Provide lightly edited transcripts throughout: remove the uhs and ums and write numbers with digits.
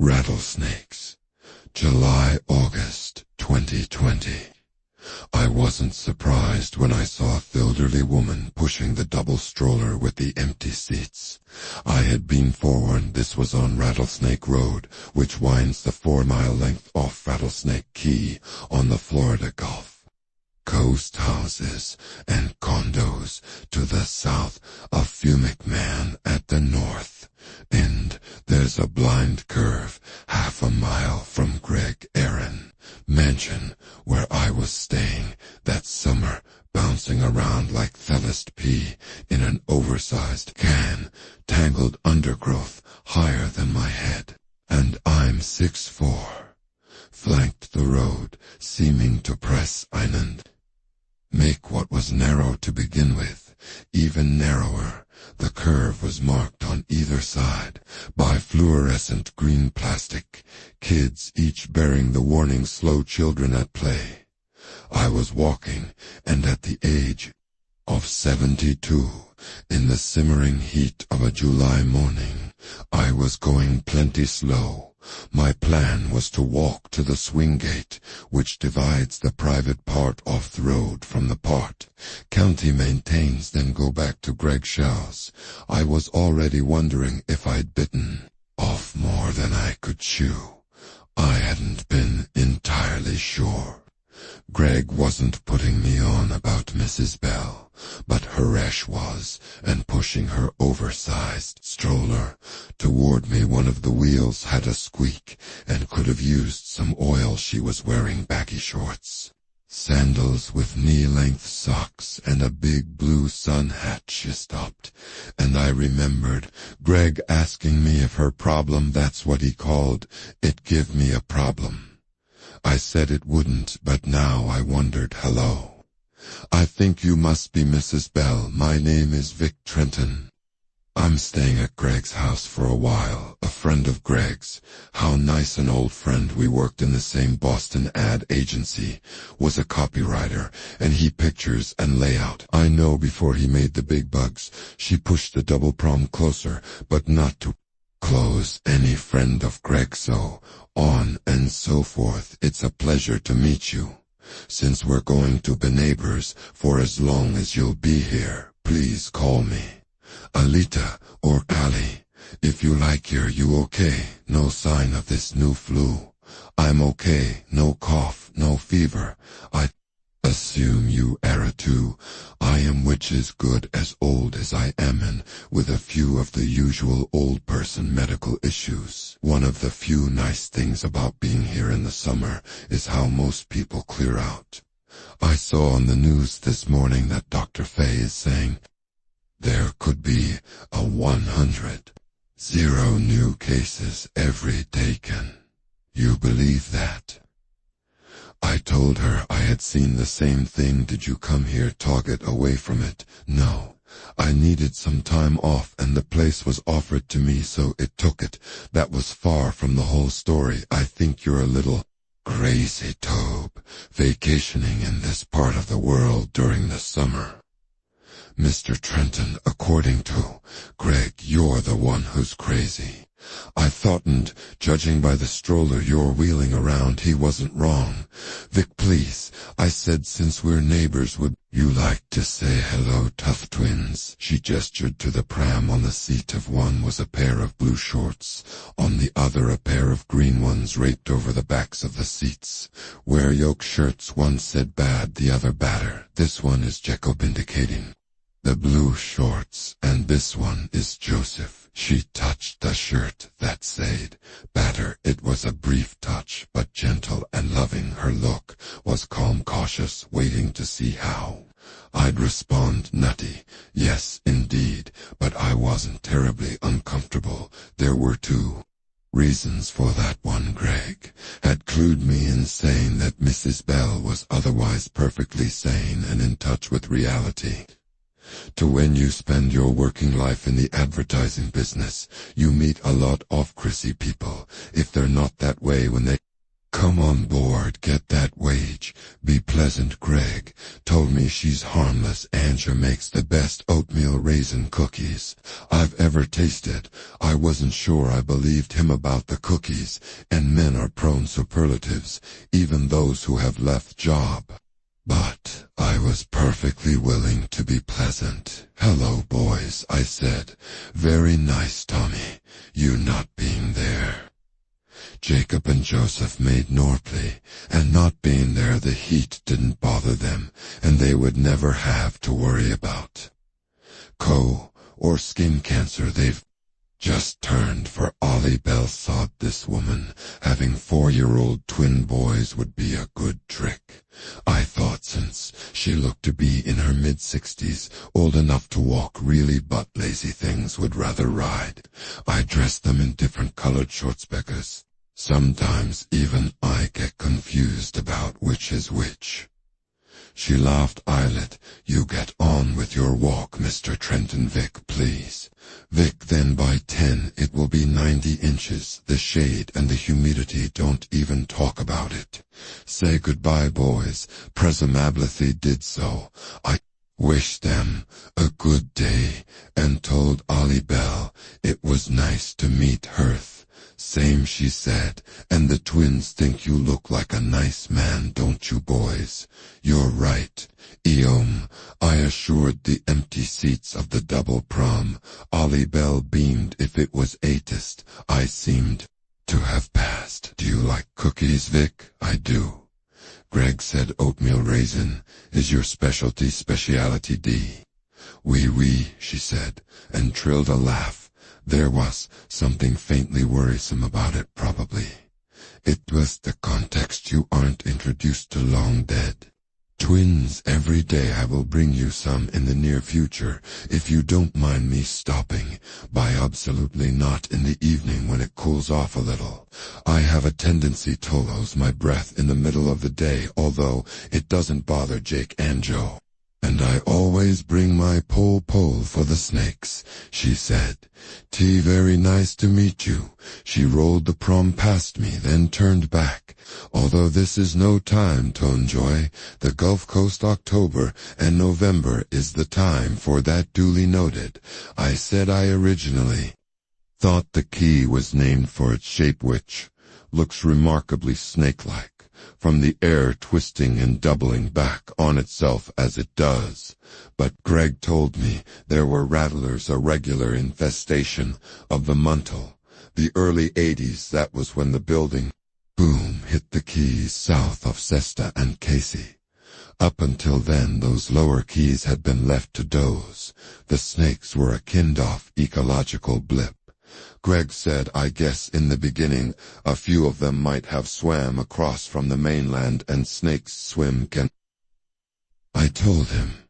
Rattlesnakes. July, August 2020. I wasn't surprised when I saw the elderly woman pushing the double stroller with the empty seats. I had been forewarned this was on Rattlesnake Road, which winds the 4-mile length off Rattlesnake Key on the Florida Gulf. Coast houses and condos to the south, a Fumic Man at the north, and there's a blind curve half a mile from Greg Aaron mansion where I was staying that summer, bouncing around like Thelist P in an oversized can, tangled undergrowth higher than my head, and I'm 6'4", flanked the road, seeming to press einen. Make what was narrow to begin with even narrower. The curve was marked on either side by fluorescent green plastic, kids each bearing the warning "slow children at play." I was walking, and at the age of 72, in the simmering heat of a July morning, I was going plenty slow. My plan was to walk to the swing gate, which divides the private part of the road from the part county maintains, then go back to Greg Shell's. I was already wondering if I'd bitten off more than I could chew. I hadn't been entirely sure. Greg wasn't putting me on about Mrs. Bell, but Haresh was, and pushing her oversized stroller toward me. One of the wheels had a squeak and could have used some oil. She was wearing baggy shorts, sandals with knee-length socks, and a big blue sun hat. She stopped, and I remembered Greg asking me if her problem, that's what he called it, give me a problem. I said it wouldn't, but now I wondered. Hello. I think you must be Mrs. Bell. My name is Vic Trenton. I'm staying at Greg's house for a while, a friend of Greg's. How nice, an old friend. We worked in the same Boston ad agency, was a copywriter, and he pictures and layout. I know before he made the big bucks. She pushed the double prom closer, but not too close. Any friend of Greg, so on and so forth. It's a pleasure to meet you. Since we're going to be neighbors for as long as you'll be here, please call me Alita or Ali. If you like. Are you okay? No sign of this new flu? I'm okay. No cough, no fever. I assume you are too. I am, which is good, as old as I am, and with a few of the usual old person medical issues. One of the few nice things about being here in the summer is how most people clear out. I saw on the news this morning that Dr. Fay is saying there could be a 100 new cases every day. Can you believe that? I told her I had seen the same thing. Did you come here to get away from it? No. I needed some time off, and the place was offered to me, so it took it. That was far from the whole story. I think you're a little crazy, Tobe, vacationing in this part of the world during the summer. Mr. Trenton, according to Greg, you're the one who's crazy. I thought, and judging by the stroller you're wheeling around, he wasn't wrong. Vic, please, I said, since we're neighbors, would you like to say hello, tough twins? She gestured to the pram. On the seat of one was a pair of blue shorts, on the other a pair of green ones draped over the backs of the seats. Wear yoke shirts, one said bad, the other badder. This one is Jacob, indicating the blue shorts, and this one is Joseph. She touched the shirt that said batter. It was a brief touch, but gentle and loving. Her look was calm, cautious, waiting to see how I'd respond. Nutty, yes, indeed, but I wasn't terribly uncomfortable. There were two reasons for that. One, Greg had clued me in, saying that Mrs. Bell was otherwise perfectly sane and in touch with reality. To when you spend your working life in the advertising business, you meet a lot of crazy people. If they're not that way when they Come on board, get that wage, be pleasant. Greg told me she's harmless. Anja makes the best oatmeal raisin cookies I've ever tasted. I wasn't sure I believed him about the cookies, and men are prone superlatives, even those who have left job. But I was perfectly willing to be pleasant. Hello, boys, I said. Very nice, Tommy, you not being there. Jacob and Joseph made Norpley, and not being there the heat didn't bother them, and they would never have to worry about or skin cancer. They've just turned for Ollie Bell. Thought this woman having 4-year-old twin boys would be a good trick. I thought since she looked to be in her mid-60s, old enough to walk really, but lazy things would rather ride. I dressed them in different colored shorts because sometimes even I get confused about which is which. She laughed. Eyelet, you get on with your walk, Mr. Trenton. Vic, please. Vic, then by 10 it will be 90 inches. The shade and the humidity, don't even talk about it. Say goodbye, boys. Presumably did so. I wished them a good day and told Ollie Bell it was nice to meet her. Same, she said, and the twins think you look like a nice man, don't you, boys? You're right, Eom, I assured the empty seats of the double prom. Ollie Bell beamed. If it was atheist, I seemed to have passed. Do you like cookies, Vic? I do. Greg said oatmeal raisin is your specialty D. Oui, she said, and trilled a laugh. There was something faintly worrisome about it, probably. It was the context. You aren't introduced to long dead twins every day. I will bring you some in the near future, if you don't mind me stopping by. Absolutely not. In the evening when it cools off a little. I have a tendency to lose my breath in the middle of the day, although it doesn't bother Jake and Joe. And I always bring my pole for the snakes, she said. T, very nice to meet you. She rolled the prom past me, then turned back. Although this is no time to enjoy the Gulf Coast, October and November is the time for that. Duly noted. I said I originally thought the key was named for its shape, which looks remarkably snake-like, from the air twisting and doubling back on itself as it does. But Greg told me there were rattlers, a regular infestation of the Muntle. The early 80s, that was when the building boom hit the keys south of Cesta and Casey. Up until then, those lower keys had been left to doze. The snakes were a kind-off ecological blip. Greg said, I guess in the beginning a few of them might have swam across from the mainland, and snakes swim can. I told him.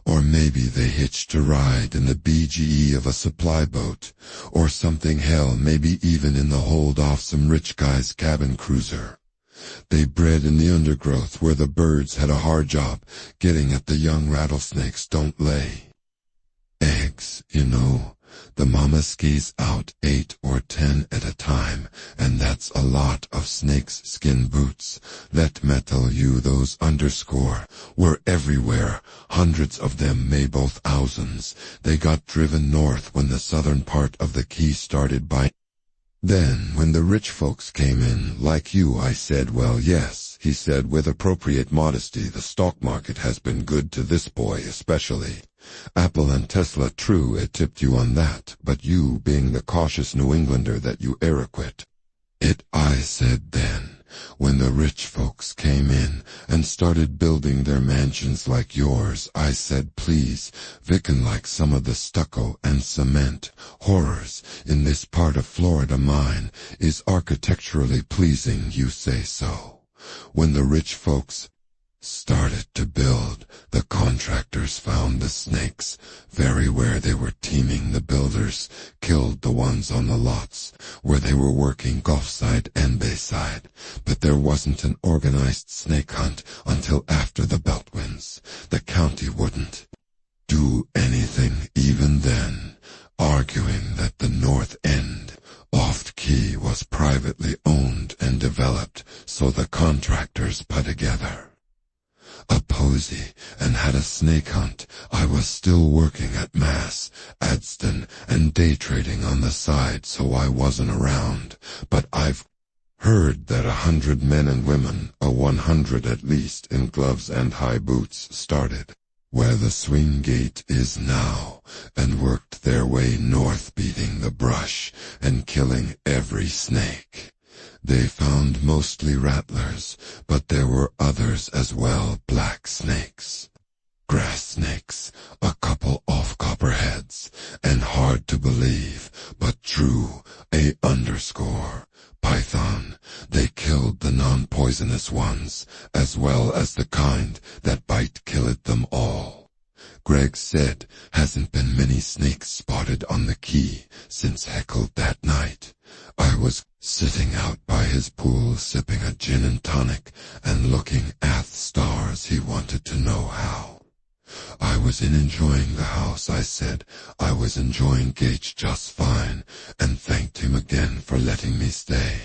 Or maybe they hitched a ride in the BGE of a supply boat, or something. Hell, maybe even in the hold off some rich guy's cabin cruiser. They bred in the undergrowth where the birds had a hard job getting at the young rattlesnakes. Don't lay eggs, you know. The mama skis out 8 or 10 at a time, and that's a lot of snakes' skin boots. Let me tell you, those were everywhere. Hundreds of them, may both thousands. They got driven north when the southern part of the key started by. Then, when the rich folks came in, like you, I said, well, yes, he said with appropriate modesty, the stock market has been good to this boy especially. Apple and Tesla, true, it tipped you on that, but you, being the cautious New Englander that you aeroquit it, I said. Then, when the rich folks came in and started building their mansions like yours, I said, please, Vicken, like some of the stucco and cement horrors in this part of Florida, mine is architecturally pleasing, you say so. When the rich folks started to build, the contractors found the snakes very where they were teeming. The builders killed the ones on the lots where they were working, Gulfside and Bayside, but there wasn't an organized snake hunt until after the Beltwinds. The county wouldn't do anything even then. arguing that the north end, Loft Key, was privately owned and developed, so the contractors put together a posy and had a snake hunt. I was still working at Mass, Adston, and day trading on the side, so I wasn't around, but I've heard that 100 men and women, 100 at least, in gloves and high boots, started where the swing gate is now, and worked their way north, beating the brush and killing every snake. They found mostly rattlers, but there were others as well, black snakes, grass snakes, a couple off copperheads, and hard to believe, but true, python. They killed the non-poisonous ones, as well as the kind that bite killed them all. Greg said hasn't been many snakes spotted on the key since heckled that night. I was sitting out by his pool sipping a gin and tonic and looking at stars. He wanted to know how I was enjoying the house. I said I was enjoying Gage just fine, and thanked him again for letting me stay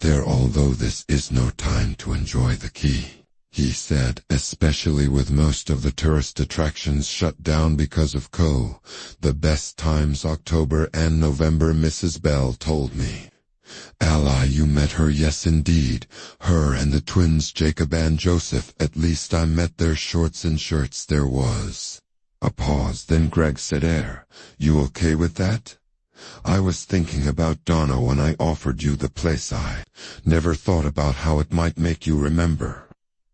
there, although this is no time to enjoy the key. He said, especially with most of the tourist attractions shut down because of the best times October and November. Mrs. Bell told me. Ally, you met her? Yes indeed, her and the twins Jacob and Joseph. At least I met their shorts and shirts. There was a pause, then Greg said, you okay with that? I was thinking about Donna when I offered you the place. I never thought about how it might make you remember.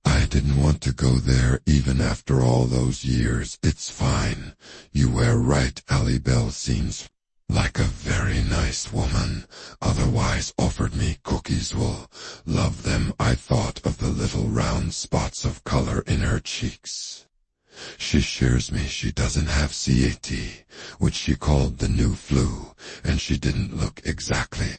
I didn't want to go there even after all those years. It's fine. You were right. Ally Bell seems like a very nice woman. Otherwise offered me cookies. Will love them. I thought of the little round spots of color in her cheeks. She shares me she doesn't have CAT, which she called the new flu, and she didn't look exactly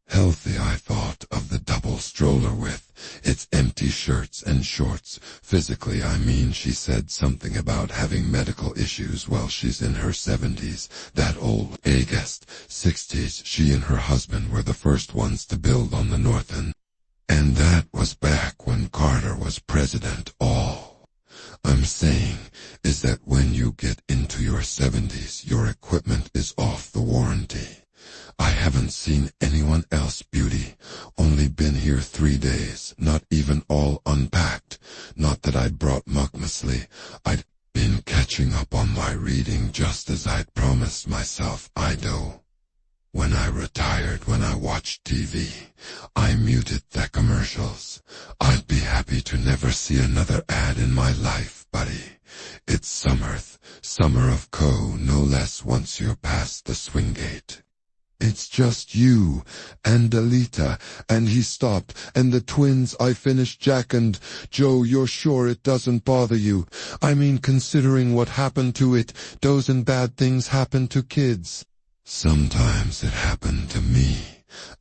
healthy. I thought of the double stroller with its empty shirts and shorts. Physically, I mean, she said something about having medical issues. Well, she's in her 70s, that old, August 60s. She and her husband were the first ones to build on the north end, and that was back when Carter was president. All I'm saying is that when you get into your 70s, your equipment is off the warranty. I haven't seen anyone else, beauty. Only been here 3 days, not even all unpacked. Not that I'd brought much. I'd been catching up on my reading just as I'd promised myself I'd do. When I retired, when I watched TV, I muted the commercials. I'd be happy to never see another ad in my life, buddy. It's summer of no less once you're past the swing gate. It's just you and Alita. And he stopped. And the twins. I finished Jack and Joe. You're sure it doesn't bother you? I mean, considering what happened to it, doesn't bad things happen to kids? Sometimes it happened to me,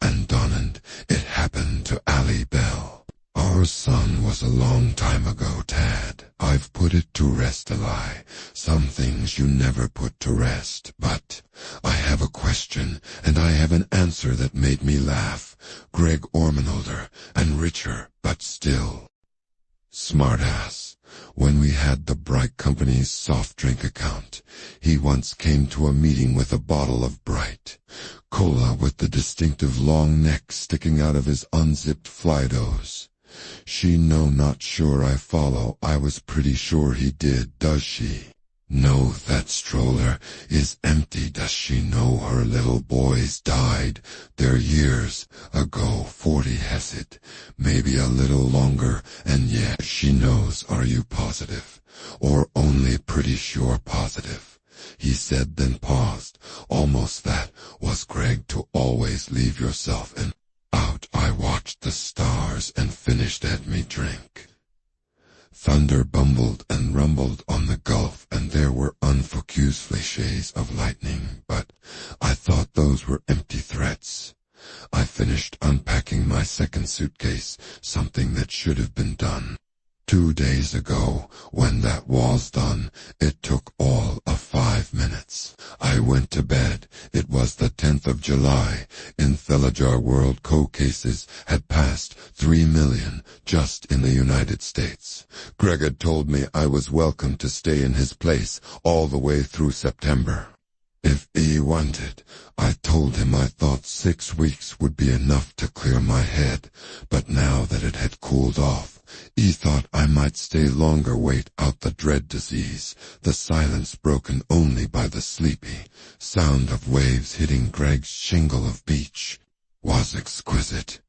and Donald, it happened to Ally Bell. Our son was a long time ago, Tad. I've put it to rest, Ally. Some things you never put to rest, but I have a question, and I have an answer that made me laugh. Greg Orman, older and richer, but still smartass. When we had the Bright Company's soft drink account, he once came to a meeting with a bottle of Bright Cola with the distinctive long neck sticking out of his unzipped Flydos. She no, not sure I follow. I was pretty sure he did. Does she know that stroller is empty? Does she know her little boys died? They're years ago, 40 has it, maybe a little longer, and yeah, she knows. Are you positive? Or only pretty sure positive? He said, then paused. Almost that was Greg, to always leave yourself in out. I watched the stars and finished at me drink. Thunder bumbled and rumbled on the gulf, and there were unfocused flashes of lightning, but I thought those were empty threats. I finished unpacking my second suitcase, something that should have been done 2 days ago, when that was done, it took all of 5 minutes. I went to bed. It was the 10th of July. In Thelajar world cases had passed 3 million just in the United States. Greg had told me I was welcome to stay in his place all the way through September. If he wanted, I told him I thought 6 weeks would be enough to clear my head, but now that it had cooled off, he thought I might stay longer, wait out the dread disease, the silence broken only by the sleepy sound of waves hitting Greg's shingle of beach was exquisite.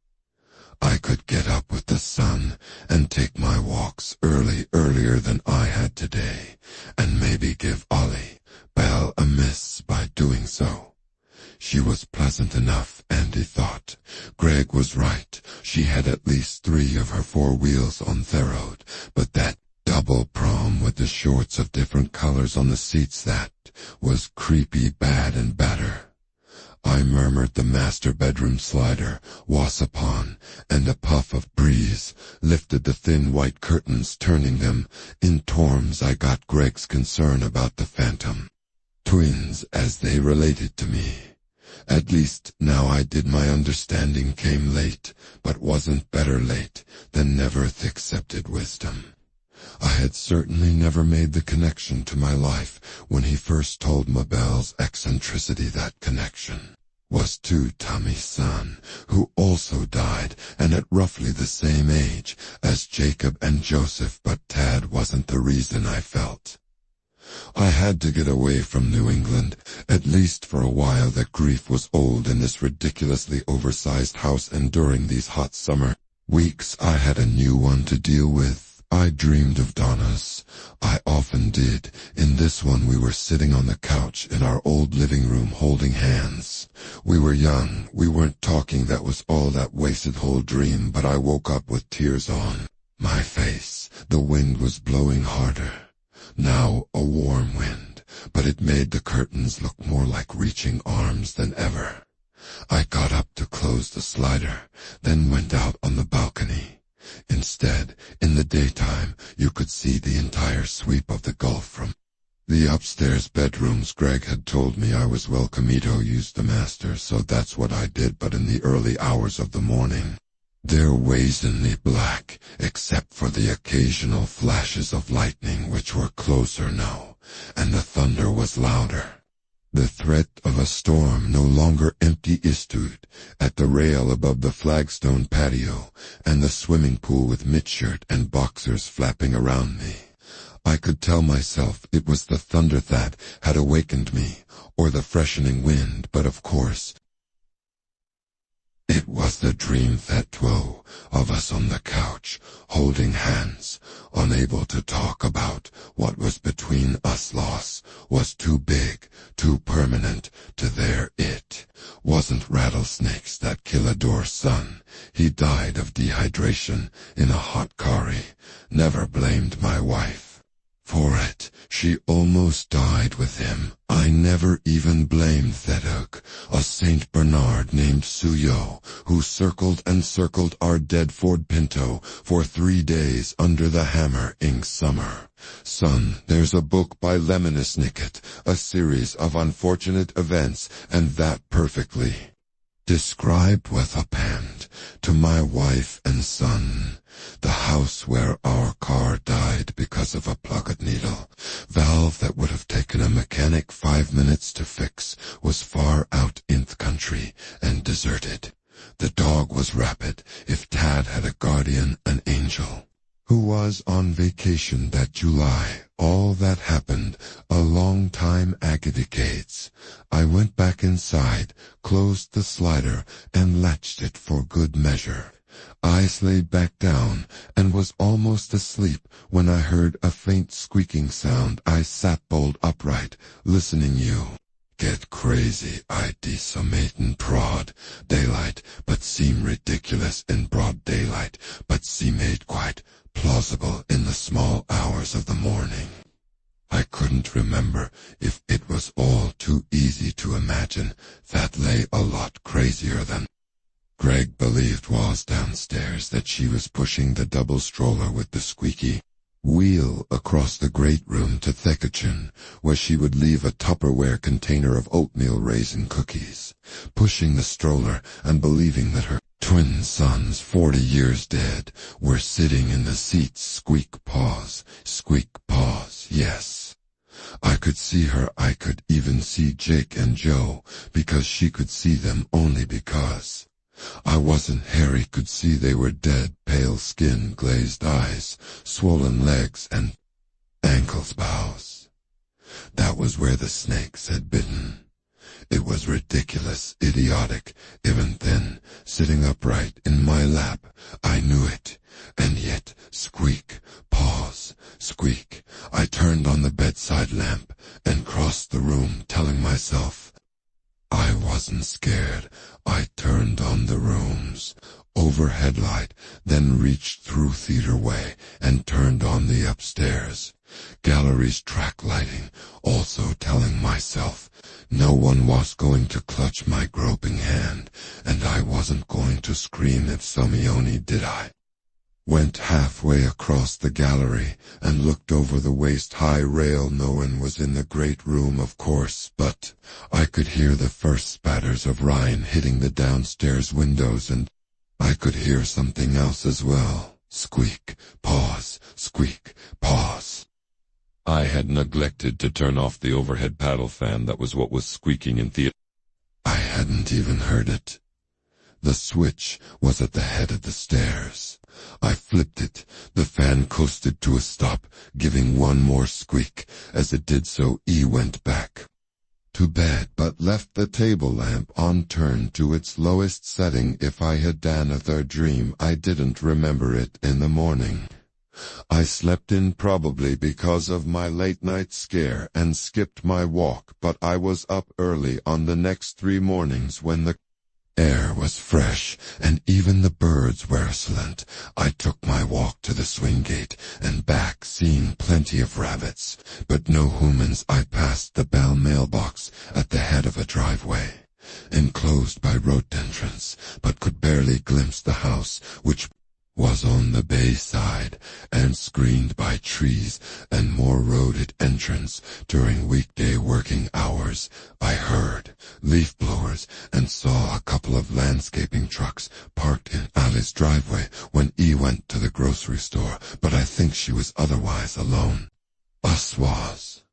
I could get up with the sun and take my walks earlier than I had today, and maybe give Ollie Belle a miss by doing so. She was pleasant enough, Andy thought. Greg was right. She had at least 3 of her 4 wheels on the road, but that double prom with the shorts of different colors on the seats, that was creepy bad and batter. I murmured the master bedroom slider was upon, and a puff of breeze lifted the thin white curtains, turning them in torms. I got Greg's concern about the phantom twins as they related to me. At least now I did. My understanding came late, but wasn't better late than never. Accepted wisdom. I had certainly never made the connection to my life when he first told Mabel's eccentricity. That connection was to Tommy's son, who also died, and at roughly the same age as Jacob and Joseph, but Tad wasn't the reason. I felt I had to get away from New England, at least for a while. That grief was old in this ridiculously oversized house, and during these hot summer weeks I had a new one to deal with. I dreamed of Donna's. I often did. In this one we were sitting on the couch in our old living room holding hands. We were young. We weren't talking. That was all that wasted whole dream, but I woke up with tears on my face. The wind was blowing harder. Now a warm wind, but it made the curtains look more like reaching arms than ever. I got up to close the slider, then went out on the balcony. Instead, in the daytime, you could see the entire sweep of the Gulf from the upstairs bedrooms. Greg had told me I was welcome. Ito used the master, so that's what I did, but in the early hours of the morning, they're wazenly black, except for the occasional flashes of lightning, which were closer now, and the thunder was louder. The threat of a storm no longer empty stood at the rail above the flagstone patio, and the swimming pool with midshirt and boxers flapping around me. I could tell myself it was the thunder that had awakened me, or the freshening wind, but of course it was the dream. That 2 of us on the couch, holding hands, unable to talk about what was between us. Loss was too big, too permanent to there. It wasn't rattlesnakes that Killador's son. He died of dehydration in a hot curry. Never blamed my wife for it. She almost died with him. I never even blamed Theduk, a Saint Bernard named Suyo, who circled and circled our dead Ford Pinto for 3 days under the hammer in summer. Son, there's a book by Lemonis Nicket, a series of unfortunate events, and that perfectly described with a pen to my wife and son. The house where our car died because of a plugged needle valve that would have taken a mechanic 5 minutes to fix was far out in the country and deserted. The dog was rapid. If Tad had a guardian, an angel, who was on vacation that July. All that happened a long time ago, decades. I went back inside, closed the slider, and latched it for good measure. I laid back down and was almost asleep when I heard a faint squeaking sound. I sat bolt upright, listening. You get crazy idea, some prod daylight, but seem ridiculous in broad daylight, but seem made quite plausible in the small hours of the morning. I couldn't remember if it was all too easy to imagine. That lay a lot crazier than Greg believed was downstairs that she was pushing the double stroller with the squeaky wheel across the great room to the kitchen, where she would leave a Tupperware container of oatmeal raisin cookies, pushing the stroller and believing that her twin sons, 40 years dead, were sitting in the seats. Squeak, pause, yes. I could see her. I could even see Jake and Joe, because she could see them only because I wasn't. Harry could see they were dead, pale skin, glazed eyes, swollen legs, and ankles bows. That was where the snakes had bitten. It was ridiculous, idiotic. Even then, sitting upright in my lap, I knew it. And yet, squeak, pause, squeak. I turned on the bedside lamp and crossed the room, telling myself I wasn't scared. I turned on the room's overhead light, then reached through theater way and turned on the upstairs gallery's track lighting, also telling myself no one was going to clutch my groping hand, and I wasn't going to scream if Somione did. I went halfway across the gallery and looked over the waist-high rail. No one was in the great room, of course, but I could hear the first spatters of Ryan hitting the downstairs windows, and I could hear something else as well. Squeak, pause, squeak, pause. I had neglected to turn off the overhead paddle fan. That was what was squeaking in theater. I hadn't even heard it. The switch was at the head of the stairs. I flipped it. The fan coasted to a stop, giving one more squeak. As it did so, E went back to bed, but left the table lamp on, turned to its lowest setting. If I had done a third dream, I didn't remember it in the morning. I slept in, probably because of my late-night scare, and skipped my walk, but I was up early on the next 3 mornings when the air was fresh, and even the birds were excellent. I took my walk to the swing gate and back, seeing plenty of rabbits, but no humans. I passed the Bell mailbox at the head of a driveway, enclosed by rhododendrons, but could barely glimpse the house, which was on the bay side and screened by trees and more roaded entrance. During weekday working hours, I heard leaf blowers and saw a couple of landscaping trucks parked in Ali's driveway when E went to the grocery store, but I think she was otherwise alone. Us was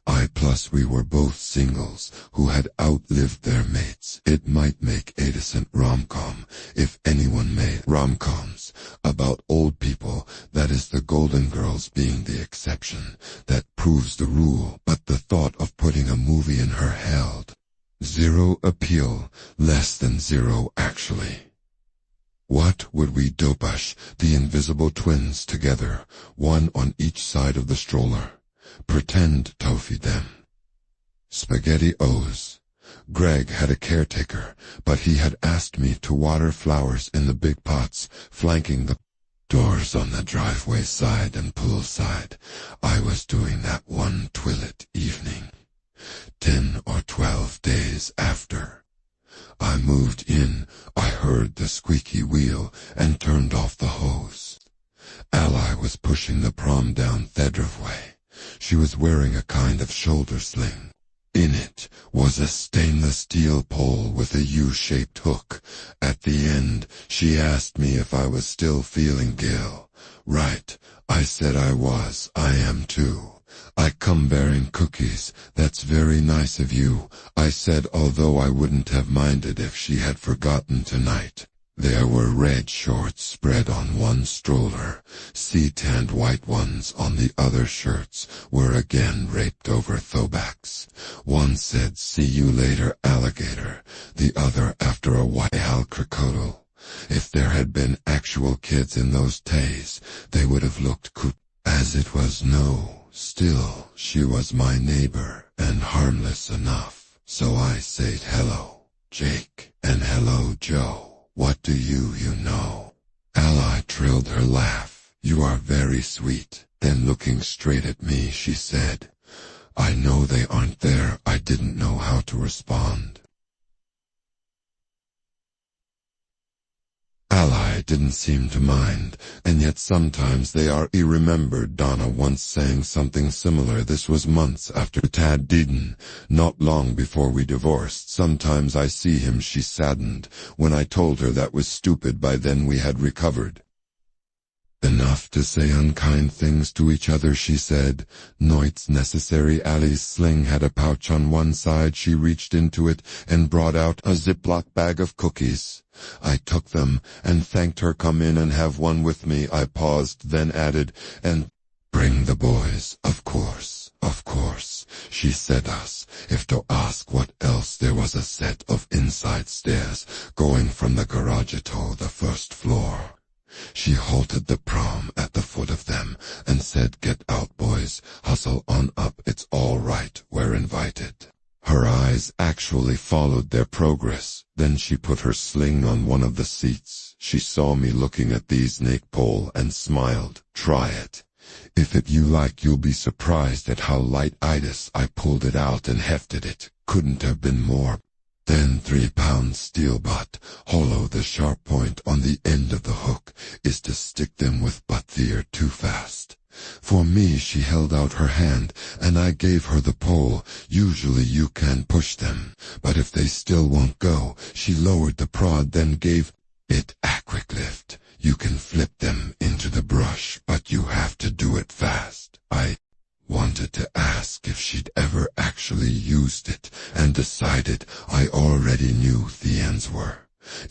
I, plus we were both singles who had outlived their mates. It might make a decent rom-com if anyone made rom-coms about old people. That is, the Golden Girls being the exception. That proves the rule, but the thought of putting a movie in her held zero appeal, less than zero actually. What would we dopash the invisible twins together, one on each side of the stroller? Pretend to feed them SpaghettiOs. Greg had a caretaker, but he had asked me to water flowers in the big pots flanking the doors on the driveway side and pool side. I was doing that one twilight evening, 10 or 12 days after I moved in. I heard the squeaky wheel and turned off the hose. Ally was pushing the prom down the driveway. She was wearing a kind of shoulder sling. In it was a stainless steel pole with a U-shaped hook. At the end, she asked me if I was still feeling ill. Right, I said I was. I am too. I come bearing cookies. That's very nice of you, I said, although I wouldn't have minded if she had forgotten tonight. There were red shorts spread on one stroller, sea-tanned white ones on the other. Shirts were again draped over throwbacks. One said, "See you later, alligator," the other, "After a while, crocodile." If there had been actual kids in those days, they would have looked cool. As it was, no. Still, she was my neighbor, and harmless enough. So I said, "Hello, Jake," and "Hello, Joe. What do you know?" Ally trilled her laugh. "You are very sweet." Then looking straight at me, she said, "I know they aren't there." I didn't know how to respond. Ally didn't seem to mind, and yet sometimes they are remembered. Donna once sang something similar. This was months after Tad didn't, not long before we divorced. Sometimes I see him, she saddened. When I told her that was stupid, by then we had recovered. Enough to say unkind things to each other, she said. Noit's necessary. Allie's sling had a pouch on one side. She reached into it and brought out a Ziploc bag of cookies. I took them and thanked her. Come in and have one with me. I paused, then added, and bring the boys, of course, of course. She said us, if to ask what else. There was a set of inside stairs going from the garage to the first floor. She halted the prom at the foot of them and said, get out, boys, hustle on up, it's all right, we're invited. Her eyes actually followed their progress. Then she put her sling on one of the seats. She saw me looking at the snake pole and smiled. Try it. If it you like, you'll be surprised at how light it is. I pulled it out and hefted it. Couldn't have been more. Then 3-pound steel butt, hollow. The sharp point on the end of the hook is to stick them with, but they're too fast. For me, she held out her hand, and I gave her the pole. Usually you can push them, but if they still won't go, she lowered the prod, then gave it a quick lift. You can flip them into the brush, but you have to do it fast. I wanted to ask if she'd ever actually used it, and decided I already knew the ends were.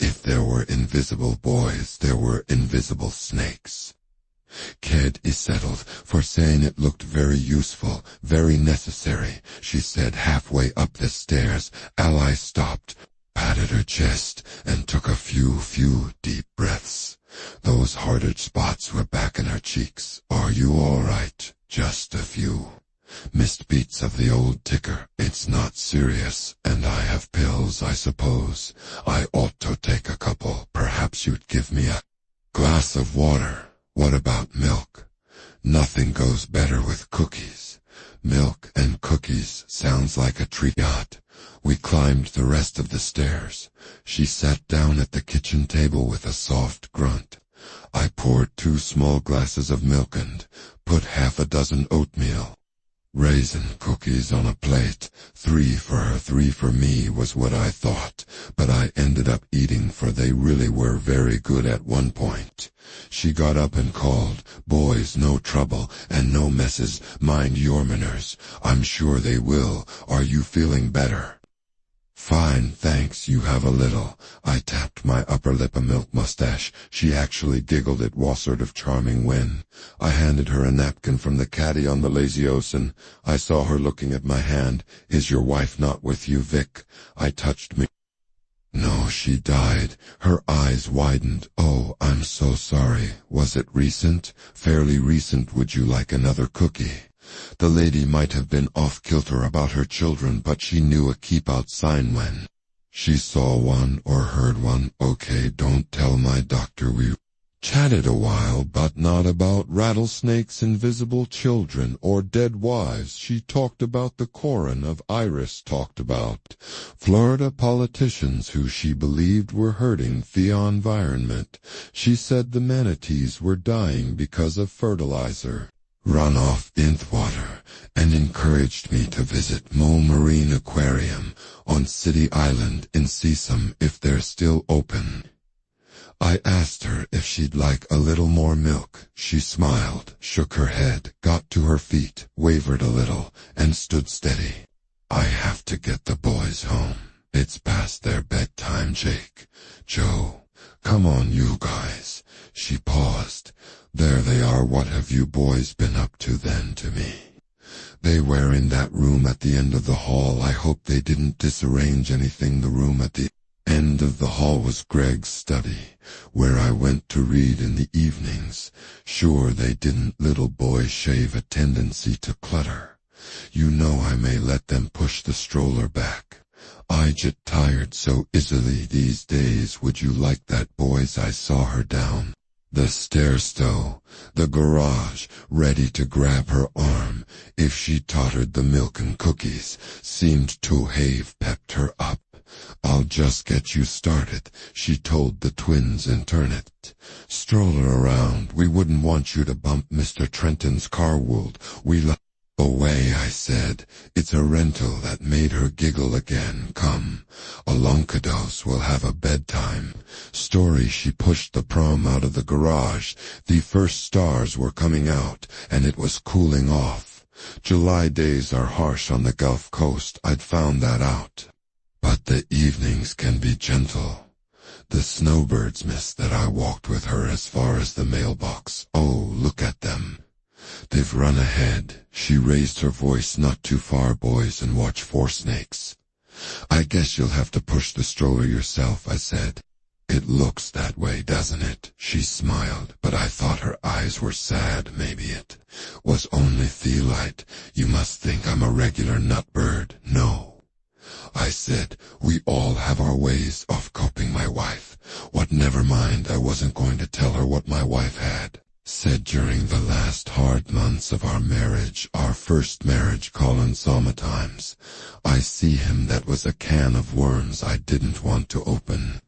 If there were invisible boys, there were invisible snakes. Ked is settled for saying it looked very useful, very necessary, she said halfway up the stairs. Ally stopped, patted her chest, and took a few deep breaths. Those harder spots were back in her cheeks. Are you all right? Just a few. Missed beats of the old ticker. It's not serious, and I have pills, I suppose. I ought to take a couple. Perhaps you'd give me a glass of water. What about milk? Nothing goes better with cookies. Milk and cookies sounds like a treat. We climbed the rest of the stairs. She sat down at the kitchen table with a soft grunt. I poured 2 small glasses of milk and put half a dozen oatmeal raisin cookies on a plate. 3 for her, 3 for me was what I thought, but I ended up eating, for they really were very good at one point. She got up and called, boys, no trouble and no messes, mind your manners. I'm sure they will. Are you feeling better? Fine, thanks. You have a little. I tapped my upper lip. A milk mustache. She actually giggled. It was sort of charming when I handed her a napkin from the caddy on the lazy ocean. I saw her looking at my hand. Is your wife not with you, Vic? I touched me. No, she died. Her eyes widened. Oh, I'm so sorry. Was it recent? Fairly recent. Would you like another cookie? The lady might have been off-kilter about her children, but she knew a keep-out sign when she saw one or heard one. Okay, don't tell my doctor. We chatted a while, but not about rattlesnakes, invisible children, or dead wives. She talked about the Koran of Iris, talked about Florida politicians who she believed were hurting the environment. She said the manatees were dying because of fertilizer runoff in water, and encouraged me to visit Mole Marine Aquarium on City Island in Sesame if they're still open. I asked her if she'd like a little more milk. She smiled, shook her head, got to her feet, wavered a little, and stood steady. I have to get the boys home. It's past their bedtime, Jake. Joe, come on, you guys. She paused. There they are. What have you boys been up to then to me? They were in that room at the end of the hall. I hope they didn't disarrange anything. The room at the end of the hall was Greg's study, where I went to read in the evenings. Sure they didn't. Little boys shave a tendency to clutter. You know I may let them push the stroller back. I get tired so easily these days. Would you like that, boys? I saw her down the stairs to the garage, ready to grab her arm if she tottered. The milk and cookies seemed to have pepped her up. I'll just get you started, she told the twins in turn. Stroller around, we wouldn't want you to bump Mr. Trenton's car would we? Away, I said. It's a rental that made her giggle again. Come, Alonkados will have a bedtime story. She pushed the prom out of the garage. The first stars were coming out, and it was cooling off. July days are harsh on the Gulf Coast, I'd found that out. But the evenings can be gentle. The snowbirds missed that I walked with her as far as the mailbox. Oh, look at them. They've run ahead. She raised her voice. Not too far, boys, and watch for snakes. I guess you'll have to push the stroller yourself, I said. It looks that way, doesn't it? She smiled, but I thought her eyes were sad. Maybe it was only Theolite. You must think I'm a regular nutbird. No, I said, we all have our ways of coping, my wife. What, never mind, I wasn't going to tell her what my wife had said during the last hard months of our marriage, our first marriage, Colin sometimes. I see him, that was a can of worms I didn't want to open.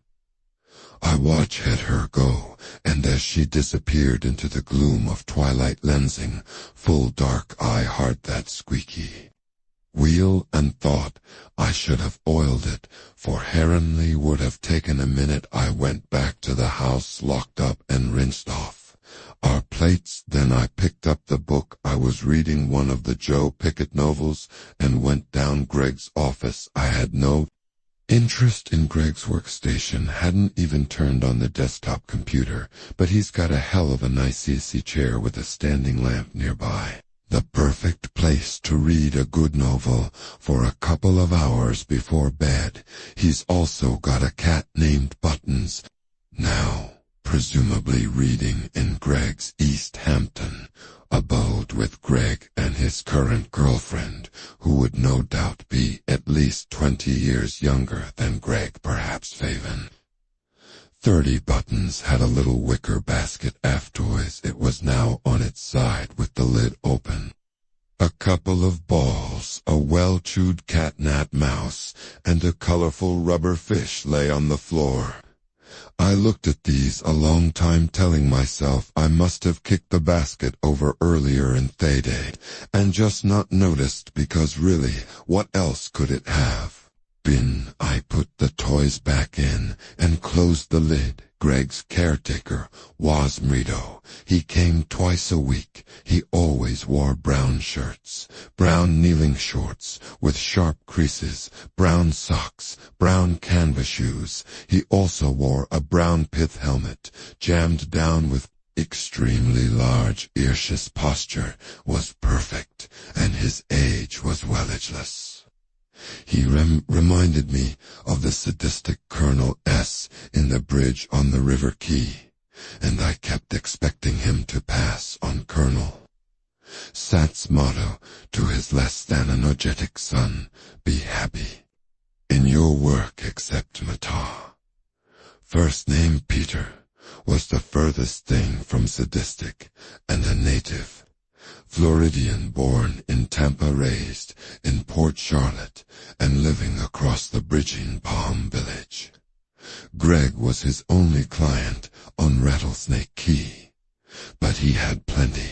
I watched her go, and as she disappeared into the gloom of twilight lensing, full dark eye, heart that squeaky wheel, and thought I should have oiled it, for Heronley would have taken a minute. I went back to the house, locked up and rinsed off our plates. Then I picked up the book I was reading, one of the Joe Pickett novels, and went down Greg's office. I had no interest in Greg's workstation, hadn't even turned on the desktop computer, but he's got a hell of a nice easy chair with a standing lamp nearby. The perfect place to read a good novel for a couple of hours before bed. He's also got a cat named Buttons. Now, presumably reading in Greg's East Hampton abode with Greg and his current girlfriend, who would no doubt be at least 20 years younger than Greg, perhaps Faven. 30 Buttons had a little wicker basket of toys. It was now on its side with the lid open. A couple of balls, a well-chewed catnap mouse, and a colorful rubber fish lay on the floor. I looked at these a long time, telling myself I must have kicked the basket over earlier in the day, and just not noticed, because really, what else could it have been? I put the toys back in and closed the lid. Greg's caretaker was Mrito. He came twice a week. He always wore brown shirts, brown kneeling shorts with sharp creases, brown socks, brown canvas shoes. He also wore a brown pith helmet, jammed down with extremely large ears. His posture was perfect, and his age was well ageless. He reminded me of the sadistic Colonel S. in The Bridge on the River Quay, and I kept expecting him to pass on Colonel Sat's motto to his less than energetic son, be happy in your work except Mata. First name Peter was the furthest thing from sadistic, and a native Floridian, born in Tampa, raised in Port Charlotte, and living across the bridge in Palm Village. Greg was his only client on Rattlesnake Key, but he had plenty.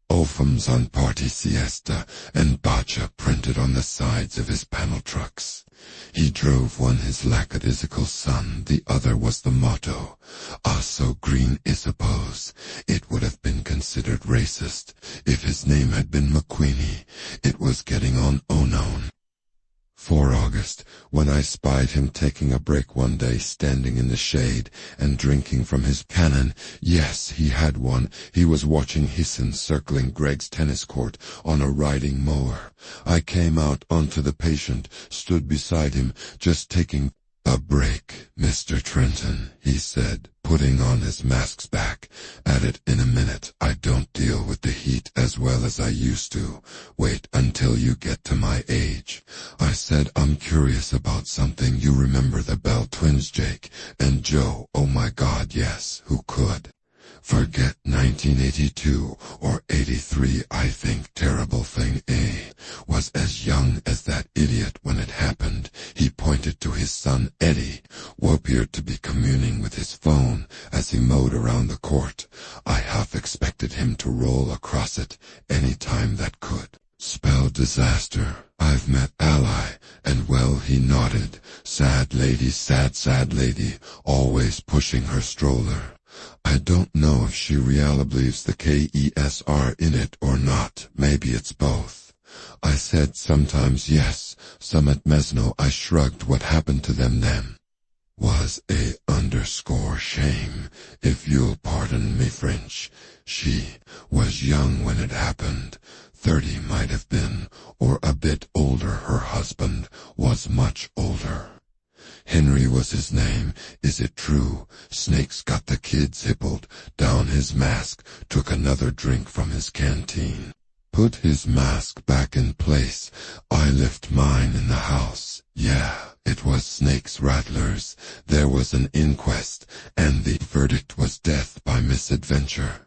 Ofums on Party Siesta and Bacha printed on the sides of his panel trucks. He drove one, his lackadaisical son. The other was the motto, "Ah, so green is suppose." It would have been considered racist if his name had been McQueenie. It was getting on unknown. 4 August, when I spied him taking a break one day, standing in the shade and drinking from his cannon. Yes, he had one. He was watching Hisson circling Greg's tennis court on a riding mower. I came out onto the patient, stood beside him, just taking a break. "Mr. Trenton," he said, putting on his mask's back. "At it in a minute. I don't deal with the heat as well as I used to. Wait until you get to my age." I said, "I'm curious about something. You remember the Bell twins, Jake and Joe?" "Oh my God, yes. Who could forget 19 1982 or 83, I think. Terrible thing, eh? Was as young as that idiot when it happened. He pointed to his son Eddie, who appeared to be communing with his phone as he mowed around the court. I half expected him to roll across it any time that could. Spell disaster. I've met Ally, and well, he nodded. Sad lady, sad lady, always pushing her stroller. I don't know if she really believes the KESR in it or not. Maybe it's both. I said sometimes yes, some at Mesno. I shrugged. What happened to them then? Was a underscore shame, if you'll pardon me French. She was young when it happened. 30 might have been, or a bit older. Her husband was much older. Henry was his name. Is it true? Snakes got the kids hippled down his mask, took another drink from his canteen. Put his mask back in place. I left mine in the house. Yeah, it was snakes rattlers. There was an inquest, and the verdict was death by misadventure.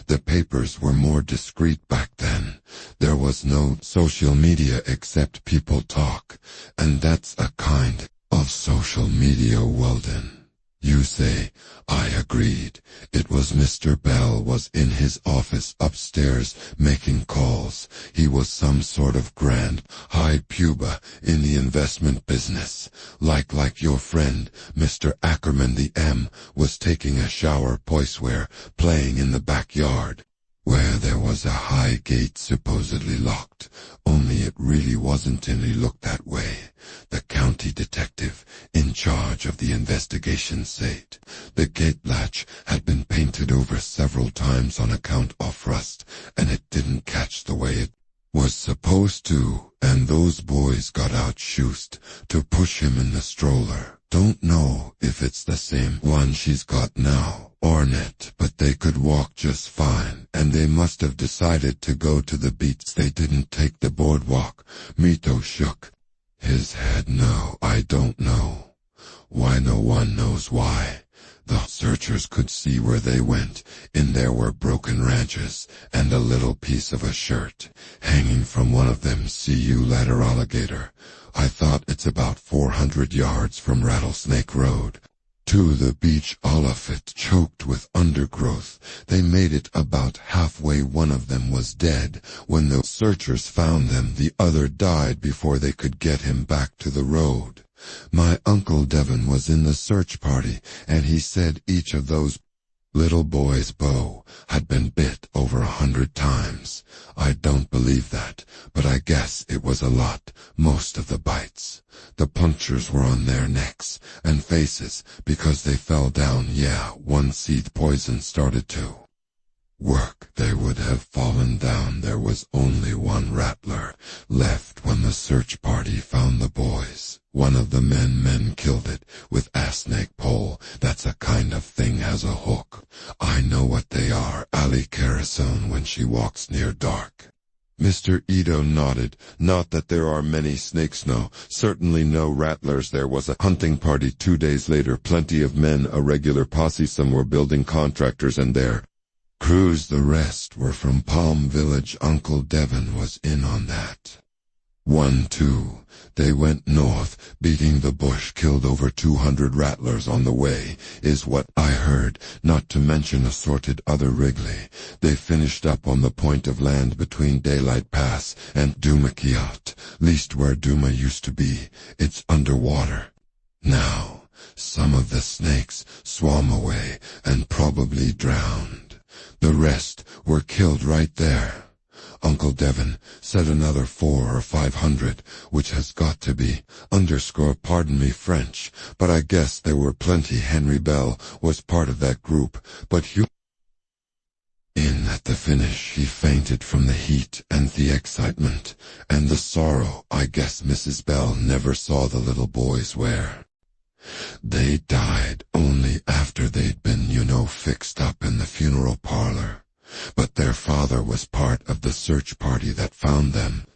The papers were more discreet back then. There was no social media except people talk, and that's a kind of social media. Well then, you say. I agreed. It was Mr. Bell was in his office upstairs making calls. He was some sort of grand high puba in the investment business. Like your friend, Mr. Ackerman. The M was taking a shower poisewhere, playing in the backyard, where there was a high gate supposedly locked, only it really wasn't, and he looked that way. The county detective in charge of the investigation said the gate latch had been painted over several times on account of rust, and it didn't catch the way it was supposed to, and those boys got out shoosed to push him in the stroller. Don't know if it's the same one she's got now or not, but they could walk just fine, and they must have decided to go to the beach. They didn't take the boardwalk. Mito shook his head. No, I don't know. Why? No one knows why. The searchers could see where they went. In there were broken ranches and a little piece of a shirt hanging from one of them. See you later, alligator. I thought it's about 400 yards from Rattlesnake Road to the beach. All of it choked with undergrowth. They made it about halfway. One of them was dead when the searchers found them. The other died before they could get him back to the road. My Uncle Devon was in the search party, and he said each of those little boys' bow had been bit over 100 times. I don't believe that, but I guess it was a lot. Most of the bites, the punctures were on their necks and faces because they fell down. Yeah, one seed poison started to work. They would have fallen down. There was only one rattler left when the search party found the boys. One of the men killed it with a snake pole. That's a kind of thing, has a hook. I know what they are. Ali Carasone when she walks near dark. Mr. Ito nodded. Not that there are many snakes, no. Certainly no rattlers. There was a hunting party 2 days later. Plenty of men, a regular posse. Some were building contractors and their crews. The rest were from Palm Village. Uncle Devon was in on that. 1, 2. They went north, beating the bush, killed over 200 rattlers on the way, is what I heard, not to mention assorted other Wrigley. They finished up on the point of land between Daylight Pass and Dumakiat, least where Duma used to be. It's underwater now. Some of the snakes swam away and probably drowned. The rest were killed right there. Uncle Devon said another 400 or 500, which has got to be pardon me French, but I guess there were plenty. Henry Bell was part of that group, but in at the finish he fainted from the heat and the excitement and the sorrow. I guess Mrs. Bell never saw the little boys where they died, only after they'd been, fixed up in the funeral parlor. But their father was part of the search party that found them.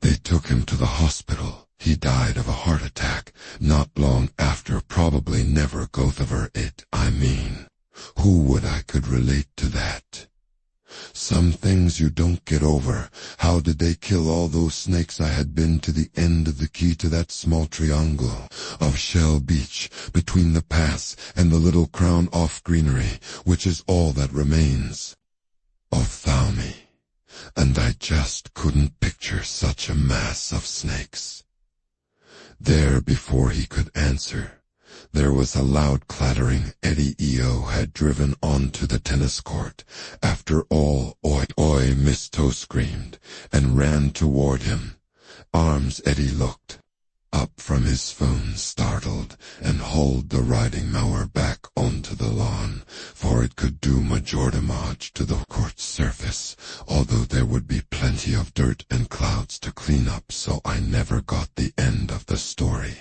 They took him to the hospital. He died of a heart attack not long after. Probably never go over it. I mean, who would I could relate to that? Some things you don't get over. How did they kill all those snakes? I had been to the end of the key to that small triangle of Shell Beach between the pass and the little crown off greenery, which is all that remains of Thalmy. And I just couldn't picture such a mass of snakes. There, before he could answer, there was a loud clattering. Eddie E.O. had driven onto the tennis court. After all, oi, oi, Miss Toe screamed, and ran toward him. Arms. Eddie looked up from his phone, startled, and hauled the riding mower back onto the lawn, for it could do major damage to the court's surface, although there would be plenty of dirt and clouds to clean up, so I never got the end of the story.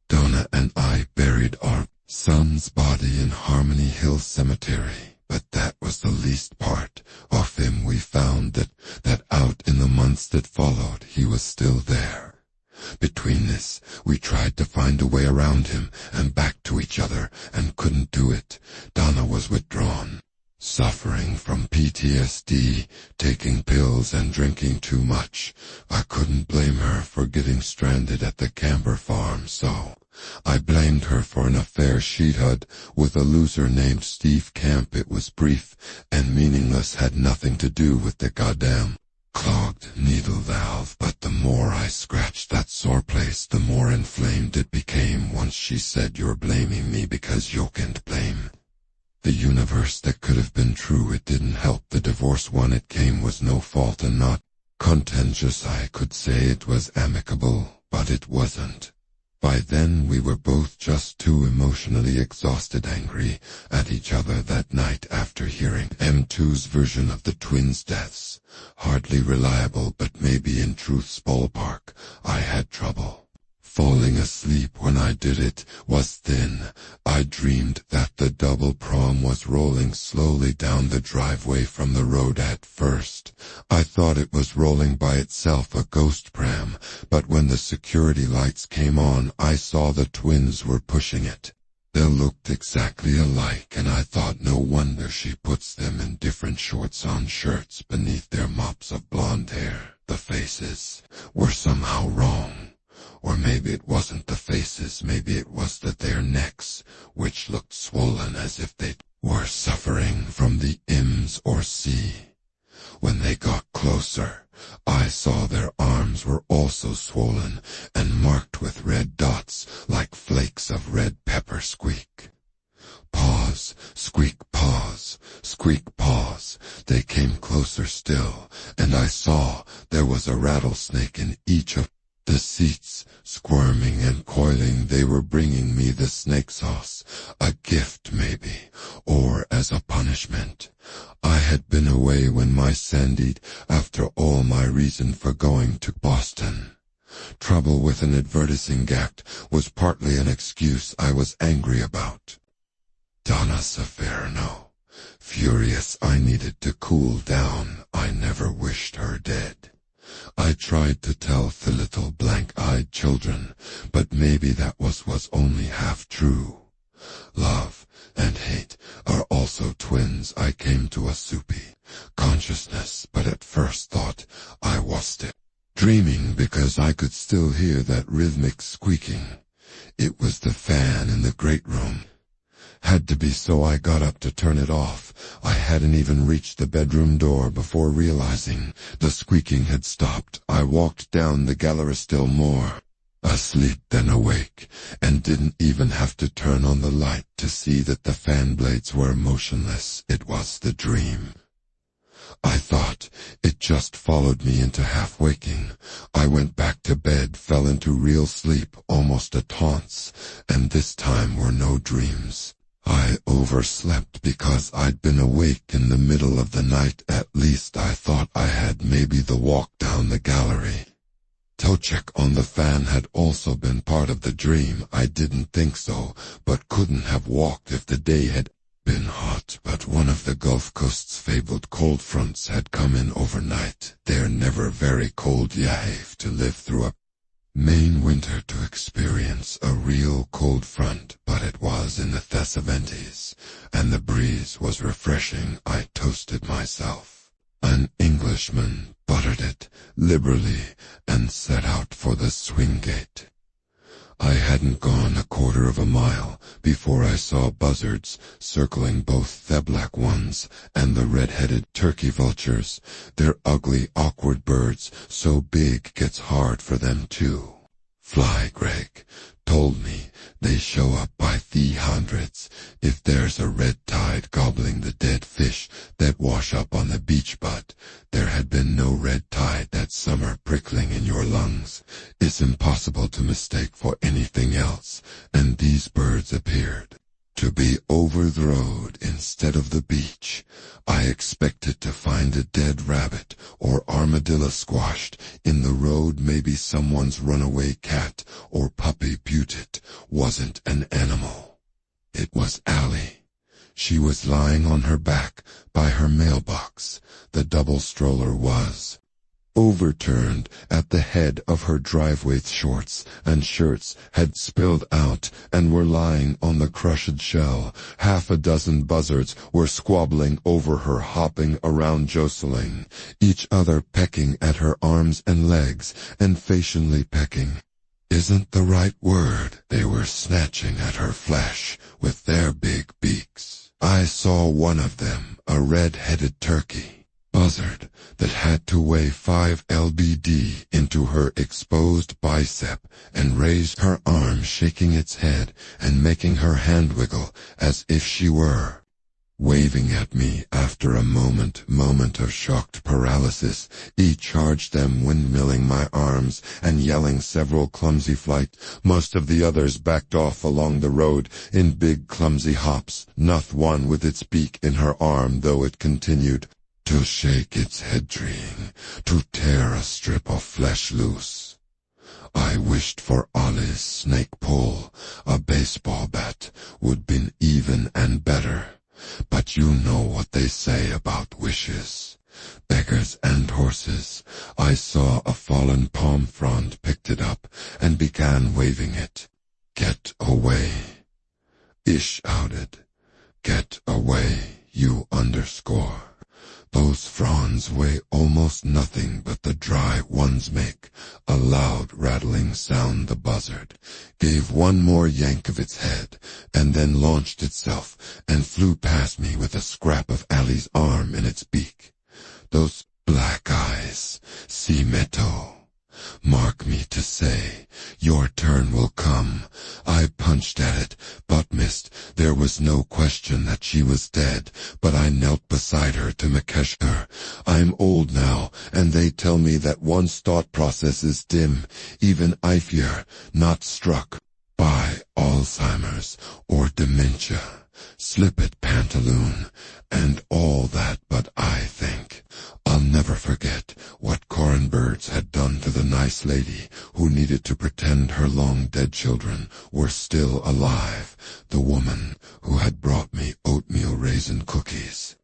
Donna and I buried our son's body in Harmony Hill Cemetery, but that was the least part of him. We found that out in the months that followed, he was still there. Between this, we tried to find a way around him and back to each other, and couldn't do it. Donna was withdrawn, suffering from PTSD, taking pills and drinking too much. I couldn't blame her for getting stranded at the camper farm, so I blamed her for an affair she'd had with a loser named Steve Camp. It was brief and meaningless, had nothing to do with the goddamn clogged needle valve, but the more I scratched that sore place, the more inflamed it became. Once she said, "You're blaming me because you can't blame the universe." That could have been true. It didn't help. The divorce, when it came, was no fault and not contentious. I could say it was amicable, but it wasn't. By then we were both just too emotionally exhausted, angry at each other that night after hearing M2's version of the twins' deaths. Hardly reliable, but maybe in truth's ballpark. I had trouble falling asleep when I did it. Was thin. I dreamed that the double prom was rolling slowly down the driveway from the road. At first, I thought it was rolling by itself, a ghost pram, but when the security lights came on, I saw the twins were pushing it. They looked exactly alike, and I thought, no wonder she puts them in different shorts on shirts beneath their mops of blonde hair. The faces were somehow wrong. Or maybe it wasn't the faces, maybe it was that their necks, which looked swollen as if they were suffering from the IMS or C. When they got closer, I saw their arms were also swollen and marked with red dots like flakes of red pepper. Squeak. Pause, squeak, pause, squeak, pause. They came closer still, and I saw there was a rattlesnake in each of the seats, squirming and coiling. They were bringing me the snake sauce, a gift maybe, or as a punishment. I had been away when my Sandied, after all my reason for going to Boston. Trouble with an advertising act was partly an excuse I was angry about. Donna Saferno. Furious, I needed to cool down. I never wished her dead. I tried to tell the little blank-eyed children, but maybe that was only half true. Love and hate are also twins. I came to a soupy consciousness, but at first thought I was still dreaming because I could still hear that rhythmic squeaking. It was the fan in the great room. Had to be, so I got up to turn it off. I hadn't even reached the bedroom door before realizing the squeaking had stopped. I walked down the gallery, still more asleep than awake, and didn't even have to turn on the light to see that the fan blades were motionless. It was the dream. I thought it just followed me into half-waking. I went back to bed, fell into real sleep, almost a trance, and this time were no dreams. I overslept because I'd been awake in the middle of the night. At least I thought I had. Maybe the walk down the gallery, toe check on the fan, had also been part of the dream. I didn't think so, but couldn't have walked if the day had been hot. But one of the Gulf Coast's fabled cold fronts had come in overnight. They're never very cold. You have to live through a Maine winter to experience a real cold front, but it was in the 70s, and the breeze was refreshing. I toasted myself An Englishman buttered it liberally and set out for the swing gate. I hadn't gone a quarter of a mile before I saw buzzards circling both the black ones and the red-headed turkey vultures. They're ugly, awkward birds, so big gets hard for them too. Fly Greg told me they show up by the hundreds if there's a red tide gobbling the dead fish that wash up on the beach, but there had been no red tide that summer prickling in your lungs. It's impossible to mistake for anything else, and these birds appeared to be over the road instead of the beach. I expected to find a dead rabbit or armadillo squashed in the road, maybe someone's runaway cat or puppy, but it wasn't an animal. It was Allie. She was lying on her back by her mailbox. The double stroller was overturned at the head of her driveway. Shorts and shirts had spilled out and were lying on the crushed shell. Half a dozen buzzards were squabbling over her, hopping around, jostling each other, pecking at her arms and legs, and facially pecking isn't the right word. They were snatching at her flesh with their big beaks. I saw one of them, a red-headed turkey buzzard that had to weigh 5 lbd, into her exposed bicep and raise her arm, shaking its head and making her hand wiggle as if she were waving at me. After a moment of shocked paralysis, he charged them, windmilling my arms and yelling several clumsy flight. Most of the others backed off along the road in big clumsy hops, not one with its beak in her arm, though it continued to shake its head, trying to tear a strip of flesh loose. I wished for Ollie's snake pole. A baseball bat would been even and better. But you know what they say about wishes. Beggars and horses. I saw a fallen palm frond, picked it up, and began waving it. Get away. Ish shouted. Get away, you underscore. Those fronds weigh almost nothing, but the dry ones make a loud rattling sound. The buzzard gave one more yank of its head, and then launched itself and flew past me with a scrap of Allie's arm in its beak. Those black eyes, si meto. Mark me to say, your turn will come. I punched at it, but missed. There was no question that she was dead, but I knelt beside her to makesh her. I'm old now, and they tell me that one's thought process is dim. Even I fear not struck by Alzheimer's or dementia. Slip it, pantaloon, and all that, but I think I'll never forget what corn birds had done to the nice lady who needed to pretend her long-dead children were still alive, the woman who had brought me oatmeal raisin cookies.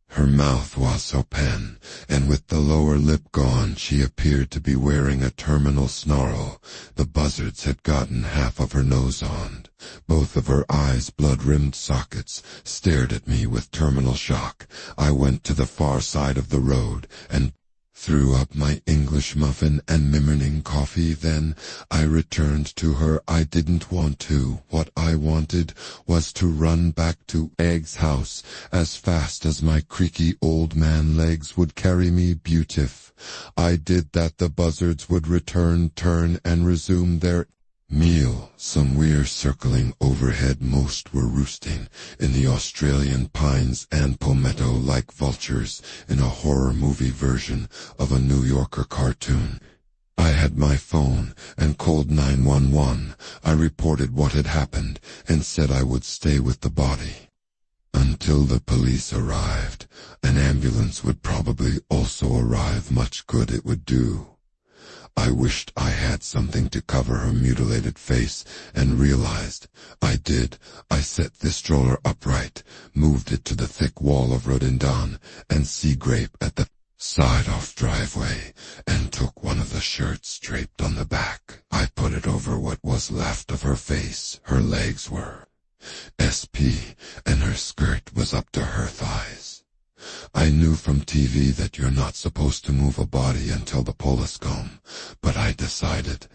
Her mouth was open, and with the lower lip gone, she appeared to be wearing a terminal snarl. The buzzards had gotten half of her nose on. Both of her eyes, blood-rimmed sockets, stared at me with terminal shock. I went to the far side of the road and threw up my English muffin and morning coffee. Then I returned to her. I didn't want to. What I wanted was to run back to Egg's house as fast as my creaky old man legs would carry me. Beautif. I did that. The buzzards would return, turn, and resume their meal. Some were circling overhead. Most were roosting in the Australian pines and palmetto like vultures in a horror movie version of a New Yorker cartoon. I had my phone and called 911. I reported what had happened and said I would stay with the body until the police arrived. An ambulance would probably also arrive. Much good it would do. I wished I had something to cover her mutilated face, and realized I did. I set the stroller upright, moved it to the thick wall of rhododendron and sea grape at the side off driveway, and took one of the shirts draped on the back. I put it over what was left of her face. Her legs were SP, and her skirt was up to her thighs. I knew from TV that you're not supposed to move a body until the police come, but I decided.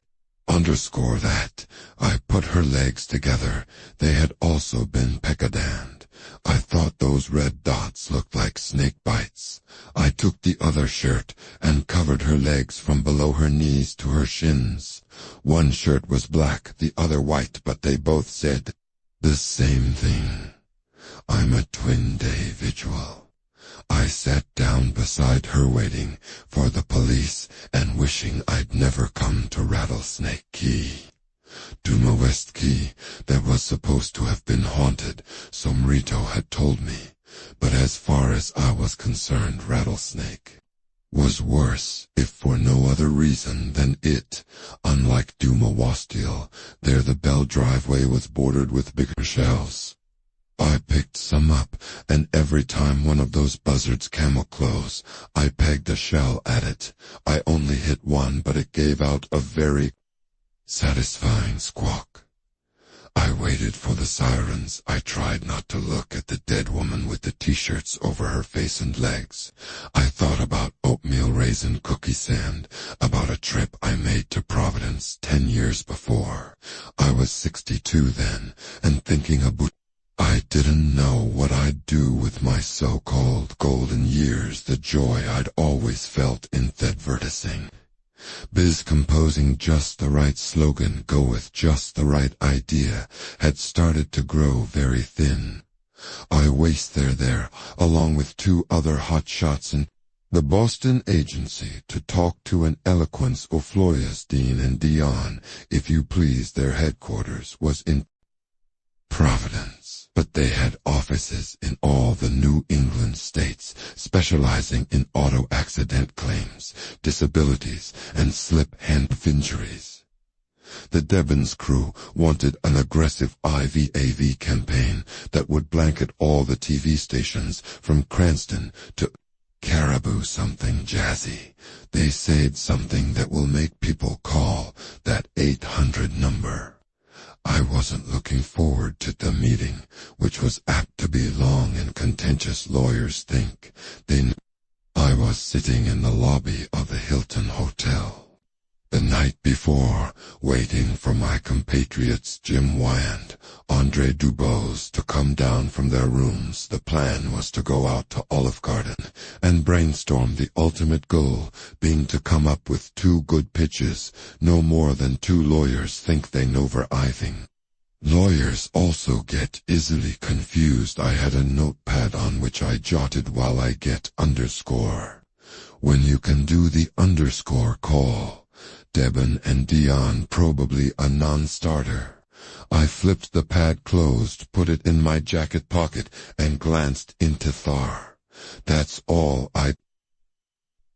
Underscore that. I put her legs together. They had also been peckadanned. I thought those red dots looked like snake bites. I took the other shirt and covered her legs from below her knees to her shins. One shirt was black, the other white, but they both said the same thing. I'm a twin-day vigil. I sat down beside her waiting for the police and wishing I'd never come to Rattlesnake Key. Duma West Key, that was supposed to have been haunted, so Mrito had told me, but as far as I was concerned, Rattlesnake was worse, if for no other reason than it. Unlike Duma Wastil, there the bell driveway was bordered with bigger shells. I picked some up, and every time one of those buzzards camel close, I pegged a shell at it. I only hit one, but it gave out a very satisfying squawk. I waited for the sirens. I tried not to look at the dead woman with the t-shirts over her face and legs. I thought about oatmeal raisin cookie sand, about a trip I made to Providence 10 years before. I was 62 then, and thinking about I didn't know what I'd do with my so-called golden years, the joy I'd always felt in advertising. Biz composing just the right slogan, go with just the right idea, had started to grow very thin. I waced there, along with 2 other hotshots in the Boston agency, to talk to an eloquence of Floyas, Dean and Dion, if you please. Their headquarters was in Providence, but they had offices in all the New England states, specializing in auto accident claims, disabilities, and slip-hand injuries. The Devons crew wanted an aggressive IVAV campaign that would blanket all the TV stations from Cranston to Caribou, something jazzy. They said something that will make people call that 800 number. I wasn't looking forward to the meeting, which was apt to be long and contentious, lawyers think. Then I was sitting in the lobby of the Hilton Hotel the night before, waiting for my compatriots Jim Wyand, Andre Dubose to come down from their rooms. The plan was to go out to Olive Garden and brainstorm, the ultimate goal being to come up with 2 good pitches. No more than 2 lawyers think they know everything. Lawyers also get easily confused. I had a notepad on which I jotted while I get underscore. When you can do the underscore call, Debon and Dion probably a non-starter. I flipped the pad closed, put it in my jacket pocket, and glanced into Thar. That's all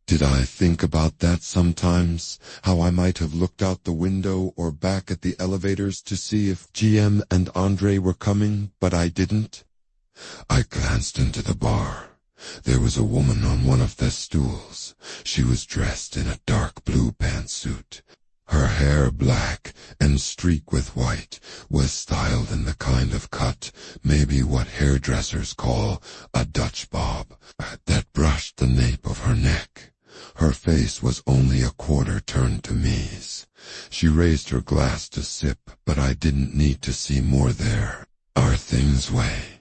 Did I think about that sometimes? How I might have looked out the window or back at the elevators to see if GM and Andre were coming, but I didn't. I glanced into the bar. There was a woman on one of the stools. She was dressed in a dark blue pantsuit. Her hair, black and streaked with white, was styled in the kind of cut, maybe what hairdressers call a Dutch bob, that brushed the nape of her neck. Her face was only a quarter turned to me's. She raised her glass to sip, but I didn't need to see more there. Are things way?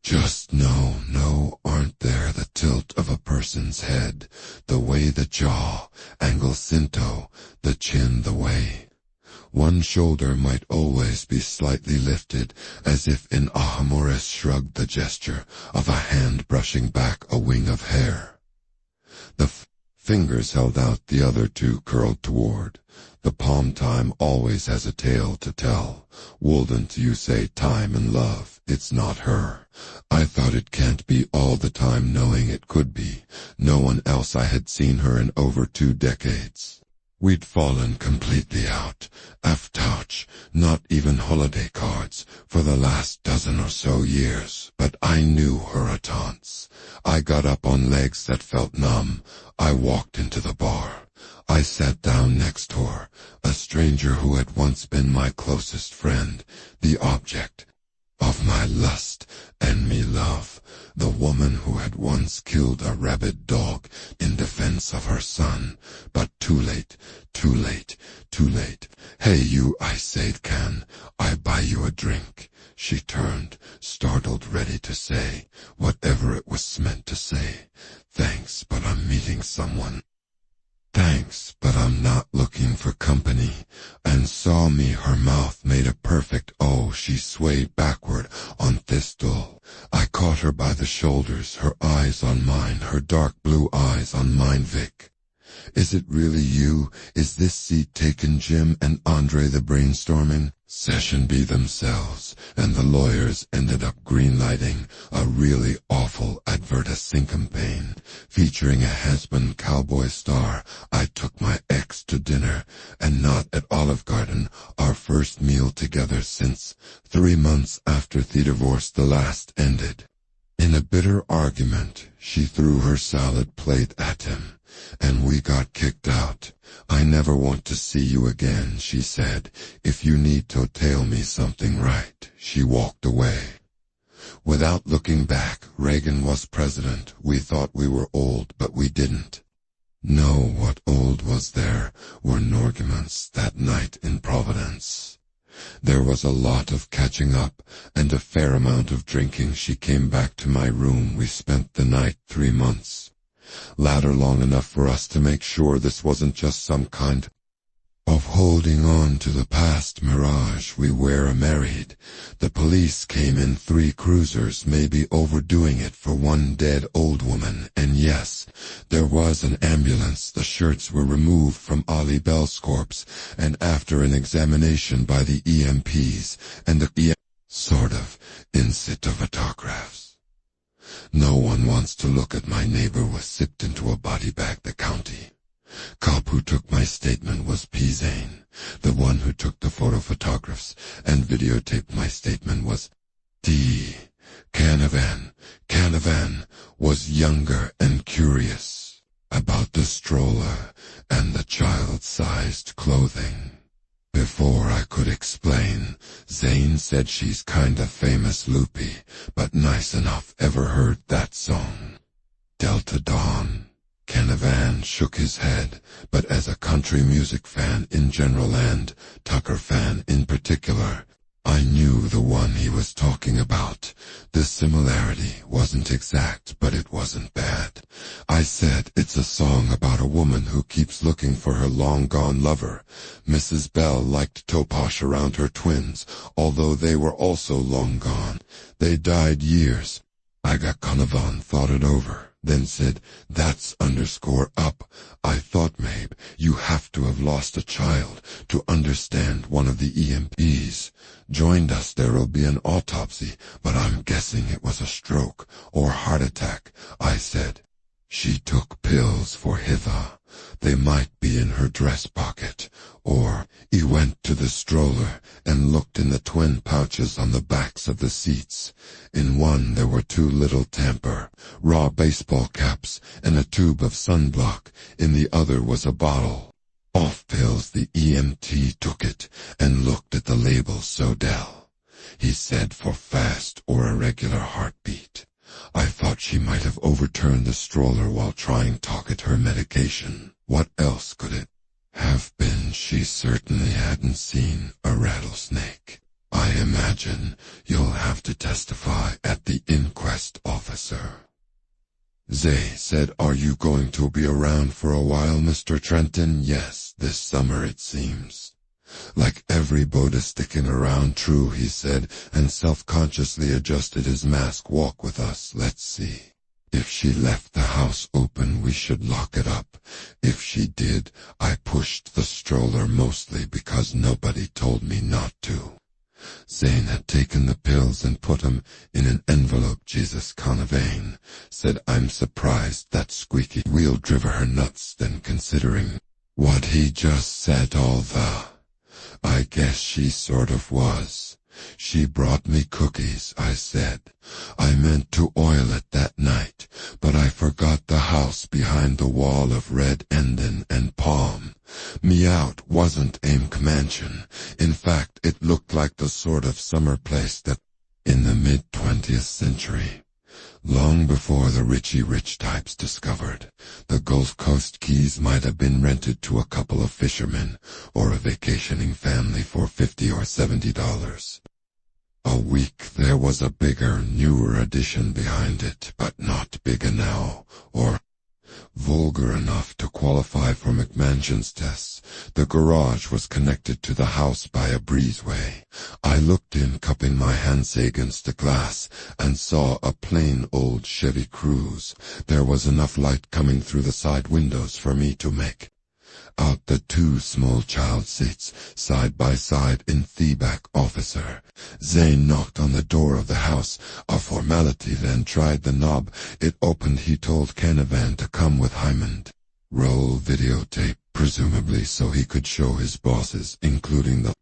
Just no, aren't there? The tilt of a person's head, the way the jaw, angle cinto, the chin, the way one shoulder might always be slightly lifted, as if in a humorous shrug, the gesture of a hand brushing back a wing of hair. The fingers held out, the other 2 curled toward. The palm. Time always has a tale to tell. Wouldn't you say time and love? It's not her. I thought it can't be all the time, knowing it could be. No one else. I had seen her in over 2 decades. We'd fallen completely out. Touch, not even holiday cards, for the last dozen or so years. But I knew her a taunts. I got up on legs that felt numb. I walked into the bar. I sat down next to her, a stranger who had once been my closest friend, the object of my lust and me love, the woman who had once killed a rabid dog in defense of her son, but too late, too late, too late. "Hey you," I said, "can I buy you a drink?" She turned, startled, ready to say whatever it was meant to say. "Thanks, but I'm meeting someone." "Thanks, but I'm not looking for company," and saw me. Her mouth made a perfect O. She swayed backward on Thistle. I caught her by the shoulders, her eyes on mine, her dark blue eyes on mine. "Vic, is it really you? Is this seat taken?" Jim and Andre, the brainstorming session B themselves, and the lawyers ended up greenlighting a really awful advert, a campaign featuring a has-been cowboy star. I took my ex to dinner, and not at Olive Garden, our first meal together since 3 months after the divorce. The last ended in a bitter argument. She threw her salad plate at him, and we got kicked out. "I never want to see you again," she said. "If you need to tell me something, right." She walked away. Without looking back, Reagan was president. We thought we were old, but we didn't know what old was. There were no arguments that night in Providence. There was a lot of catching up and a fair amount of drinking. She came back to my room. We spent the night 3 months. Ladder long enough for us to make sure this wasn't just some kind of holding on to the past mirage. We were married. The police came in 3 cruisers, maybe overdoing it for one dead old woman. And yes, there was an ambulance. The shirts were removed from Ollie Bell's corpse, and after an examination by the EMPs and the sort of in situ photographs. "No one wants to look at my neighbor," was sipped into a body bag. The county cop who took my statement was P. Zane. The one who took the photographs and videotaped my statement was D. Canavan. Canavan was younger and curious about the stroller and the child-sized clothing. Before I could explain, Zane said, "She's kinda famous, loopy, but nice enough. Ever heard that song, Delta Dawn?" Canavan shook his head, but as a country music fan in general and Tucker fan in particular, I knew the one he was talking about. The similarity wasn't exact, but it wasn't bad. I said, "It's a song about a woman who keeps looking for her long-gone lover." Mrs. Bell liked to posh around her twins, although they were also long gone. They died years. I got Canavan thought it over, then said, "That's _up. I thought, maybe you have to have lost a child to understand one of the EMPs. Joined us. There'll be an autopsy, but I'm guessing it was a stroke or heart attack." I said, "She took pills for hither. They might be in her dress pocket." Or, he went to the stroller and looked in the twin pouches on the backs of the seats. In one there were 2 little Tamper raw baseball caps and a tube of sunblock. In the other was a bottle of pills. The EMT took it and looked at the label. "Sodell," he said, "for fast or irregular heartbeat." I thought she might have overturned the stroller while trying to pocket her medication. What else could it have been? She certainly hadn't seen a rattlesnake. "I imagine you'll have to testify at the inquest, officer." Zay said, "Are you going to be around for a while, Mr. Trenton?" "Yes, this summer it seems like everybody's sticking around." "True," he said, and self-consciously adjusted his mask. "Walk with us. Let's see. If she left the house open, we should lock it up. If she did, I pushed the stroller mostly because nobody told me not to." Zane had taken the pills and put them in an envelope. "Jesus," Canavan said, "I'm surprised that squeaky wheel driver her nuts." Then, considering what he just said, I guess she sort of was. "She brought me cookies," I said. "I meant to oil it that night, but I forgot the house behind the wall of red Enden and palm. Me out wasn't a mansion. In fact, it looked like the sort of summer place that in the mid-20th century Long before the Richie Rich types discovered, the Gulf Coast Keys might have been rented to a couple of fishermen or a vacationing family for $50 or $70 a week. There was a bigger, newer addition behind it, but not big enough or vulgar enough to qualify for McMansion's tests. The garage was connected to the house by a breezeway. I looked in, cupping my hands against the glass, and saw a plain old Chevy Cruze. There was enough light coming through the side windows for me to make out the two small child seats, side by side in the back. Officer Zane knocked on the door of the house, a formality, then tried the knob. It opened. He told Canavan to come with Hyman. Roll videotape, presumably so he could show his bosses, including the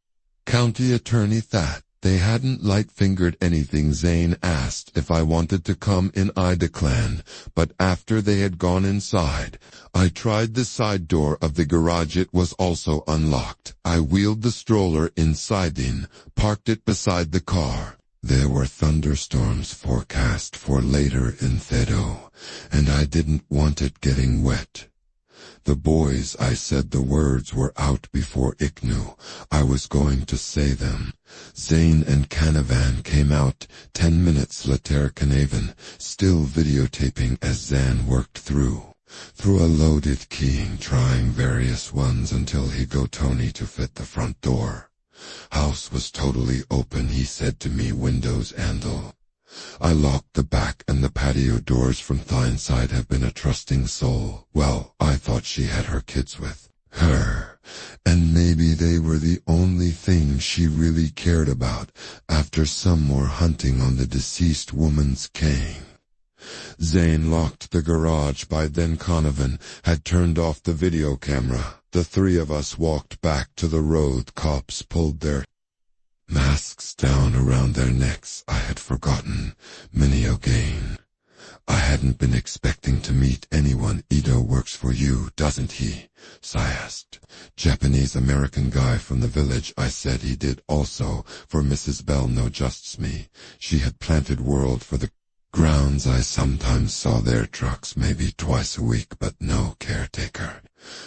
county attorney, that they hadn't light-fingered anything. Zane asked if I wanted to come in. I declined, but after they had gone inside, I tried the side door of the garage. It was also unlocked. I wheeled the stroller inside in, parked it beside the car. There were thunderstorms forecast for later in Thedo, and I didn't want it getting wet. The boys, I said the words, were out before Ick knew I was going to say them. Zane and Canavan came out 10 minutes later. Canavan still videotaping as Zan worked through a loaded keying, trying various ones until he got Tony to fit the front door. House was totally open, he said to me. Windows handle. I locked the back and the patio doors. From the inside have been a trusting soul. Well, I thought she had her kids with her, and maybe they were the only thing she really cared about after some more hunting on the deceased woman's cane. Zane locked the garage. By then Canavan had turned off the video camera. The three of us walked back to the road. Cops pulled their masks down around their necks. I had forgotten many again. I hadn't been expecting to meet anyone. Ito works for you, doesn't he? I asked. Japanese-American guy from the village. I said he did also for Mrs. Bell. No, just me. She had planted World for the grounds. I sometimes saw their trucks, maybe twice a week, but no caretaker.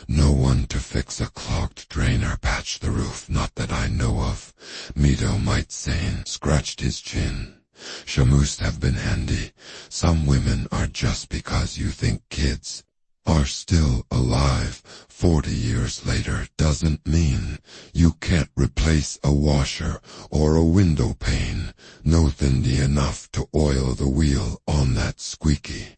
No one to fix a clogged drain or patch the roof, not that I know of. Mito might say, scratched his chin. She must have been handy. Some women are just because you think kids are still alive 40 years later doesn't mean you can't replace a washer or a window pane. No thindy enough to oil the wheel on that squeaky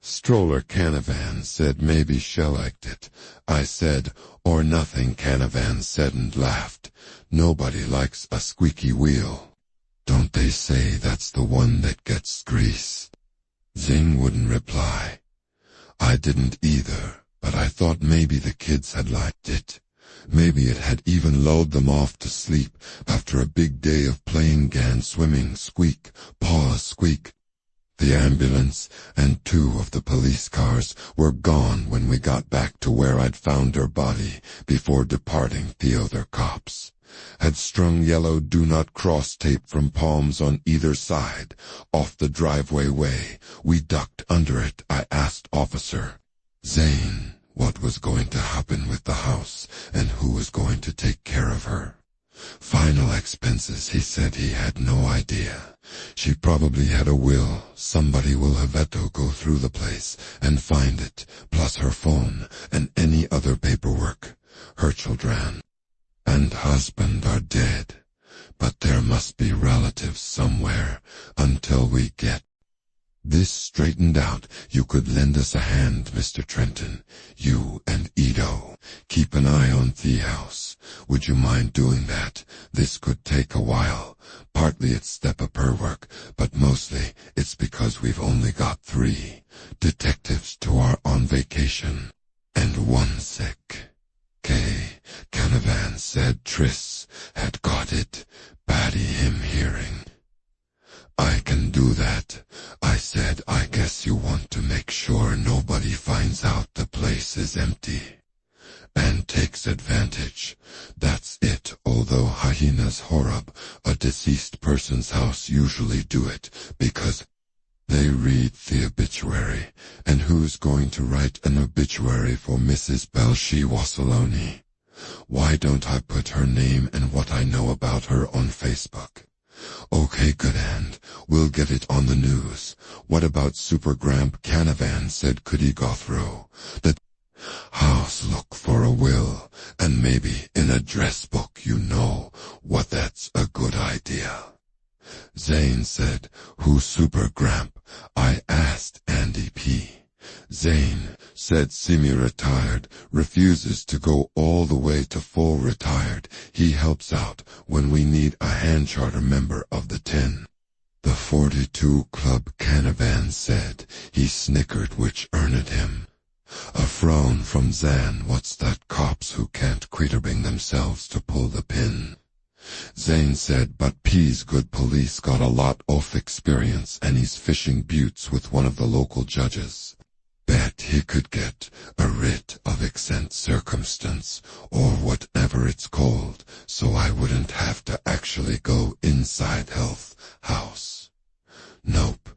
stroller. Canavan said maybe she liked it. I said, or nothing. Canavan said and laughed. Nobody likes a squeaky wheel. Don't they say that's the one that gets grease? Zane wouldn't reply. I didn't either, but I thought maybe the kids had liked it. Maybe it had even lulled them off to sleep after a big day of playing GAN swimming. Squeak, pause, squeak. The ambulance and two of the police cars were gone when we got back to where I'd found her body before departing. The other cops had strung yellow "Do Not Cross" tape from palms on either side off the driveway way. We ducked under it. I asked Officer Zane what was going to happen with the house and who was going to take care of her. Final expenses, he said. He had no idea. She probably had a will. Somebody will have to go through the place and find it, plus her phone and any other paperwork. Her children and husband are dead, but there must be relatives somewhere until we get this straightened out. You could lend us a hand, Mr. Trenton. You and Ito. Keep an eye on the house. Would you mind doing that? This could take a while. Partly it's step-up work, but mostly it's because we've only got 3 detectives to our on vacation, and 1 sick. Canavan said Triss had got it. Batty him hearing. I can do that. I said, I guess you want to make sure nobody finds out the place is empty and takes advantage. That's it. Although hyenas horrib, a deceased person's house, usually do it because They read the obituary, and who's going to write an obituary for Mrs. Belshi-Wassaloni? Why don't I put her name and what I know about her on Facebook? Okay, good, and we'll get it on the news. What about Super Gramp Canavan said could he go through the house, look for a will, and maybe in a dress book, you know what, that's a good idea. Zane said, who's Super Gramp? I asked Andy P. Zane said semi-retired, refuses to go all the way to full retired. He helps out when we need a hand charter member of the 10. The 42 Club Canavan said he snickered, which earned him a frown from Zan. What's that, cops who can't quitterbing themselves to pull the pin? Zane said, but P's good police got a lot of experience and he's fishing buttes with one of the local judges. Bet he could get a writ of exempt circumstance, or whatever it's called, so I wouldn't have to actually go inside health house. Nope,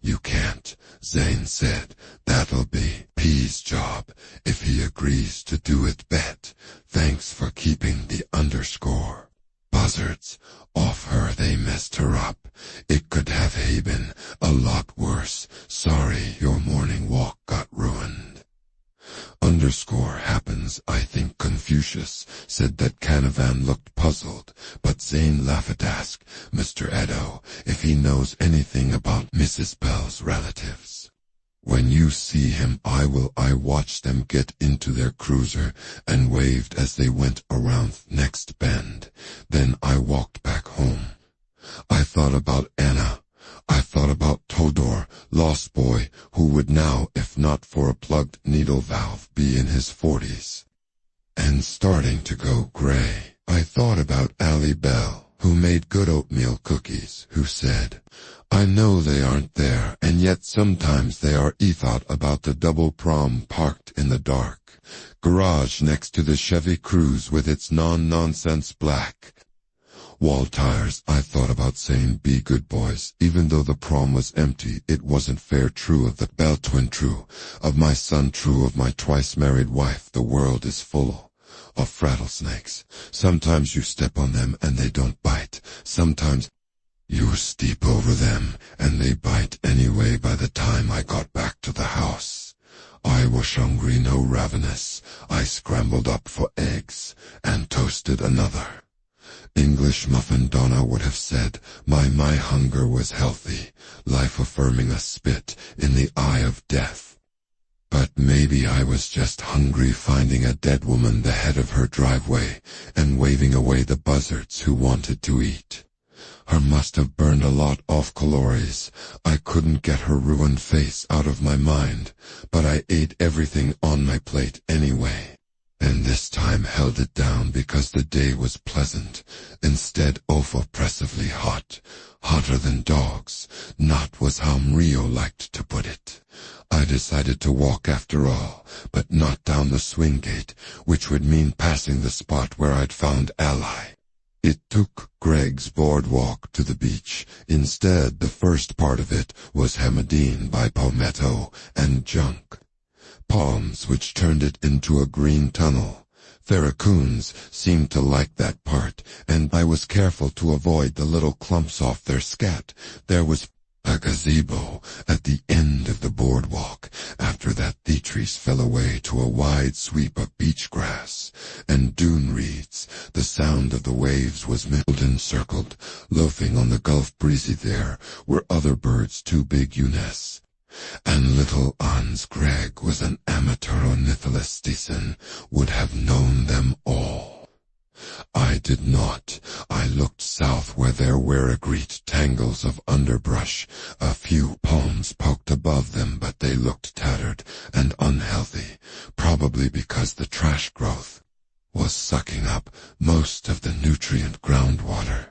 you can't, Zane said. That'll be P's job if he agrees to do it. Bet. Thanks for keeping the underscore buzzards off her. They messed her up. It could have been a lot worse. Sorry your morning walk got ruined. Underscore happens. I think Confucius said that Canavan looked puzzled, but Zane laughed. Ask Mr. Edo if he knows anything about Mrs. Bell's relatives. When you see him, I watched them get into their cruiser and waved as they went around next bend. Then I walked back home. I thought about Anna. I thought about Todor, lost boy, who would now, if not for a plugged needle valve, be in his 40s. And starting to go gray. I thought about Allie Bell, who made good oatmeal cookies, who said, I know they aren't there, and yet sometimes they are. Thought about the double prom parked in the dark garage next to the Chevy Cruze with its non-nonsense black wall tires. I thought about saying be good boys, even though the prom was empty. It wasn't fair. True of the Bell twin, true of my son, true of my twice married wife. The world is full of rattlesnakes. Sometimes you step on them and they don't bite. Sometimes you steep over them and they bite anyway. By the time I got back to the house, I was hungry, no ravenous. I scrambled up for eggs and toasted another English muffin. Donna would have said my hunger was healthy, life affirming, a spit in the eye of death. But maybe I was just hungry, finding a dead woman the head of her driveway and waving away the buzzards who wanted to eat. Her must have burned a lot of calories. I couldn't get her ruined face out of my mind, but I ate everything on my plate anyway. And this time held it down because the day was pleasant, instead of oppressively hot, hotter than dogs. Not was how Rio liked to put it. I decided to walk after all, but not down the swing gate, which would mean passing the spot where I'd found Ally. It took Greg's boardwalk to the beach. Instead, the first part of it was Hamadine by palmetto and junk palms, which turned it into a green tunnel. Farracoons seemed to like that part, and I was careful to avoid the little clumps off their scat. There was a gazebo at the end of the boardwalk. After that, the trees fell away to a wide sweep of beach grass and dune reeds. The sound of the waves was milled and circled. Loafing on the Gulf breezy, there were other birds too big, Eunice. And little Hans Gregg was an amateur ornithologist, would have known them all. I did not. I looked south where there were agreed tangles of underbrush. A few palms poked above them, but they looked tattered and unhealthy, probably because the trash growth was sucking up most of the nutrient groundwater.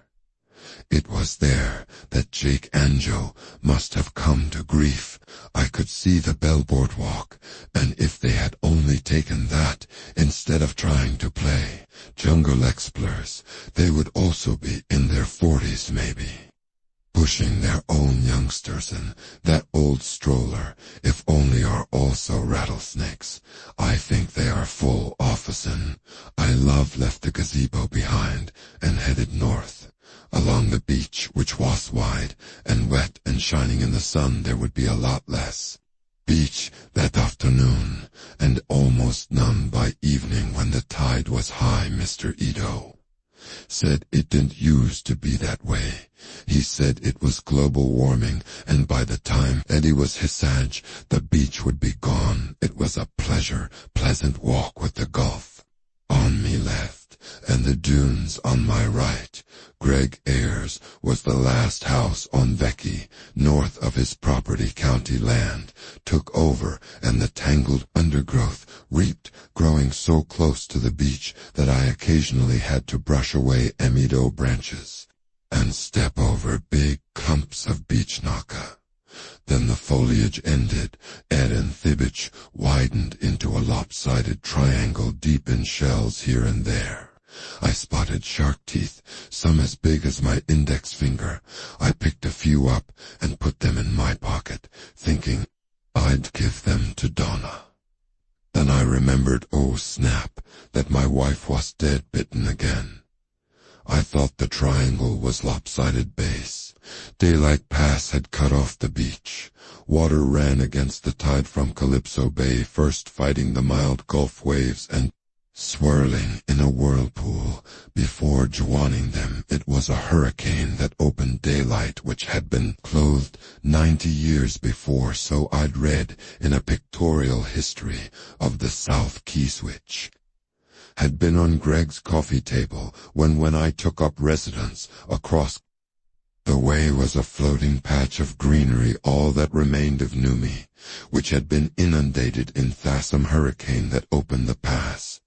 It was there that Jake Anjo must have come to grief. I could see the Bell boardwalk, and if they had only taken that instead of trying to play Jungle Explorers, they would also be in their 40s maybe. pushing their own youngsters in. That old stroller, if only, are also rattlesnakes. I think they are full officin. I left the gazebo behind and headed north. Along the beach, which was wide and wet and shining in the sun, there would be a lot less beach that afternoon, and almost none by evening when the tide was high. Mr. Ito said it didn't used to be that way. He said it was global warming, and by the time Eddie was his age, the beach would be gone. It was a pleasant walk with the Gulf on me left, and the dunes on my right. Greg Ayers was the last house on Vecchi, north of his property. County land took over, and the tangled undergrowth reaped, growing so close to the beach that I occasionally had to brush away amido branches and step over big clumps of beech naka. Then the foliage ended, and Thibich widened into a lopsided triangle deep in shells here and there. I spotted shark teeth, some as big as my index finger. I picked a few up and put them in my pocket, thinking I'd give them to Donna. Then I remembered, oh snap, that my wife was dead bitten again. I thought the triangle was lopsided base. Daylight Pass had cut off the beach. Water ran against the tide from Calypso Bay, first fighting the mild Gulf waves and swirling in a whirlpool before joining them. It was a hurricane that opened daylight, which had been clothed 90 years before, so I'd read in a pictorial history of the South Keys, which had been on Greg's coffee table when I took up residence. Across the way was a floating patch of greenery, all that remained of Numi, which had been inundated in Thassum hurricane that opened the pass.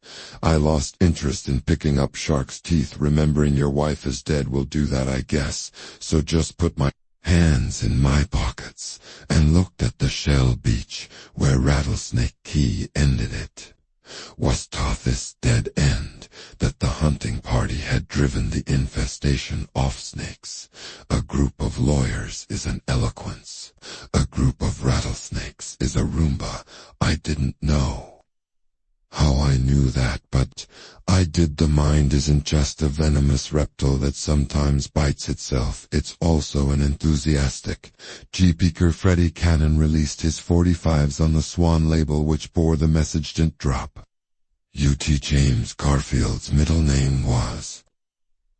I lost interest in picking up shark's teeth. Remembering your wife is dead will do that, I guess, so just put my hands in my pockets and looked at the shell beach where Rattlesnake Key ended. It was to this dead end that the hunting party had driven the infestation off snakes. A group of lawyers is an eloquence. A group of rattlesnakes is a Roomba. I didn't know how I knew that, but I did. The mind isn't just a venomous reptile that sometimes bites itself. It's also an enthusiastic. G-Peaker Freddie Cannon released his 45s on the Swan label, which bore the message "Didn't drop." U.T. James Garfield's middle name was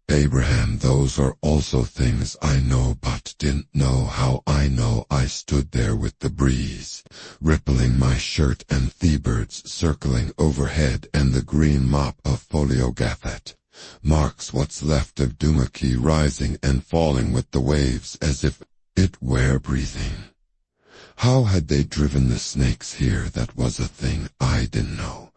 Abraham. Those are also things I know, but didn't know how I know. I stood there with the breeze rippling my shirt and Thebirds circling overhead, and the green mop of folio Gathet marks what's left of Dumaki rising and falling with the waves as if it were breathing. How had they driven the snakes here? That was a thing I didn't know.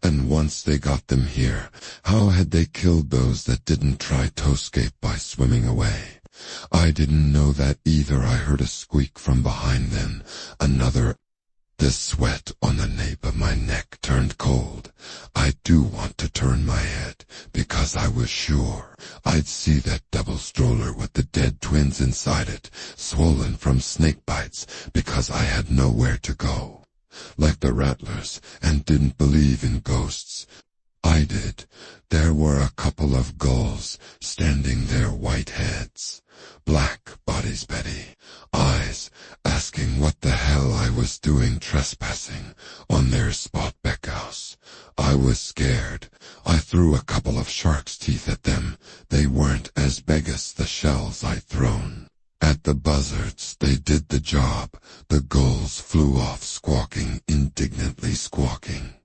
And once they got them here, how had they killed those that didn't try to escape by swimming away? I didn't know that either. I heard a squeak from behind, then another. The sweat on the nape of my neck turned cold. I do want to turn my head, because I was sure I'd see that double stroller with the dead twins inside it, swollen from snake bites, because I had nowhere to go. Like the Rattlers, and didn't believe in ghosts. I did. There were a couple of gulls standing there, white heads, black bodies, Betty eyes, asking what the hell I was doing trespassing on their spot Beck house. I was scared. I threw a couple of shark's teeth at them. They weren't as big as the shells I'd thrown at the buzzards. They did the job. The gulls flew off squawking, indignantly squawking.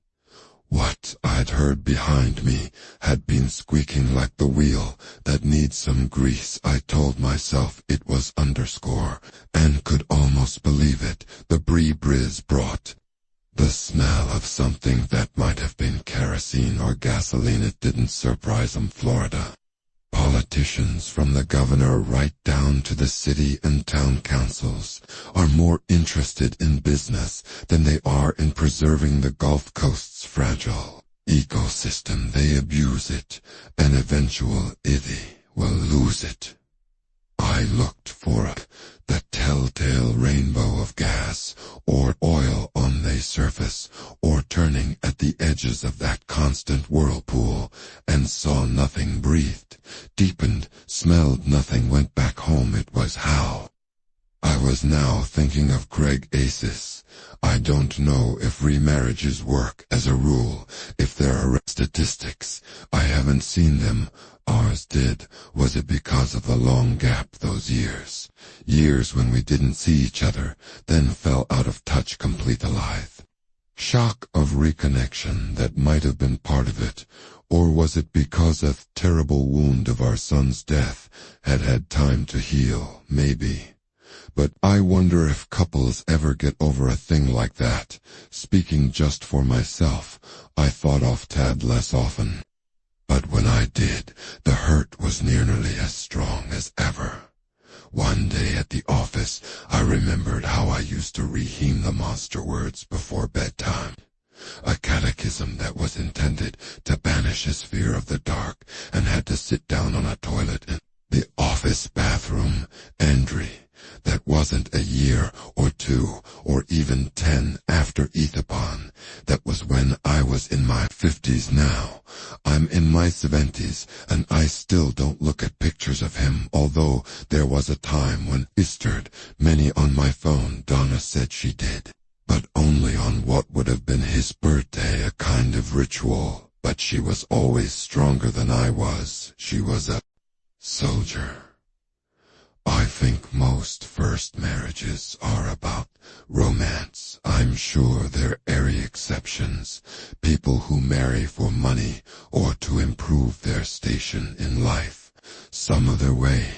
What I'd heard behind me had been squeaking like the wheel that needs some grease. I told myself it was underscore, and could almost believe it. The breeze brought the smell of something that might have been kerosene or gasoline. It didn't surprise them. Florida politicians, from the governor right down to the city and town councils, are more interested in business than they are in preserving the Gulf Coast's fragile ecosystem. They abuse it, and eventually will lose it. I I looked for the telltale rainbow of gas or oil on the surface, or turning at the edges of that constant whirlpool, and saw nothing, breathed, deepened, smelled nothing, went back home. It was how. I was now thinking of Craig Aces. I don't know if remarriages work as a rule, if there are statistics. I haven't seen them. Ours did. Was it because of the long gap, those years? Years when we didn't see each other, then fell out of touch, complete alive. Shock of reconnection, that might have been part of it. Or was it because a terrible wound of our son's death had had time to heal? Maybe. But I wonder if couples ever get over a thing like that. Speaking just for myself, I thought off Tad less often. But when I did, the hurt was nearly as strong as ever. One day at the office, I remembered how I used to reheam the monster words before bedtime. A catechism that was intended to banish his fear of the dark, and had to sit down on a toilet in the office bathroom. Andri. That wasn't a year or 2 or even 10 after Ethapon. That was when I was in my 50s now. I'm in my 70s, and I still don't look at pictures of him, although there was a time when Eastered many on my phone. Donna said she did, but only on what would have been his birthday, a kind of ritual. But she was always stronger than I was. She was a soldier. I think most first marriages are about romance. I'm sure there are eerie exceptions, people who marry for money or to improve their station in life, some other way,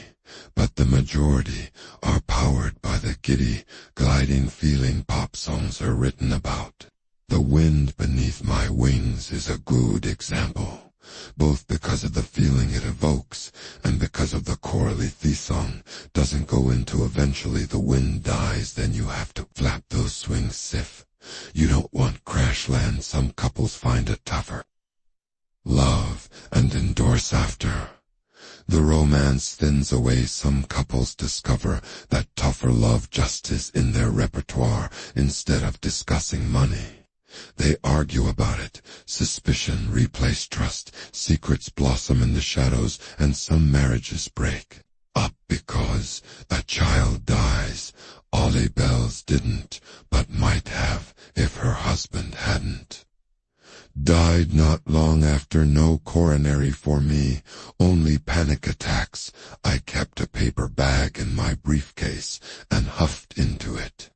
but the majority are powered by the giddy, gliding feeling pop songs are written about. The Wind Beneath My Wings is a good example. Both because of the feeling it evokes, and because of the chorally song doesn't go into eventually the wind dies, then you have to flap those swings stiff. You don't want crash land. Some couples find it tougher. Love and endorse after. The romance thins away. Some couples discover that tougher love just is in their repertoire instead of discussing money. They argue about it. Suspicion replaces trust. Secrets blossom in the shadows, and some marriages break up because a child dies. Ollie Bells didn't, but might have if her husband hadn't. Died not long after. No coronary for me, only panic attacks. I kept a paper bag in my briefcase and huffed into it.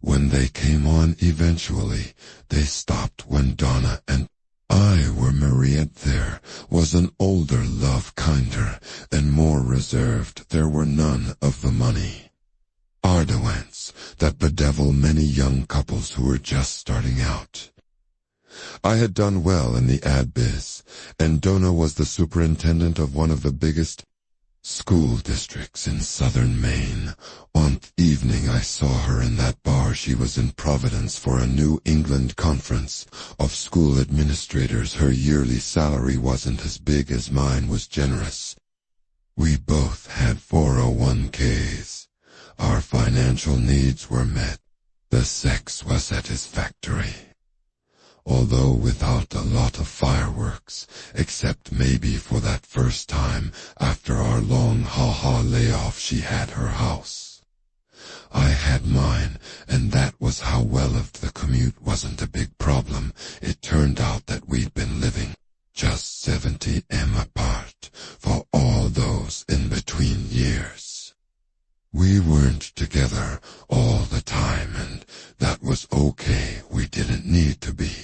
When they came on eventually, they stopped when Donna and I were married. There was an older love, kinder and more reserved. There were none of the money arguments that bedevil many young couples who were just starting out. I had done well in the ad biz, and Donna was the superintendent of one of the biggest school districts in southern Maine. On evening I saw her in that bar. She was in Providence for a New England conference of school administrators. Her yearly salary wasn't as big as mine, was generous. We both had 401ks. Our financial needs were met. The sex was satisfactory, although without a lot of fireworks, except maybe for that first time after our long ha-ha layoff. She had her house. I had mine, and that was how well-lived. The commute wasn't a big problem. It turned out that we'd been living just 70 m apart for all those in-between years. We weren't together all the time, and that was okay. We didn't need to be.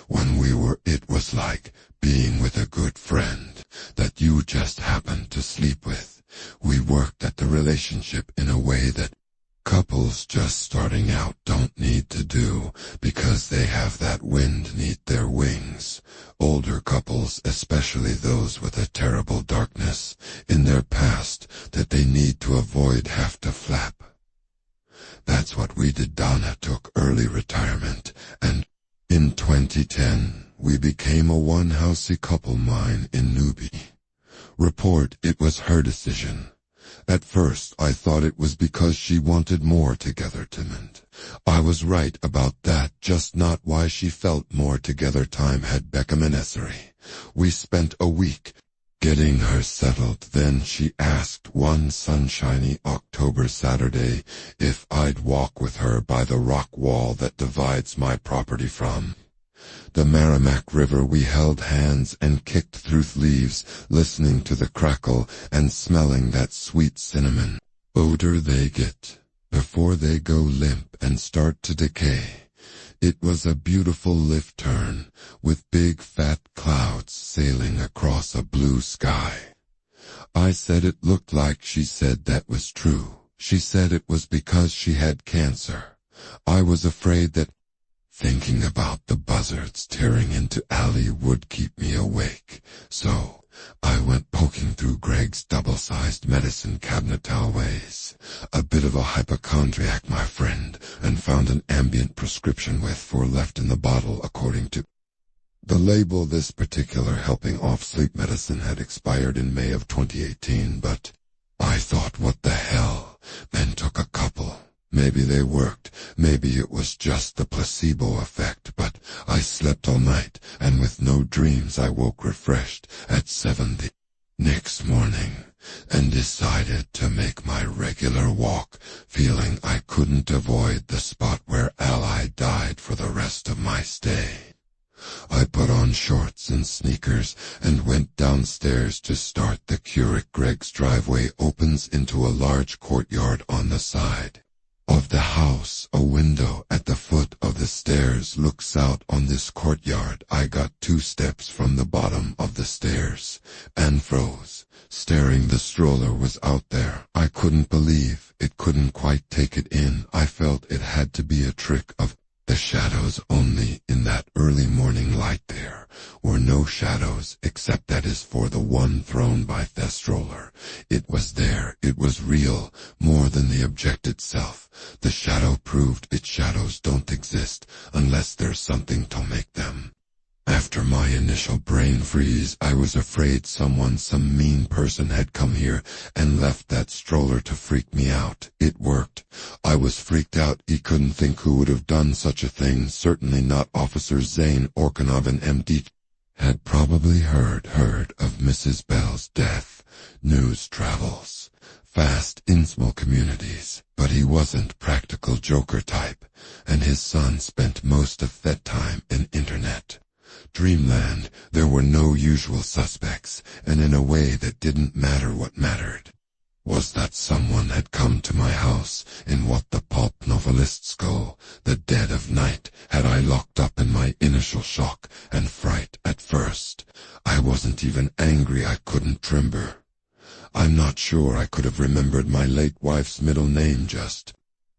When we were, it was like being with a good friend that you just happened to sleep with. We worked at the relationship in a way that couples just starting out don't need to do, because they have that wind neath their wings. Older couples, especially those with a terrible darkness in their past that they need to avoid, have to flap. That's what we did. Donna took early retirement, and in 2010 we became a one-housey couple. Mine in Newby. Report it was her decision. At first I thought it was because she wanted more together-time. I was right about that, just not why she felt more together-time had become a necessary. We spent a week getting her settled, then she asked one sunshiny October Saturday if I'd walk with her by the rock wall that divides my property from the Merrimack River. We held hands and kicked through leaves, listening to the crackle and smelling that sweet cinnamon odor they get before they go limp and start to decay. It was a beautiful lift turn, with big fat clouds sailing across a blue sky. I said it looked like she said that was true. She said it was because she had cancer. I was afraid that thinking about the buzzards tearing into alley would keep me awake, so I went poking through Greg's double-sized medicine cabinet always. A bit of a hypochondriac, my friend, and found an ambient prescription with 4 left in the bottle according to the label. This particular helping of sleep medicine had expired in May of 2018, but I thought, what the hell, then took a couple. Maybe they worked, maybe it was just the placebo effect, but I slept all night, and with no dreams I woke refreshed at 7 the next morning, and decided to make my regular walk, feeling I couldn't avoid the spot where Ally died for the rest of my stay. I put on shorts and sneakers and went downstairs to start the Keurig. Greg's driveway opens into a large courtyard on the side of the house. A window at the foot of the stairs looks out on this courtyard. I got 2 steps from the bottom of the stairs and froze, staring. The stroller was out there. I couldn't believe it, couldn't quite take it in. I felt it had to be a trick of the shadows. Only in that early morning light there were no shadows, except that is for the one thrown by the stroller. It was there, it was real, more than the object itself. The shadow proved its shadows don't exist unless there's something to make them. After my initial brain freeze, I was afraid some mean person had come here and left that stroller to freak me out. It worked. I was freaked out. He couldn't think who would have done such a thing. Certainly not Officer Zane Orkanov, an MD. Had probably heard of Mrs. Bell's death. News travels fast in small communities, but he wasn't practical joker type, and his son spent most of that time in internet dreamland. There were no usual suspects, and in a way that didn't matter. What mattered was that someone had come to my house in what the pulp novelists call the dead of night. Had I locked up in my initial shock and fright at first, I wasn't even angry. I couldn't tremble. I'm not sure I could have remembered my late wife's middle name just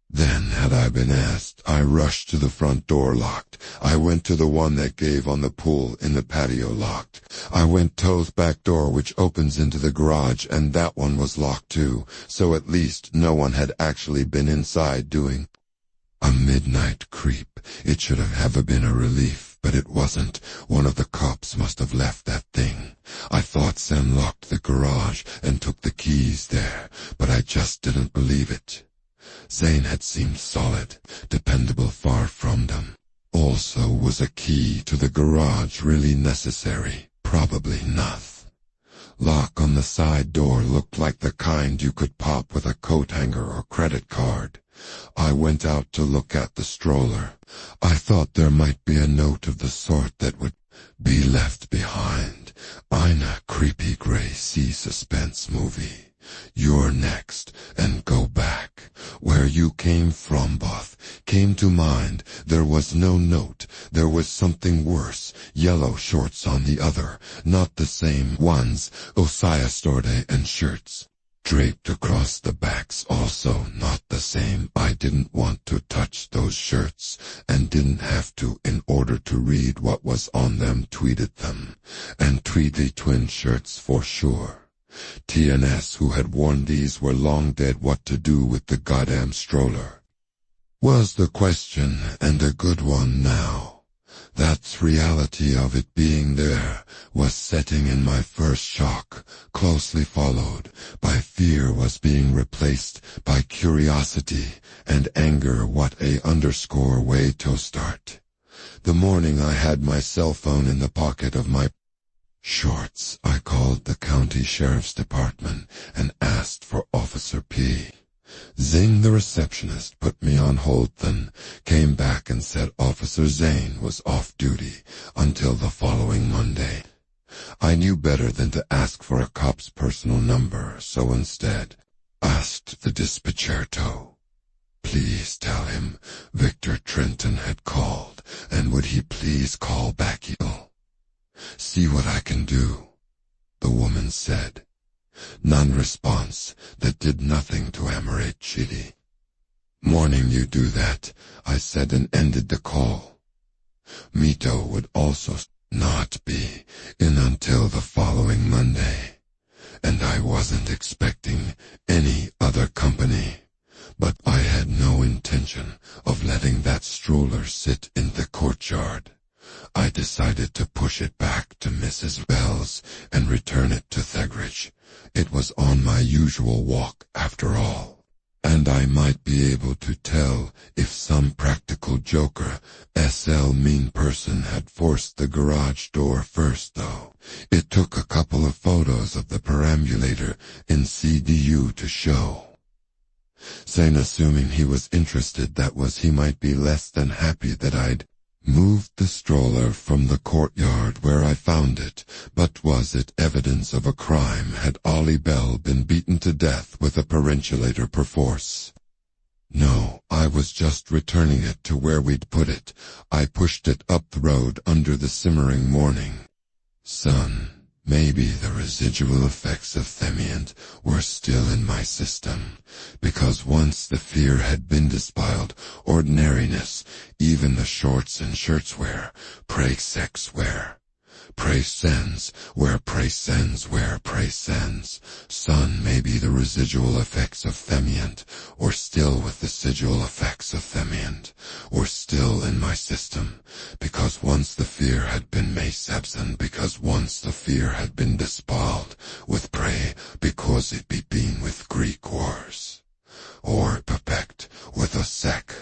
then had I been asked. I rushed to the front door, locked. I went to the one that gave on the pool in the patio, locked. I went to the back door which opens into the garage, and that one was locked too, so at least no one had actually been inside doing a midnight creep. It should have been a relief, but it wasn't. One of the cops must have left that thing. I thought Sam locked the garage and took the keys there, but I just didn't believe it. Zane had seemed solid, dependable. Far from them. Also, was a key to the garage really necessary? Probably not. Lock on the side door looked like the kind you could pop with a coat hanger or credit card. I went out to look at the stroller. I thought there might be a note of the sort that would be left behind. In a creepy gray sea suspense movie. You're next, and go back. Where you came from, both came to mind. There was no note. There was something worse. Yellow shorts on the other. Not the same ones. Osaya Storde and shirts draped across the backs, also not the same. I didn't want to touch those shirts, and didn't have to in order to read what was on them. Tweeted them, and Tweety twin shirts for sure. TNS who had worn these were long dead. What to do with the goddamn stroller was the question, and a good one now. That reality of it being there was setting in. My first shock, closely followed by fear, was being replaced by curiosity and anger. What a underscore way to start. The morning I had my cell phone in the pocket of my shorts, I called the county sheriff's department and asked for Officer P. Zing. The receptionist put me on hold, then came back and said Officer Zane was off duty until the following Monday. I knew better than to ask for a cop's personal number, so instead asked the dispatcher to please tell him Victor Trenton had called, and would he please call back. He'll see what I can do, the woman said. Non-response that did nothing to ameliorate Chidi. Morning, you do that, I said, and ended the call. Mito would also not be in until the following Monday, and I wasn't expecting any other company. But I had no intention of letting that stroller sit in the courtyard. I decided to push it back to Mrs. Bell's and return it to Thegridge. It was on my usual walk after all, and I might be able to tell if some practical joker, mean person, had forced the garage door first, though. It took a couple of photos of the perambulator in CDU to show. Saying assuming he was interested, that was, he might be less than happy that I'd moved the stroller from the courtyard where I found it. But was it evidence of a crime? Had Ollie Bell been beaten to death with a perambulator perforce? No, I was just returning it to where we'd put it. I pushed it up the road under the simmering morning sun. Maybe the residual effects of Themiant were still in my system, because once the fear had been dispelled, ordinariness, even the shorts and shirts wear, pray sex wear. Pray sends, where pray sends, where pray sends. Sun may be the residual effects of Themiant, or still with the residual effects of Themiant, or still in my system, because once the fear had been absent, because once the fear had been dispelled with pray, because it be been with Greek wars, or perfect with a sec,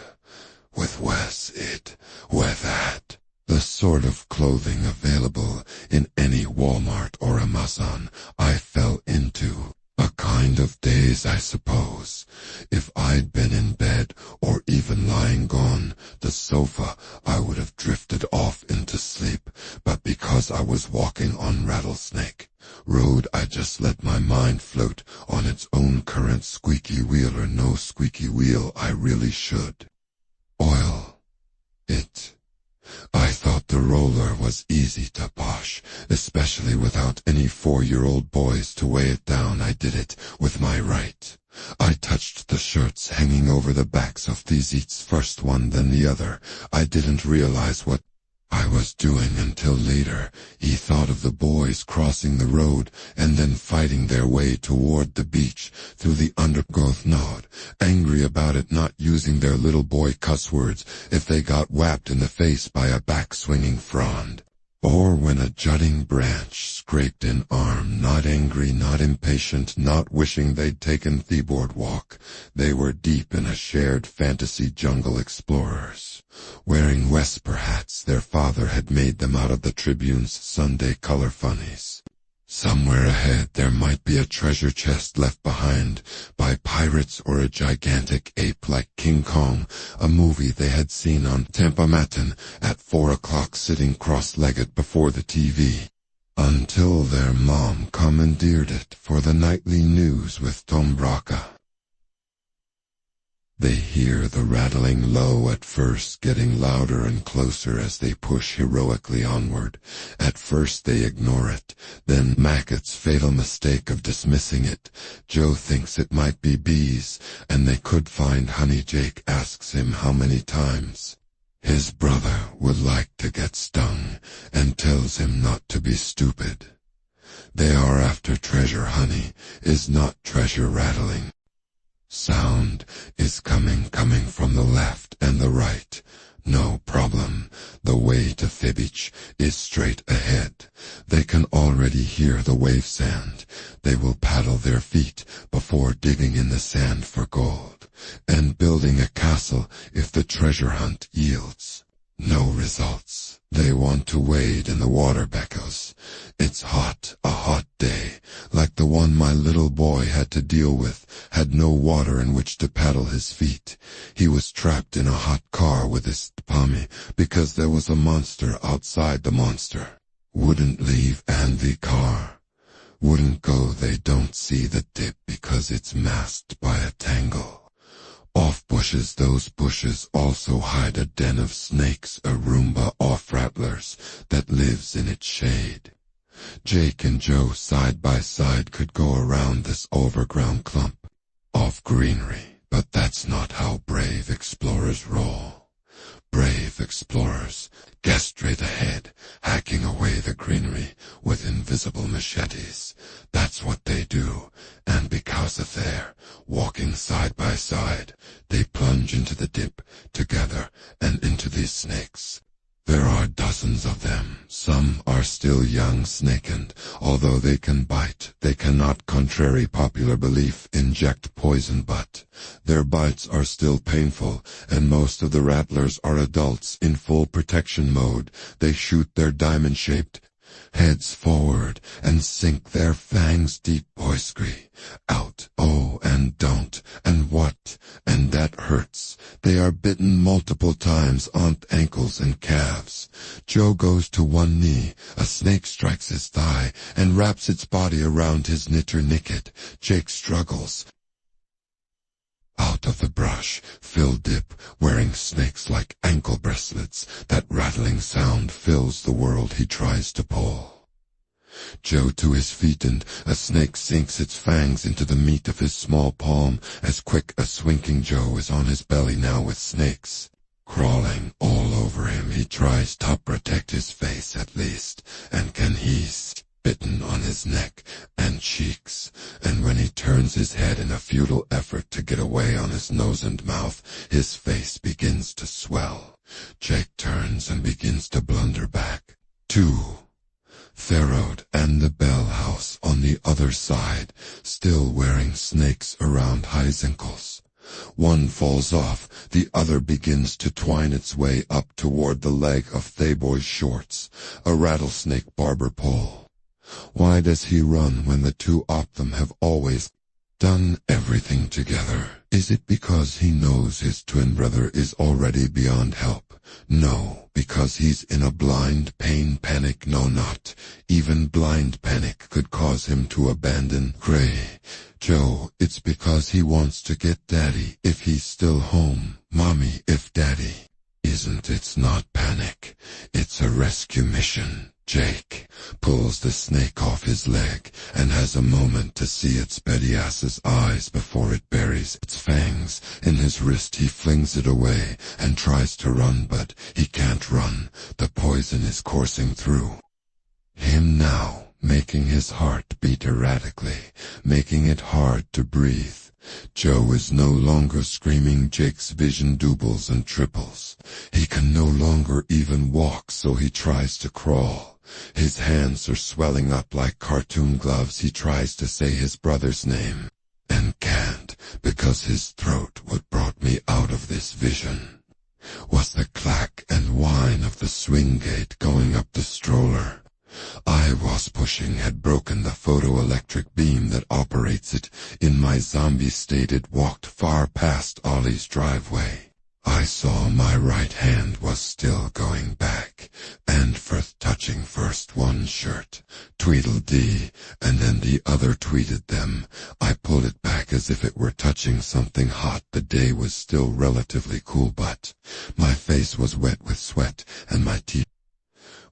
with wes it, with that. The sort of clothing available in any Walmart or Amazon I fell into. A kind of daze, I suppose. If I'd been in bed, or even lying on the sofa, I would have drifted off into sleep, but because I was walking on Rattlesnake Road, I just let my mind float on its own current. Squeaky wheel or no squeaky wheel, I really should oil it. I thought the roller was easy to posh, especially without any 4-year-old boys to weigh it down. I did it with my right. I touched the shirts hanging over the backs of these eats, first one then the other. I didn't realize what I was doing until later. He thought of the boys crossing the road and then fighting their way toward the beach through the undergrowth node, angry about it, not using their little boy cuss words if they got whapped in the face by a back-swinging frond, or when a jutting branch scraped an arm. Not angry, not impatient, not wishing they'd taken the boardwalk. They were deep in a shared fantasy jungle. Explorers, wearing Wesper hats their father had made them out of the Tribune's Sunday color funnies. Somewhere ahead there might be a treasure chest left behind by pirates, or a gigantic ape like King Kong, a movie they had seen on Tempamatin at 4 o'clock, sitting cross-legged before the TV, until their mom commandeered it for the nightly news with Tom Braca. They hear the rattling low at first, getting louder and closer as they push heroically onward. At first they ignore it, then Mackett's fatal mistake of dismissing it. Joe thinks it might be bees, and they could find honey. Jake asks him how many times his brother would like to get stung, and tells him not to be stupid. They are after treasure. Honey is not treasure. Rattling sound is coming from the left and the right. No problem. The way to beach is straight ahead. They can already hear the wave sand. They will paddle their feet before digging in the sand for gold, and building a castle if the treasure hunt yields. No results. They want to wade in the water beckos. It's hot, a hot day, like the one my little boy had to deal with, had no water in which to paddle his feet. He was trapped in a hot car with his tummy because there was a monster outside the monster. Wouldn't leave and the car. Wouldn't go, they don't see the dip because it's masked by a tangle. Off bushes, those bushes also hide a den of snakes, a Roomba off rattlers that lives in its shade. Jake and Joe side by side could go around this overground clump of greenery, but that's not how brave explorers roll. Brave explorers get straight ahead, hacking away the greenery with invisible machetes. That's what they do, and because of their walking side by side, they plunge into the dip together and into these snakes. There are dozens of them. Some are still young snakened. Although they can bite, they cannot, contrary popular belief, inject poison, but their bites are still painful, and most of the rattlers are adults in full protection mode. They shoot their diamond-shaped heads forward and sink their fangs deep, boiscree, out, oh, and don't, and what, and that hurts. They are bitten multiple times on ankles and calves. Joe goes to one knee, a snake strikes his thigh, and wraps its body around his knitter knicket. Jake struggles out of the brush, Phil dip, wearing snakes like ankle bracelets. That rattling sound fills the world he tries to pull. Joe to his feet, and a snake sinks its fangs into the meat of his small palm. As quick as swinking, Joe is on his belly now with snakes crawling all over him. He tries to protect his face at least, and can he's bitten on his neck and cheeks, and when he turns his head in a futile effort to get away on his nose and mouth, his face begins to swell. Jake turns and begins to blunder back. 2. Therode and the Bell House on the other side, still wearing snakes around his ankles. One falls off, the other begins to twine its way up toward the leg of Thaboy's shorts, a rattlesnake barber pole. Why does he run when the two of them have always done everything together? Is it because he knows his twin brother is already beyond help? No, because he's in a blind pain panic. No, not even blind panic could cause him to abandon Gray. Joe, it's because he wants to get Daddy if he's still home. Mommy, if Daddy isn't. It's not panic, it's a rescue mission. Jake pulls the snake off his leg and has a moment to see its Betty ass's eyes before it buries its fangs in his wrist. He flings it away and tries to run, but he can't run. The poison is coursing through him now, making his heart beat erratically, making it hard to breathe. Joe is no longer screaming. Jake's vision doubles and triples. He can no longer even walk, so he tries to crawl. His hands are swelling up like cartoon gloves. He tries to say his brother's name and can't, because his throat, what brought me out of this vision, was the clack and whine of the swing gate going up the stroller I was pushing had broken the photoelectric beam that operates it. In my zombie state, it walked far past Ollie's driveway. I saw my right hand was still going back, and first touching first one shirt, Tweedledee, and then the other tweeted them. I pulled it back as if it were touching something hot. The day was still relatively cool, but my face was wet with sweat, and my teeth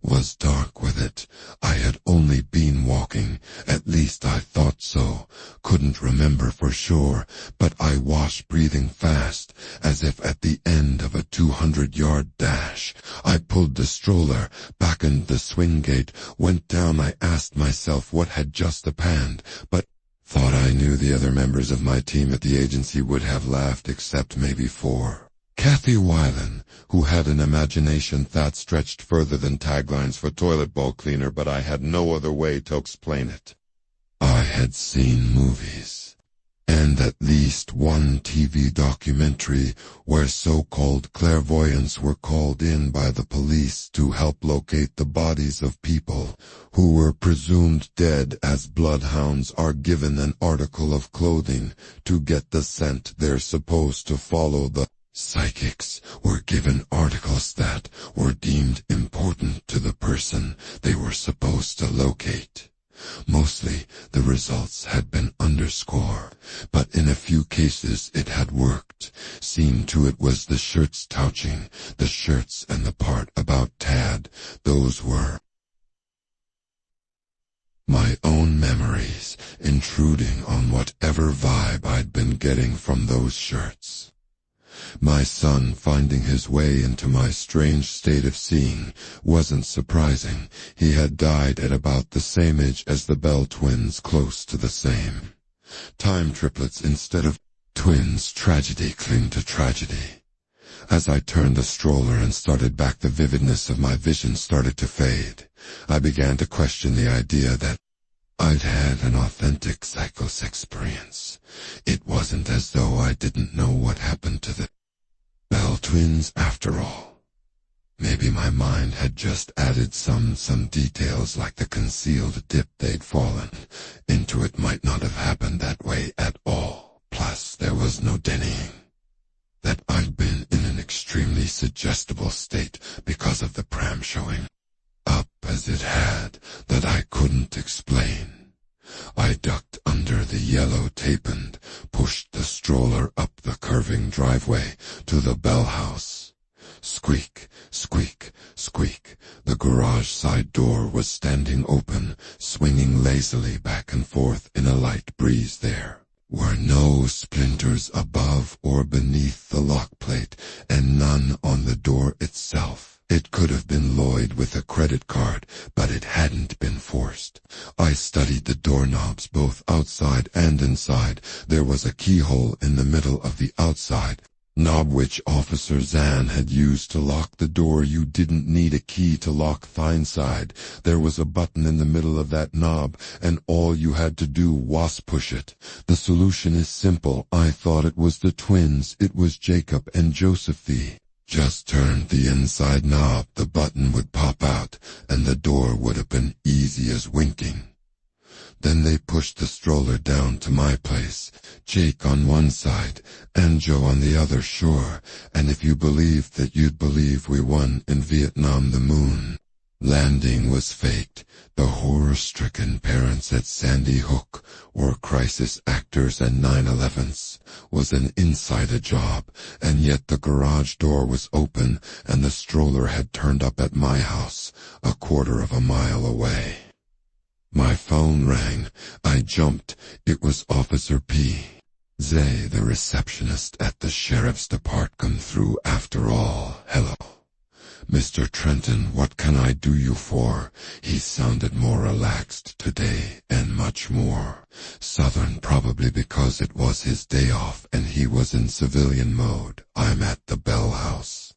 was dark with it. I had only been walking, at least I thought so, couldn't remember for sure, but I was breathing fast, as if at the end of a 200-yard dash. I pulled the stroller, beckoned the swing gate, went down. I asked myself what had just happened, but thought I knew the other members of my team at the agency would have laughed, except maybe 4 Kathy Weiland, who had an imagination that stretched further than taglines for toilet bowl cleaner, but I had no other way to explain it. I had seen movies, and at least one TV documentary where so-called clairvoyants were called in by the police to help locate the bodies of people who were presumed dead, as bloodhounds are given an article of clothing to get the scent they're supposed to follow. The psychics were given articles that were deemed important to the person they were supposed to locate. Mostly, the results had been underscore, but in a few cases it had worked. Seen to it was the shirts touching, the shirts and the part about Tad. Those were my own memories intruding on whatever vibe I'd been getting from those shirts. My son finding his way into my strange state of seeing wasn't surprising. He had died at about the same age as the Bell twins, close to the same. Time triplets instead of twins. Tragedy cling to tragedy. As I turned the stroller and started back, the vividness of my vision started to fade. I began to question the idea that I'd had an authentic psychos experience. It wasn't as though I didn't know what happened to the Bell twins after all. Maybe my mind had just added some details, like the concealed dip they'd fallen into. It might not have happened that way at all. Plus, there was no denying that I'd been in an extremely suggestible state because of the pram showing up as it had that I couldn't explain. I ducked under the yellow tape and pushed the stroller up the curving driveway to the Bell house. Squeak, squeak, squeak. The garage side door was standing open, swinging lazily back and forth in a light breeze. There were no splinters above or beneath the lock plate, and none on the door itself. It could have been Lloyd with a credit card, but it hadn't been forced. I studied the doorknobs both outside and inside. There was a keyhole in the middle of the outside knob which Officer Zan had used to lock the door. You didn't need a key to lock the inside. There was a button in the middle of that knob, and all you had to do was push it. The solution is simple. I thought it was the twins. It was Jacob and Josephine. Just turned the inside knob, the button would pop out, and the door would have been easy as winking. Then they pushed the stroller down to my place, Jake on one side, and Joe on the other. Sure, and if you believed that, you'd believe we won in Vietnam. The moon landing was faked. The horror-stricken parents at Sandy Hook were crisis actors, and 9/11s was an insider job, and yet the garage door was open and the stroller had turned up at my house, a quarter of a mile away. My phone rang. I jumped. It was Officer P. Zay, the receptionist at the sheriff's department, come through after all. Hello, Mr. Trenton, what can I do you for? He sounded more relaxed today, and much more southern, probably because it was his day off and he was in civilian mode. I'm at the Bell house,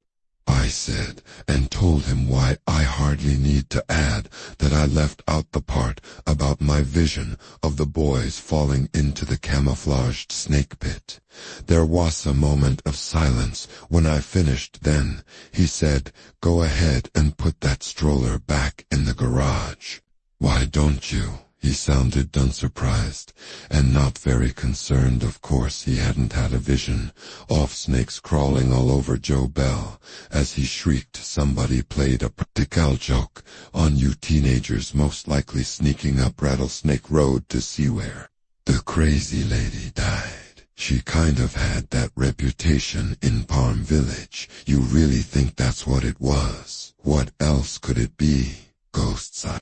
I said, and told him why. I hardly need to add that I left out the part about my vision of the boys falling into the camouflaged snake pit. There was a moment of silence when I finished. Then he said, "Go ahead and put that stroller back in the garage." "Why don't you?" He sounded unsurprised and not very concerned. Of course he hadn't had a vision of snakes crawling all over Joe Bell. As he shrieked, somebody played a practical joke on you teenagers, most likely sneaking up Rattlesnake Road to see where the crazy lady died. She kind of had that reputation in Palm Village. You really think that's what it was? What else could it be? Ghosts, I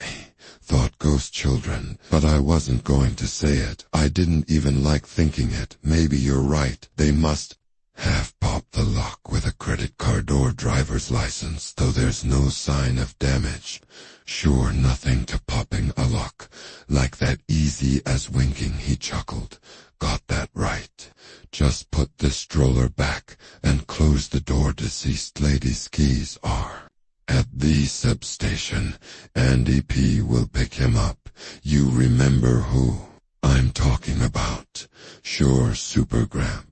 thought. Ghost children. But I wasn't going to say it. I didn't even like thinking it. Maybe you're right. They must Have popped the lock with a credit card or driver's license, though there's no sign of damage. Sure, nothing to popping a lock. Like that easy as winking, he chuckled. Got that right. Just put the stroller back and close the door. Deceased lady's keys are at the substation. Andy P. will pick him up. You remember who I'm talking about? Sure, Supergramp.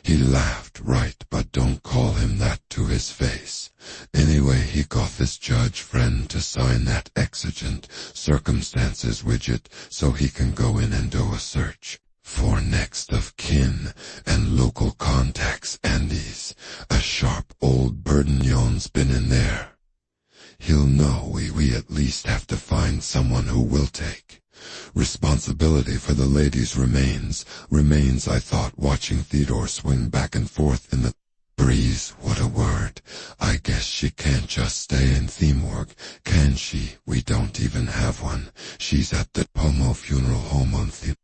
He laughed. Right, but don't call him that to his face. Anyway, he got this judge friend to sign that exigent circumstances widget so he can go in and do a search for next of kin and local contacts. Andy's a sharp old Burdenion's been in there. He'll know we at least have to find someone who will take responsibility for the lady's remains. I thought, watching Theodore swing back and forth in the breeze. What a word. I guess she can't just stay in the morgue, can she? We don't even have one. She's at the Pomo funeral home on the...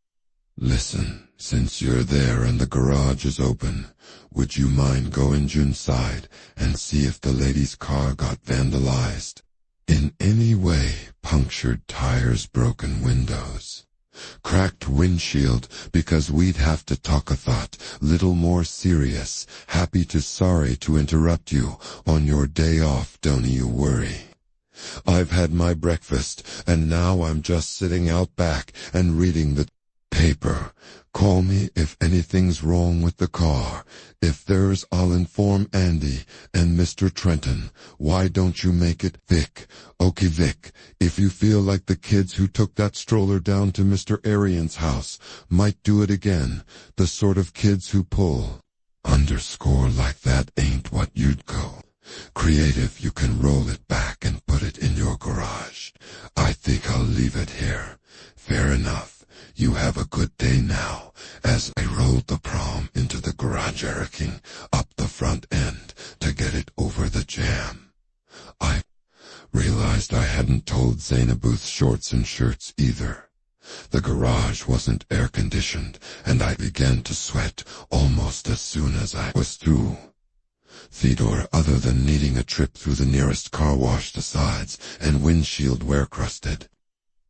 Listen, since you're there and the garage is open, would you mind going inside and see if the lady's car got vandalized in any way? Punctured tires, broken windows, cracked windshield, because we'd have to talk a thought little more serious. Sorry to interrupt you on your day off, don't you worry. I've had my breakfast and now I'm just sitting out back and reading the paper. Call me if anything's wrong with the car. If there's, I'll inform Andy and Mr. Trenton. Why don't you make it Vic? Okay, Vic, if you feel like the kids who took that stroller down to Mr. Arian's house might do it again, the sort of kids who pull underscore like that ain't what you'd go creative. You can roll it back and put it in your garage. I think I'll leave it here. Fair enough. You have a good day now. As I rolled the prom into the garage, jerking up the front end to get it over the jam, I realized I hadn't told Zainabuth's shorts and shirts either. The garage wasn't air-conditioned, and I began to sweat almost as soon as I was through. Theodore, other than needing a trip through the nearest car wash, the sides and windshield were crusted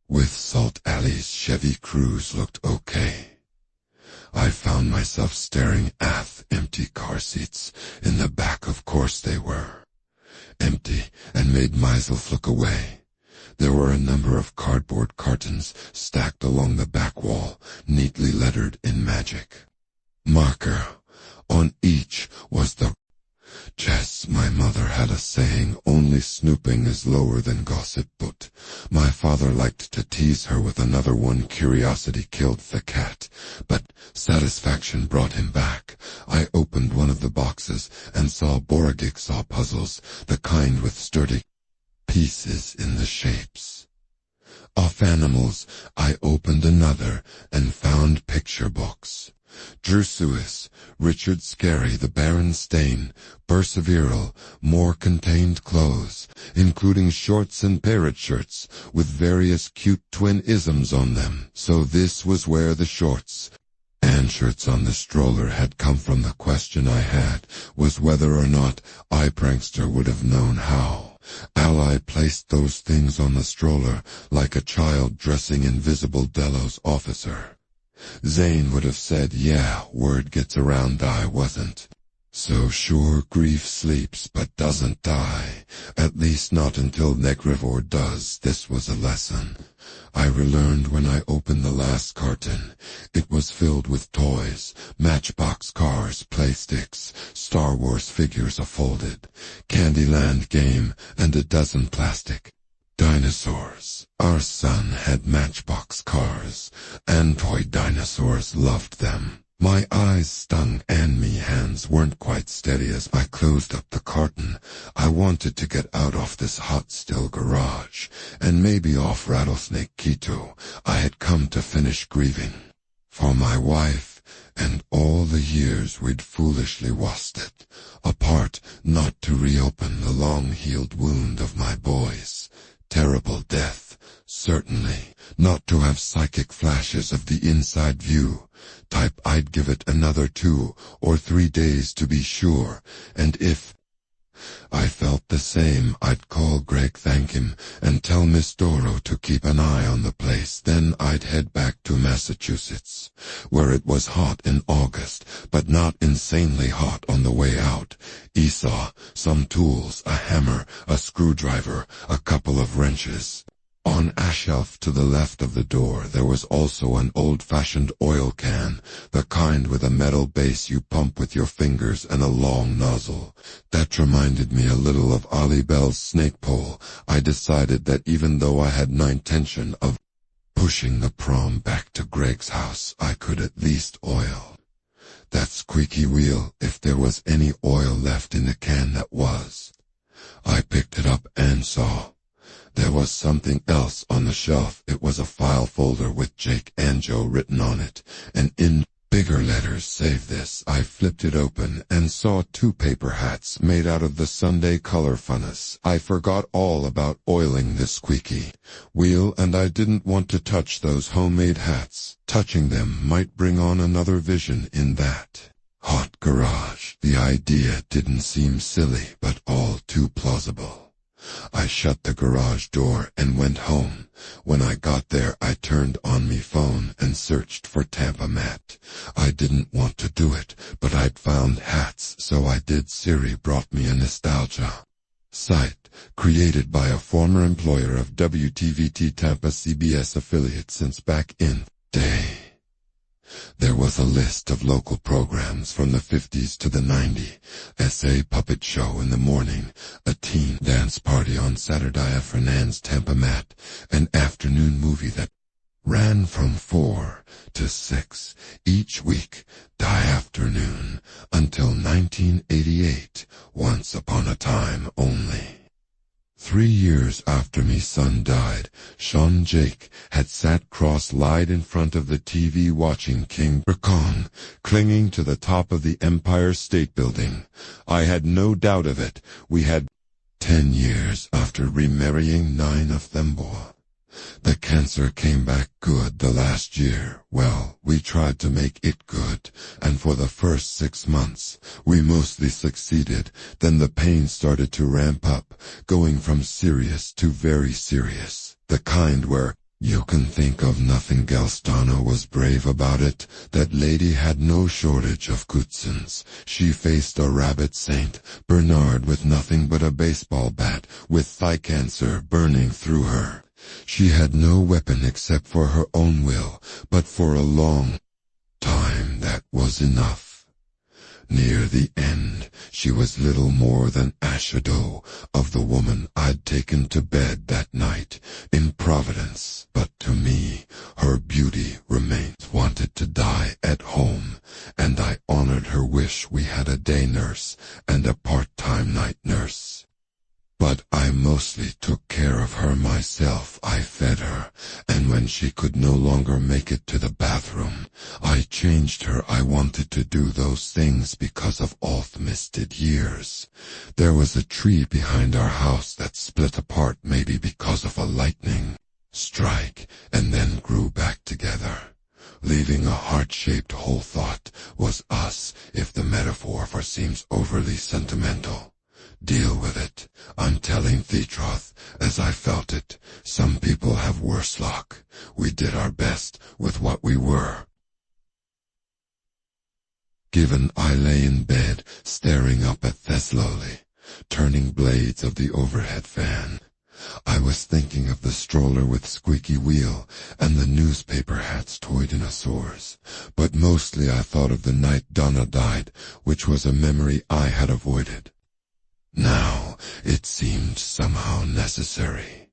with salt. Alley's Chevy Cruze looked okay. I found myself staring at empty car seats in the back. Of course they were empty, and made myself look away. There were a number of cardboard cartons stacked along the back wall, neatly lettered in magic marker. On each was the Jess. My mother had a saying, only snooping is lower than gossip, but my father liked to tease her with another one. Curiosity killed the cat, but satisfaction brought him back. I opened one of the boxes and saw Boragigsaw puzzles, the kind with sturdy pieces in the shapes of animals. I opened another and found picture books. Drusuis, Richard Scarry, the Berenstain, Perseveral, more contained clothes, including shorts and parrot shirts, with various cute twin-isms on them. So this was where the shorts and shirts on the stroller had come from. The question I had was whether or not I, prankster, would have known how. Ally placed those things on the stroller like a child dressing Invisible Delos officer. Zane would have said, yeah, word gets around I wasn't so sure. Grief sleeps but doesn't die, at least not until Negrivore does. This was a lesson I relearned when I opened the last carton. It was filled with toys, Matchbox cars, playsticks, Star Wars figures, a folded Candyland game, and a dozen plastic dinosaurs. Our son had Matchbox cars, and toy dinosaurs loved them. My eyes stung and me hands weren't quite steady as I closed up the carton. I wanted to get out of this hot, still garage, and maybe off Rattlesnake Quito. I had come to finish grieving for my wife and all the years we'd foolishly wasted apart, not to reopen the long-healed wound of my boy's terrible death. Certainly, not to have psychic flashes of the inside view. Type I'd give it another 2 or 3 days to be sure, and if I felt the same, I'd call Greg, thank him, and tell Miss Doro to keep an eye on the place. Then I'd head back to Massachusetts, where it was hot in August, but not insanely hot on the way out. Esau, some tools, a hammer, a screwdriver, a couple of wrenches. On a shelf to the left of the door there was also an old-fashioned oil can, the kind with a metal base you pump with your fingers and a long nozzle. That reminded me a little of Ali Bell's snake pole. I decided that even though I had no intention of pushing the prom back to Greg's house, I could at least oil that squeaky wheel if there was any oil left in the can. That was. I picked it up and saw there was something else on the shelf. It was a file folder with Jake and Joe written on it, and in bigger letters, "Save this." I flipped it open and saw 2 paper hats made out of the Sunday color fungus. I forgot all about oiling the squeaky wheel, and I didn't want to touch those homemade hats. Touching them might bring on another vision in that hot garage. The idea didn't seem silly, but all too plausible. I shut the garage door and went home. When I got there, I turned on me phone and searched for Tampa Mat. I didn't want to do it, but I'd found hats, so I did. Siri brought me a nostalgia site created by a former employer of WTVT Tampa CBS affiliate since back in day. There was a list of local programs from the 50s to the 90s, SA puppet show in the morning, a teen dance party on Saturday, Fernand's Tampa Mat, an afternoon movie that ran from 4 to 6 each week, die afternoon, until 1988, Once Upon a Time Only. 3 years after me son died, Sean Jake had sat cross-legged in front of the TV watching King Kong, clinging to the top of the Empire State Building. I had no doubt of it. We had 10 years after remarrying 9 of them boy. The cancer came back good the last year. Well, we tried to make it good, and for the first 6 months, we mostly succeeded. Then the pain started to ramp up, going from serious to very serious. The kind where you can think of nothing else. Donna was brave about it. That lady had no shortage of Kutzens. She faced a rabbit Saint Bernard with nothing but a baseball bat, with thigh cancer burning through her. She had no weapon except for her own will, but for a long time that was enough. Near the end, she was little more than a shadow of the woman I'd taken to bed that night in Providence. But to me, her beauty remained. Wanted to die at home, and I honored her wish. We had a day nurse and a part-time night nurse. But I mostly took care of her myself. I fed her, and when she could no longer make it to the bathroom, I changed her. I wanted to do those things because of all the misted years. There was a tree behind our house that split apart, maybe because of a lightning strike, and then grew back together, leaving a heart-shaped hole. Thought was us, if the metaphor for seems overly sentimental. Deal with it. I'm telling the truth as I felt it. Some people have worse luck. We did our best with what we were given. I lay in bed, staring up at the slowly turning blades of the overhead fan. I was thinking of the stroller with squeaky wheel and the newspaper hats toy dinosaurs, but mostly I thought of the night Donna died, which was a memory I had avoided. Now, it seemed somehow necessary.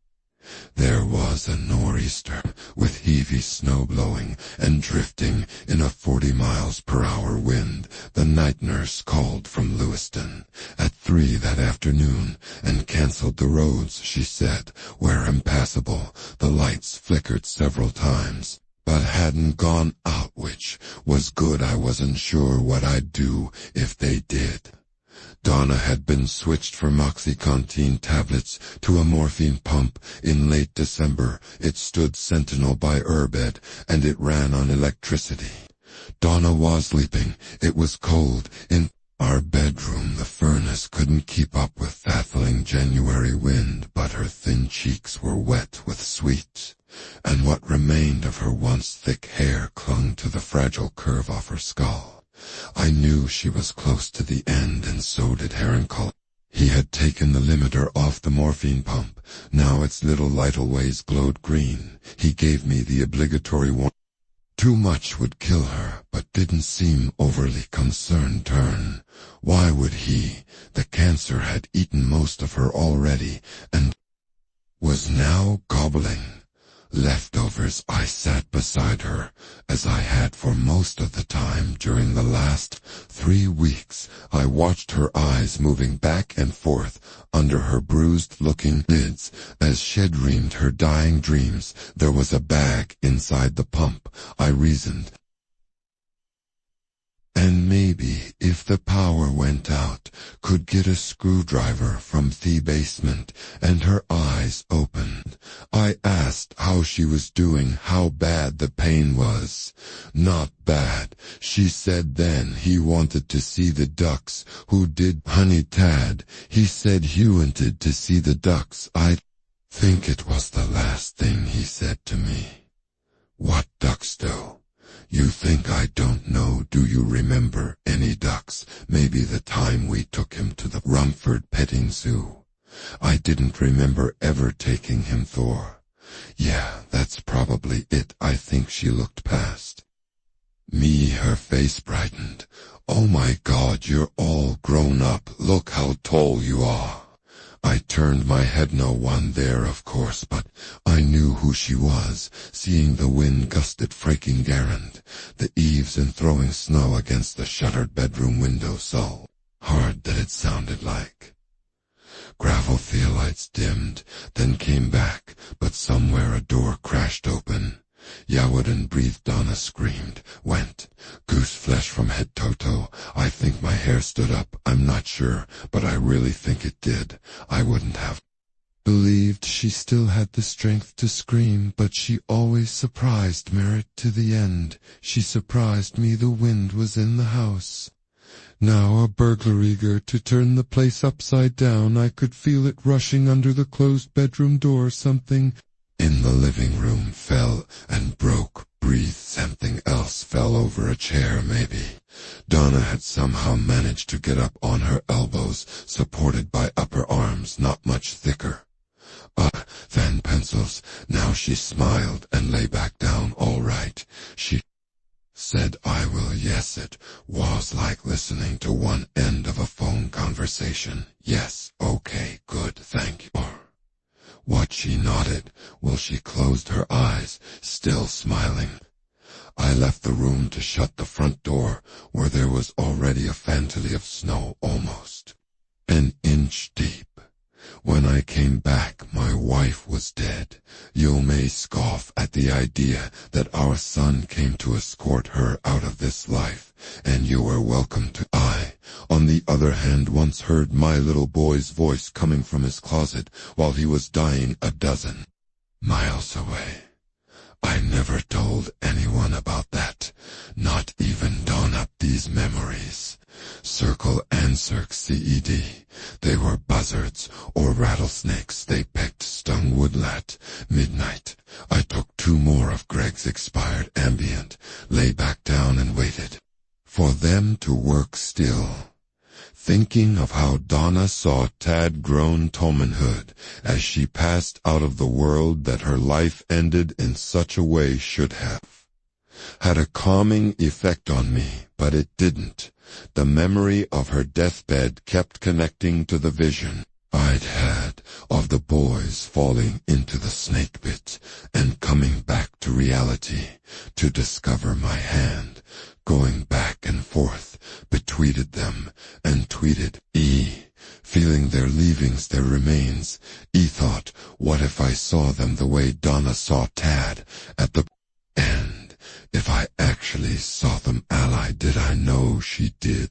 There was a nor'easter, with heavy snow blowing and drifting in a 40 miles per hour wind. The night nurse called from Lewiston at 3 that afternoon and canceled the roads, she said, were impassable. The lights flickered several times, but hadn't gone out, which was good. I wasn't sure what I'd do if they did. Donna had been switched from OxyContin tablets to a morphine pump in late December. It stood sentinel by her bed, and it ran on electricity. Donna was sleeping. It was cold. In our bedroom, the furnace couldn't keep up with baffling January wind, but her thin cheeks were wet with sweat, and what remained of her once thick hair clung to the fragile curve of her skull. I knew she was close to the end, and so did Herrencull. He had taken the limiter off the morphine pump. Now its little light-always glowed green. He gave me the obligatory warning. Too much would kill her, but didn't seem overly concerned. Why would he? The cancer had eaten most of her already, and was now gobbling leftovers. I sat beside her, as I had for most of the time during the last 3 weeks. I watched her eyes moving back and forth under her bruised-looking lids as she dreamed her dying dreams. There was a bag inside the pump, I reasoned. And maybe, if the power went out, could get a screwdriver from the basement. And her eyes opened. I asked how she was doing, how bad the pain was. Not bad, she said. Then he wanted to see the ducks. Who did? Honey Tad. He said he wanted to see the ducks. I think it was the last thing he said to me. What ducks though? You think I don't know? Do you remember any ducks? Maybe the time we took him to the Rumford petting zoo. I didn't remember ever taking him, Thor. Yeah, that's probably it. I think she looked past me. Her face brightened. Oh my God, you're all grown up. Look how tall you are. I turned my head. No one there, of course, but I knew who she was, seeing the wind gusted freaking Garand, the eaves, and throwing snow against the shuttered bedroom window so hard that it sounded like gravel. Theolights dimmed, then came back, but somewhere a door crashed open. Yawadin breathed. Donna screamed, went goose flesh from head to toe. I think my hair stood up. I'm not sure, but I really think it did. I wouldn't have believed she still had the strength to scream, but she always surprised Merritt to the end. She surprised me. The wind was in the house. Now a burglar eager to turn the place upside down. I could feel it rushing under the closed bedroom door. Something in the living room fell and broke. Breathe. Something else fell over a chair, maybe. Donna had somehow managed to get up on her elbows, supported by upper arms not much thicker than pencils. Now she smiled and lay back down. All right, she said. I will. Yes, it was like listening to one end of a phone conversation. Yes, okay, good, thank you. What? She nodded. Well, she closed her eyes, still smiling. I left the room to shut the front door, where there was already a fantasy of snow almost an inch deep. When I came back, my wife was dead. You may scoff at the idea that our son came to escort her out of this life, and you are welcome to. I, on the other hand, once heard my little boy's voice coming from his closet while he was dying a dozen miles away. I never told anyone about that, not even Donna. These memories circle and CED. They were buzzards or rattlesnakes. They pecked, stung, woodlat. Midnight. I took 2 more of Greg's expired ambient, lay back down and waited for them to work still, thinking of how Donna saw Tad grown to womanhood as she passed out of the world, that her life ended in such a way should have had a calming effect on me, but it didn't. The memory of her deathbed kept connecting to the vision I'd had of the boys falling into the snake pit and coming back to reality to discover my hand going back and forth between them, and tweeted feeling their leavings, their remains. Thought, what if I saw them the way Donna saw Tad at the end? If I actually saw them ally, did I know she did?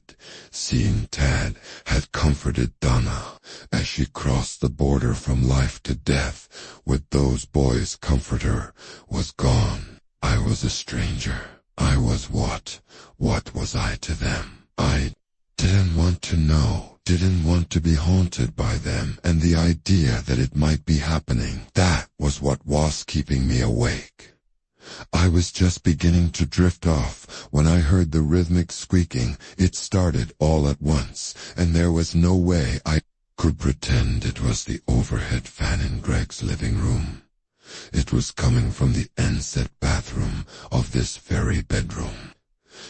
Seeing Tad had comforted Donna as she crossed the border from life to death. Would those boys comfort her? Was gone. I was a stranger. I was what? What was I to them? I didn't want to know, didn't want to be haunted by them, and the idea that it might be happening, that was what was keeping me awake. I was just beginning to drift off when I heard the rhythmic squeaking. It started all at once, and there was no way I could pretend it was the overhead fan in Greg's living room. It was coming from the unset bathroom of this very bedroom.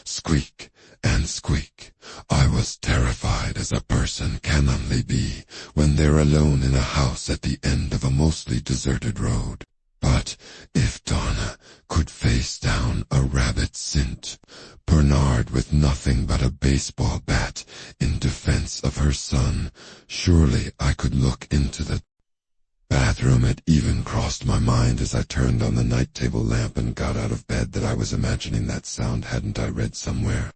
Squeak and squeak. I was terrified as a person can only be when they're alone in a house at the end of a mostly deserted road. But if Donna could face down a rabbit scent, Bernard with nothing but a baseball bat in defense of her son, surely I could look into the bathroom. It even crossed my mind as I turned on the night table lamp and got out of bed that I was imagining that sound. Hadn't I read somewhere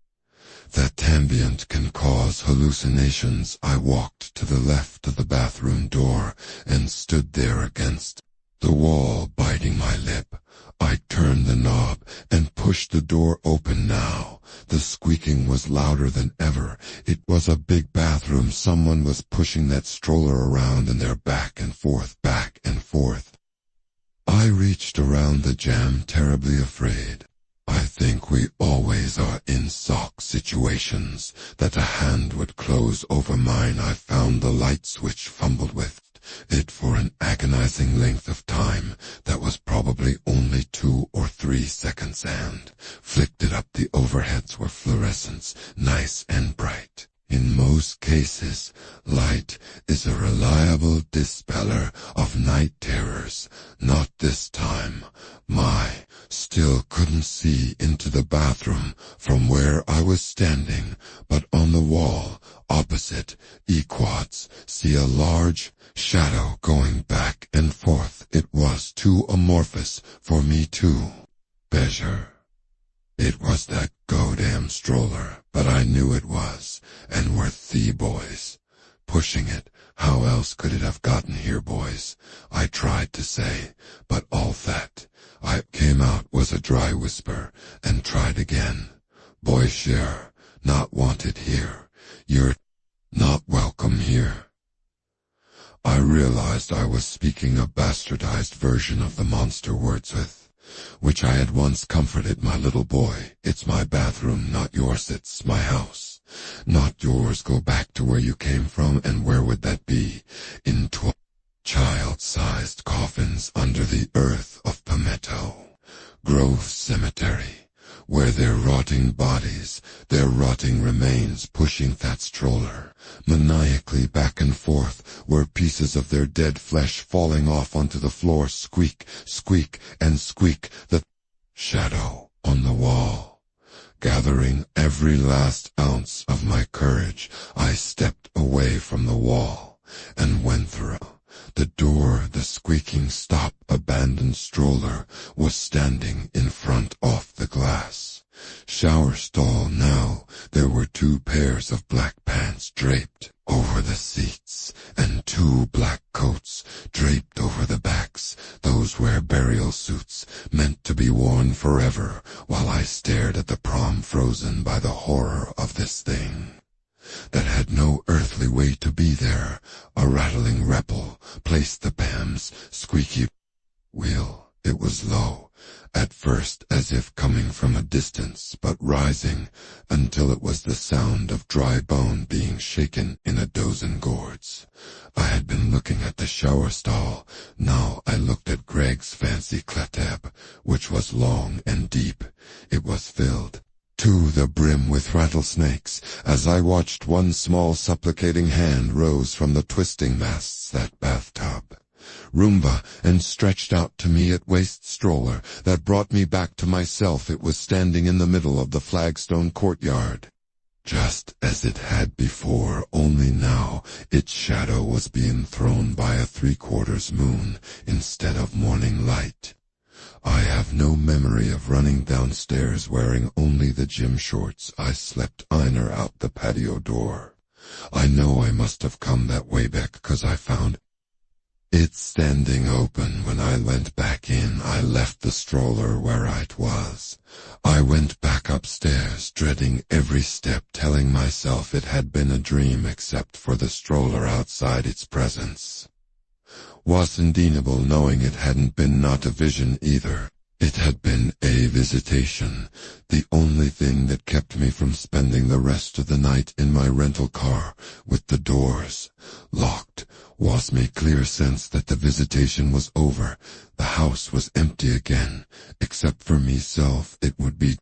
that ambient can cause hallucinations? I walked to the left of the bathroom door and stood there against the wall, biting my lip. I turned the knob and pushed the door open. Now the squeaking was louder than ever. It was a big bathroom. Someone was pushing that stroller around and they're back and forth, back and forth. I reached around the jamb, terribly afraid. I think we always are in sock situations, that a hand would close over mine. I found the light switch, fumbled with it for an agonizing length of time that was probably only 2 or 3 seconds, and flicked it up. The overheads were fluorescents, nice and bright. In most cases, light is a reliable dispeller of night terrors. Not this time. Still couldn't see into the bathroom from where I was standing, but on the wall opposite Equads see a large shadow going back and forth. It was too amorphous for me to measure. It was that goddamn stroller, but I knew it was, and were the boys pushing it. How else could it have gotten here, boys? I tried to say, but all that I came out was a dry whisper, and tried again. Boy Cher, not wanted here. You're not welcome here. I realized I was speaking a bastardized version of the monster words with which I had once comforted my little boy. It's my bathroom, not yours. It's my house, not yours. Go back to where you came from. And where would that be? In child-sized coffins under the earth of Palmetto Grove Cemetery, where their rotting bodies, their rotting remains, pushing that stroller maniacally back and forth, were pieces of their dead flesh falling off onto the floor. Squeak, squeak, and squeak. The shadow on the wall, gathering every last ounce of my courage, I stepped away from the wall and went through the door. The squeaking stop. Abandoned stroller was standing in front of the glass shower stall. Now there were 2 pairs of black pants draped over the seats, and 2 black coats draped over the backs. Those were burial suits, meant to be worn forever, while I stared at the prom, frozen by the horror of this thing that had no earthly way to be there. A rattling repel placed the Pam's squeaky wheel. It was low at first, as if coming from a distance, but rising until it was the sound of dry bone being shaken in a dozen gourds. I had been looking at the shower stall. Now I looked at Greg's fancy clateb, which was long and deep. It was filled to the brim with rattlesnakes. As I watched, one small supplicating hand rose from the twisting masts that bathtub Roomba and stretched out to me at waist stroller that brought me back to myself. It was standing in the middle of the flagstone courtyard, just as it had before, only now its shadow was being thrown by a 3/4 moon instead of morning light. I have no memory of running downstairs wearing only the gym shorts I slept in out the patio door. I know I must have come that way back 'cause I found it standing open. When I went back in, I left the stroller where it was. I went back upstairs, dreading every step, telling myself it had been a dream except for the stroller outside its presence. Was undeniable, knowing it hadn't been not a vision either. It had been a visitation, the only thing that kept me from spending the rest of the night in my rental car with the doors locked. Was my clear sense that the visitation was over. The house was empty again, except for myself. It would be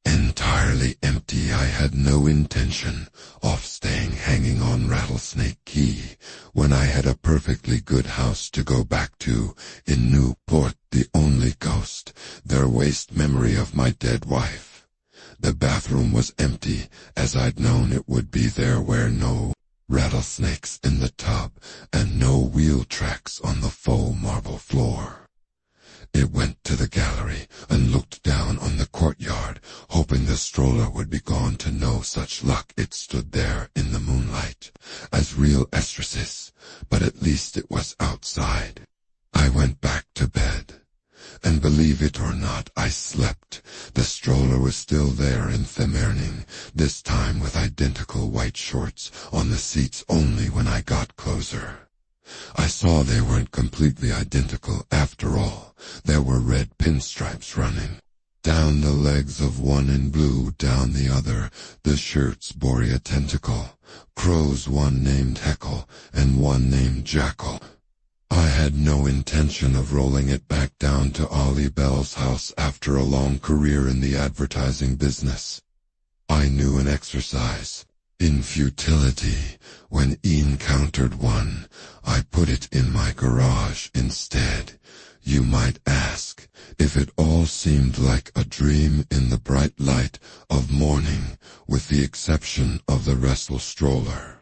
entirely empty. I had no intention of staying hanging on Rattlesnake Key when I had a perfectly good house to go back to in Newport. The only ghost, their waste memory of my dead wife. The bathroom was empty, as I'd known it would be. There were no rattlesnakes in the tub and no wheel tracks on the faux marble floor. It went to the gallery and looked down on the courtyard, hoping the stroller would be gone. To no such luck. It stood there in the moonlight, as real estrasis, but at least it was outside. I went back to bed, and believe it or not, I slept. The stroller was still there in Themerning, this time with identical white shorts on the seats. Only when I got closer, I saw they weren't completely identical after all. There were red pinstripes running down the legs of one and blue down the other. The shirts bore a tentacle. Crows, one named Heckle and one named Jackal. I had no intention of rolling it back down to Ollie Bell's house after a long career in the advertising business. I knew an exercise in futility. When encountered one, I put it in my garage instead. You might ask if it all seemed like a dream in the bright light of morning, with the exception of the restful stroller.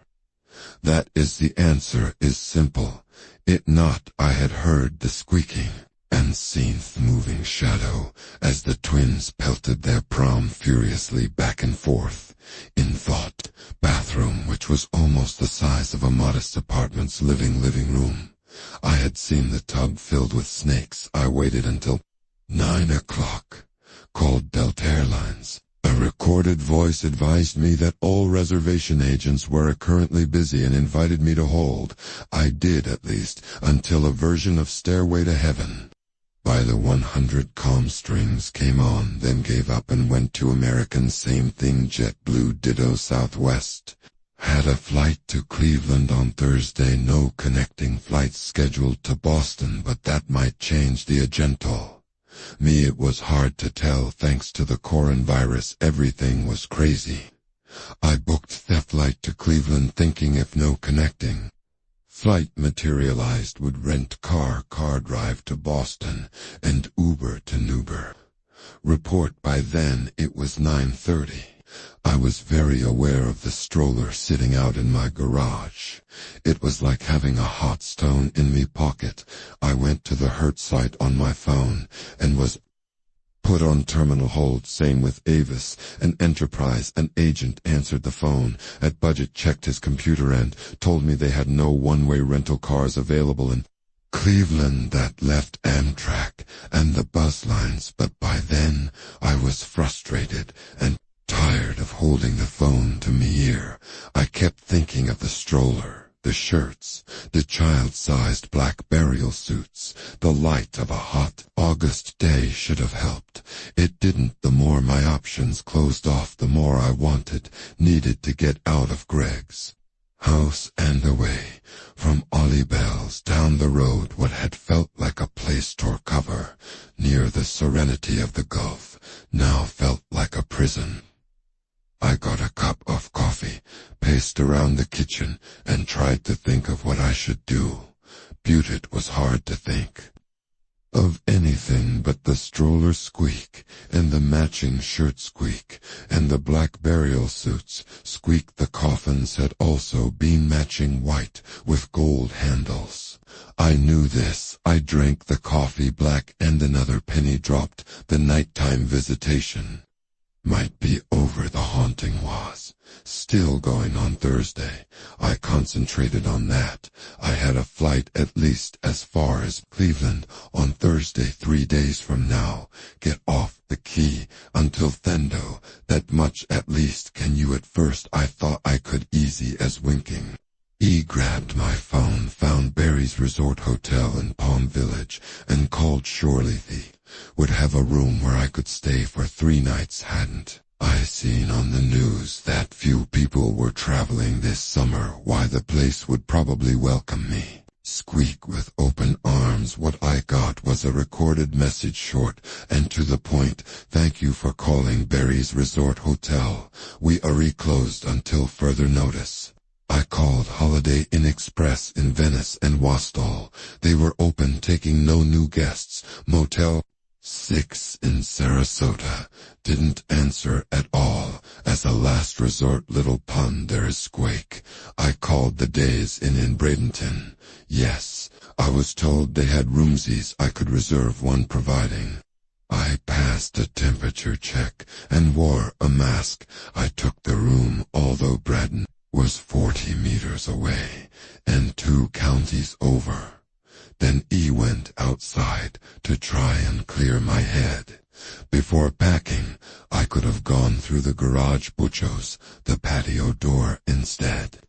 That is, the answer is simple. It not. I had heard the squeaking and seen the moving shadow as the twins pelted their prom furiously back and forth in thought bathroom, which was almost the size of a modest apartment's living room. I had seen the tub filled with snakes. I waited until 9 o'clock, called Delta Airlines. A recorded voice advised me that all reservation agents were currently busy and invited me to hold. I did, at least, until a version of Stairway to Heaven by the 100 Calm Strings came on, then gave up and went to American. Same thing, JetBlue, ditto. Southwest had a flight to Cleveland on Thursday. No connecting flights scheduled to Boston, but that might change the agenda. Me, it was hard to tell. Thanks to the coronavirus, everything was crazy. I booked the flight to Cleveland thinking if no connecting flight materialized, would rent car drive to Boston, and Uber to Newburgh. Report by then it was 9:30. I was very aware of the stroller sitting out in my garage. It was like having a hot stone in me pocket. I went to the Hertz site on my phone and was put on terminal hold. Same with Avis and Enterprise. An agent answered the phone at Budget, checked his computer and told me they had no one-way rental cars available in Cleveland. That left Amtrak and the bus lines, but by then I was frustrated and tired of holding the phone to me ear. I kept thinking of the stroller, the shirts, the child-sized black burial suits. The light of a hot August day should have helped. It didn't. The more my options closed off, the more I needed to get out of Greg's house and away from Ollie Bell's. Down the road, what had felt like a Play Store cover near the serenity of the Gulf now felt like a prison. I got a cup of coffee, paced around the kitchen, and tried to think of what I should do. But it was hard to think of anything but the stroller squeak, and the matching shirt squeak, and the black burial suits squeak. The coffins had also been matching white with gold handles. I knew this. I drank the coffee black and another penny dropped. The nighttime visitation might be over. The haunting was still going on Thursday. I concentrated on that. I had a flight at least as far as Cleveland on Thursday, 3 days from now. Get off the key until Thendo. That much at least can you. At first I thought I could, easy as winking. He grabbed my phone, found Barry's Resort Hotel in Palm Village, and called. Surely they would have a room where I could stay for 3 nights. Hadn't I seen on the news that few people were traveling this summer? Why, the place would probably welcome me. Squeak with open arms. What I got was a recorded message, short and to the point. Thank you for calling Barry's Resort Hotel. We are closed until further notice. I called Holiday Inn Express in Venice and Wastal. They were open, taking no new guests. Motel 6 in Sarasota didn't answer at all. As a last resort, little pun, there is Squake. I called the Days Inn in Bradenton. Yes, I was told they had roomsies. I could reserve one providing I passed a temperature check and wore a mask. I took the room, although Braden was 40 meters away and 2 counties over. Then he went outside to try and clear my head. Before packing, I could have gone through the garage buchos, the patio door instead.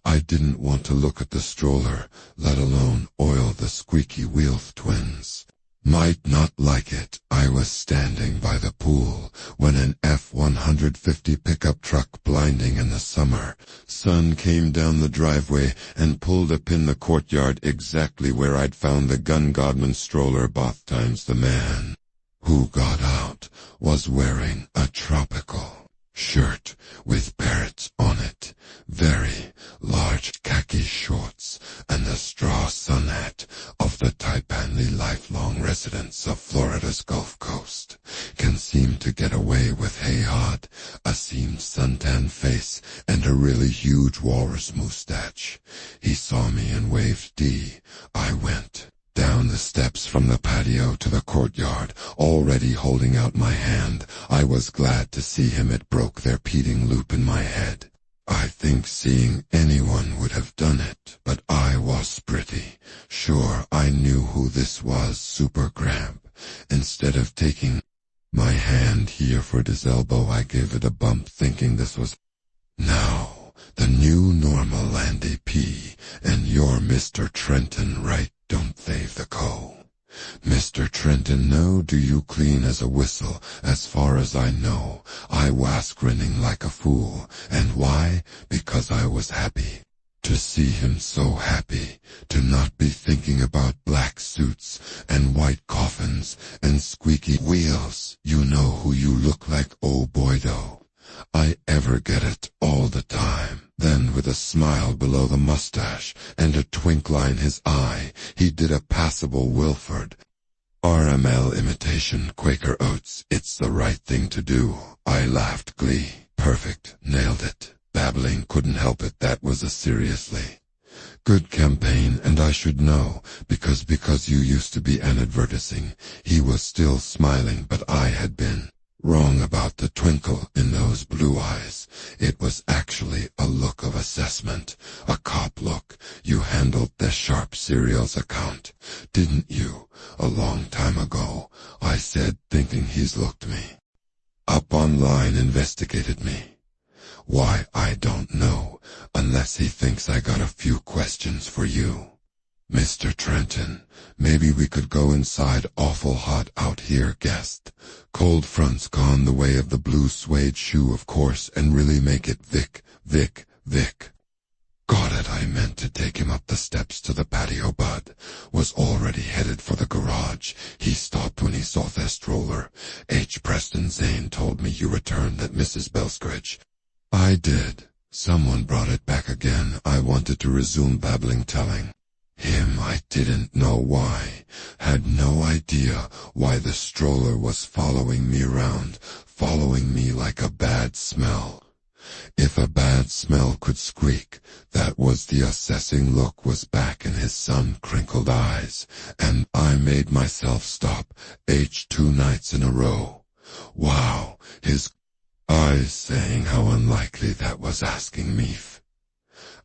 I didn't want to look at the stroller, let alone oil the squeaky wheel. Twins might not like it. I was standing by the pool when an F-150 pickup truck, blinding in the summer sun, came down the driveway and pulled up in the courtyard exactly where I'd found the Gun Godman stroller both times. The man who got out was wearing a tropical shirt with parrots on it, very large khaki shorts, and the straw sun hat of the type only lifelong residents of Florida's Gulf Coast can seem to get away with. Hey hot, a seamed suntan face and a really huge walrus mustache. He saw me and waved. I went down the steps from the patio to the courtyard, already holding out my hand. I was glad to see him. It broke their repeating loop in my head. I think seeing anyone would have done it, but I was pretty sure I knew who this was. Super Cramp. Instead of taking my hand here for his elbow, I gave it a bump, thinking this was now the new normal. Andy P. and you're Mr. Trenton, right? Don't save the co. Mr. Trenton, no. Do you clean as a whistle? As far as I know. I was grinning like a fool. And why? Because I was happy to see him, so happy to not be thinking about black suits and white coffins and squeaky wheels. You know who you look like? Oh boy, though. I ever get it all the time. Then, with a smile below the mustache and a twinkle in his eye, he did a passable Wilford RML imitation. Quaker Oats. It's the right thing to do. I laughed glee. Perfect. Nailed it. Babbling, couldn't help it. That was a seriously good campaign, and I should know, because you used to be an advertising. He was still smiling, but I had been wrong about the twinkle in those blue eyes. It was actually a look of assessment, a cop look. You handled the Sharp Cereals account, didn't you? A long time ago, I said, thinking he's looked me up online, investigated me. Why, I don't know, unless he thinks I got a few questions for you. Mr. Trenton, maybe we could go inside. Awful hot out here, guest. Cold front's gone the way of the blue suede shoe, of course, and really make it Vic. Got it. I meant to take him up the steps to the patio. Bud was already headed for the garage. He stopped when he saw the stroller. H. Preston Zane told me you returned at Mrs. Belskridge. I did. Someone brought it back again. I wanted to resume babbling, telling him I didn't know why, had no idea why the stroller was following me around, following me like a bad smell. If a bad smell could squeak, that was the assessing look was back in his sun-crinkled eyes, and I made myself stop, 2 nights in a row. Wow, his eyes saying how unlikely that was asking me.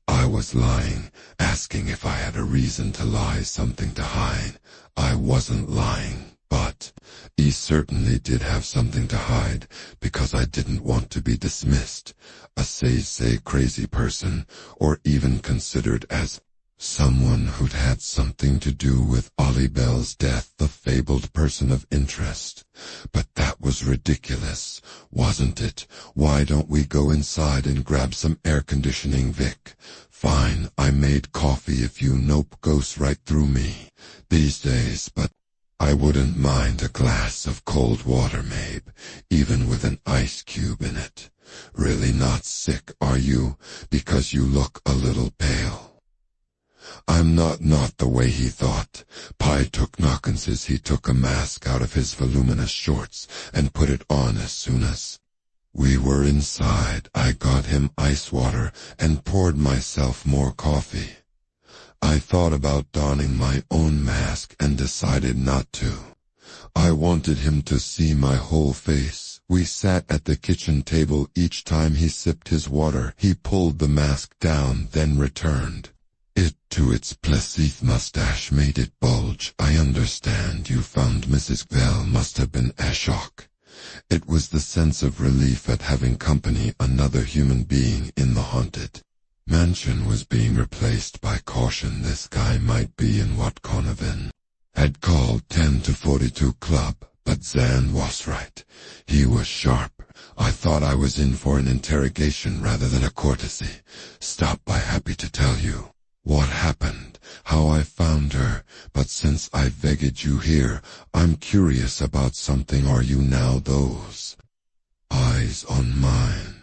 I was lying, asking if I had a reason to lie, something to hide. I wasn't lying, but he certainly did have something to hide, because I didn't want to be dismissed, a say crazy person, or even considered as someone who'd had something to do with Ollie Bell's death, the fabled person of interest. But that was ridiculous, wasn't it? Why don't we go inside and grab some air conditioning, Vic? Fine, I made coffee if you nope goes right through me these days, but I wouldn't mind a glass of cold water, Mabe, even with an ice cube in it. Really not sick, are you? Because you look a little pale. I'm not the way he thought. Pi took Knockinses. He took a mask out of his voluminous shorts and put it on as soon as we were inside. I got him ice water and poured myself more coffee. I thought about donning my own mask and decided not to. I wanted him to see my whole face. We sat at the kitchen table. Each time he sipped his water, he pulled the mask down, then returned it to its placid mustache, made it bulge. I understand you found Mrs. Bell must have been a shock. It was the sense of relief at having company, another human being in the haunted mansion was being replaced by caution. This guy might be in what Conovan had called 10 to 42 club, but Zan was right. He was sharp. I thought I was in for an interrogation rather than a courtesy. Stop by, happy to tell you what happened, how I found her, but since I vegged you here, I'm curious about something. Are you now? Those eyes on mine.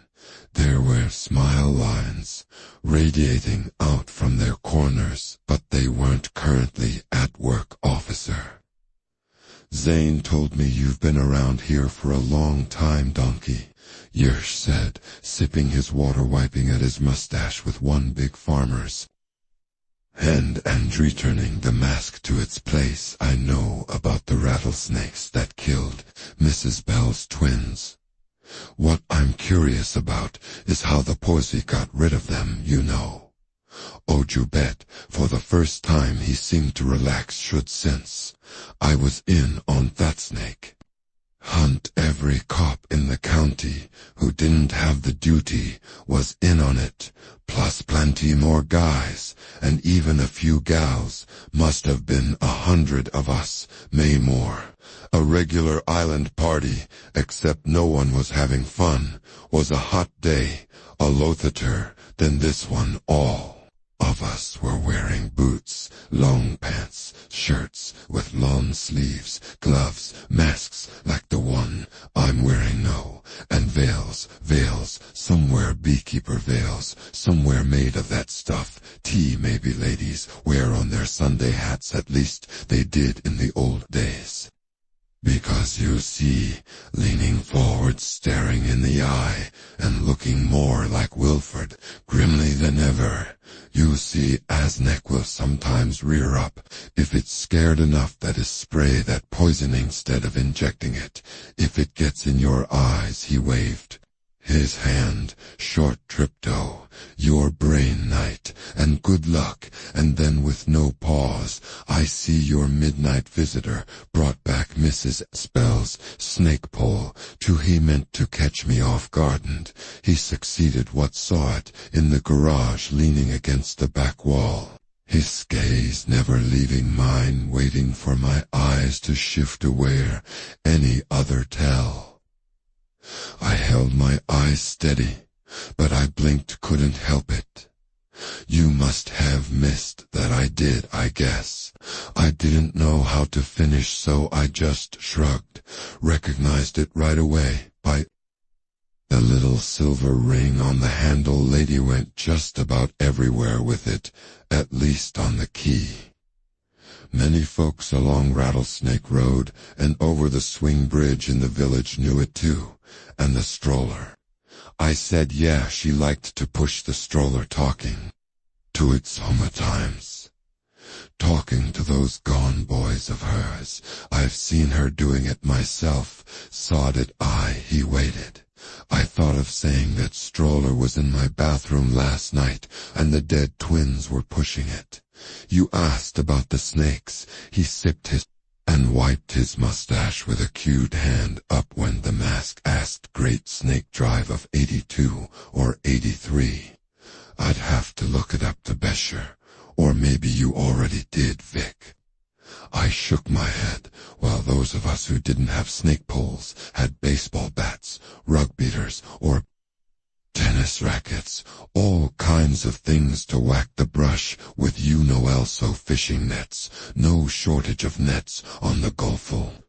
There were smile lines radiating out from their corners, but they weren't currently at work, officer. Zane told me you've been around here for a long time, donkey, Yersh said, sipping his water, wiping at his mustache with one big farmer's hand and returning the mask to its place. I know about the rattlesnakes that killed Mrs. Bell's twins. What I'm curious about is how the posse got rid of them, you know. Oh, you bet, for the first time he seemed to relax. Should since I was in on that snake hunt, every cop in the county who didn't have the duty was in on it, plus plenty more guys, and even a few gals. Must have been 100 of us, may more. A regular island party, except no one was having fun. Was a hot day, a lothater than this one. All of us were wearing boots, long pants, shirts with long sleeves, gloves, masks like the one I'm wearing, no, and veils, somewhere beekeeper veils, somewhere made of that stuff tea maybe ladies wear on their Sunday hats, at least they did in the old days. Because you see, leaning forward, staring in the eye, and looking more like Wilford, grimly than ever, you see, Asneck will sometimes rear up, if it's scared enough that is spray that poisoning instead of injecting it. If it gets in your eyes, he waved his hand, short tripto, your brain night, and good luck. And then with no pause, I see your midnight visitor brought back Mrs. Spell's snake pole, too. He meant to catch me off guard, and he succeeded. What saw it in the garage leaning against the back wall, his gaze never leaving mine, waiting for my eyes to shift away any other tell. I held my eyes steady, but I blinked, couldn't help it. You must have missed that I did, I guess. I didn't know how to finish, so I just shrugged, recognized it right away by the little silver ring on the handle. Lady went just about everywhere with it, at least on the key. Many folks along Rattlesnake Road and over the swing bridge in the village knew it too, and the stroller I said yeah, she liked to push the stroller talking to its sometimes. Talking to those gone boys of hers. I've seen her doing it myself. Sodded eye, he waited. I thought of saying that stroller was in my bathroom last night, and the dead twins were pushing it. You asked about the snakes. He sipped his and wiped his mustache with a cued hand. Up went the mask. Asked Great Snake Drive of 82 or 83. I'd have to look it up to be sure. Or maybe you already did, Vic. I shook my head, while those of us who didn't have snake poles had baseball bats, rug beaters, or tennis rackets, all kinds of things to whack the brush with. Also fishing nets, no shortage of nets on the Gulfo.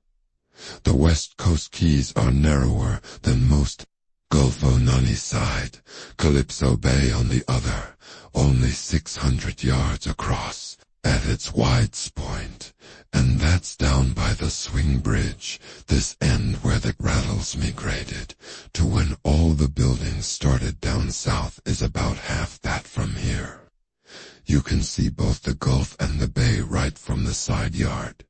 The West Coast Keys are narrower than most. Gulfo Nani side, Calypso Bay on the other, only 600 yards across at its widest point, and that's down by the swing bridge, this end where the rattles migrated, to when all the buildings started down south is about half that from here. You can see both the Gulf and the bay right from the side yard.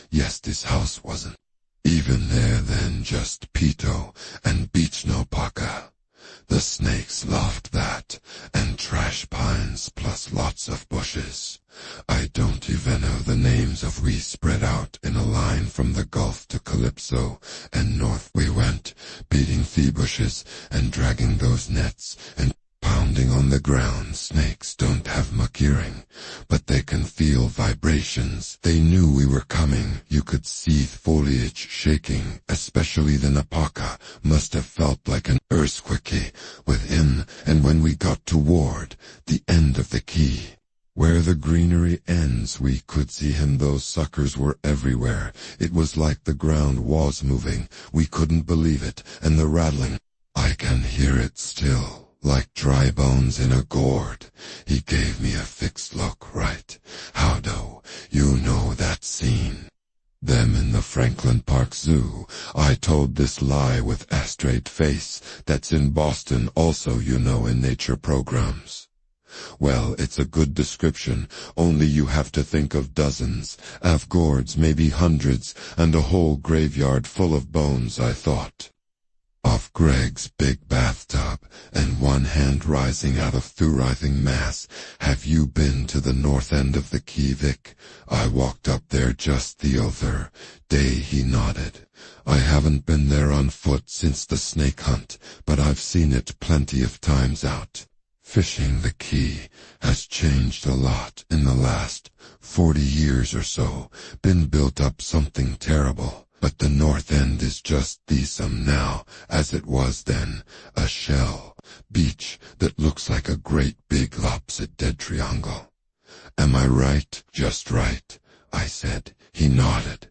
Yes, this house wasn't even there then, just Pito and beach no paca. The snakes loved that, and trash pines plus lots of bushes. I don't even know the names of. We spread out in a line from the Gulf to Calypso, and north we went, beating fee bushes and dragging those nets and pounding on the ground. Snakes don't have much hearing, but they can feel vibrations. They knew we were coming. You could see foliage shaking, especially the napaka must have felt like an earthquake within. And when we got toward the end of the key, where the greenery ends, we could see him. Those suckers were everywhere. It was like the ground was moving. We couldn't believe it, and the rattling, I can hear it still. Like dry bones in a gourd. He gave me a fixed look. Right. How do you know that scene? Them in the Franklin Park Zoo. I told this lie with a straight face. That's in Boston also, in nature programs. Well, it's a good description, only you have to think of dozens, of gourds, maybe hundreds, and a whole graveyard full of bones. I thought of Greg's big bathtub, and one hand rising out of the writhing mass. Have you been to the north end of the Key, Vic? I walked up there just the other day. He nodded. I haven't been there on foot since the snake hunt, but I've seen it plenty of times out. Fishing the Key has changed a lot in the last 40 years or so, been built up something terrible. But the north end is just decent now, as it was then, a shell beach that looks like a great big lopsided triangle. Am I right? Just right, I said. He nodded.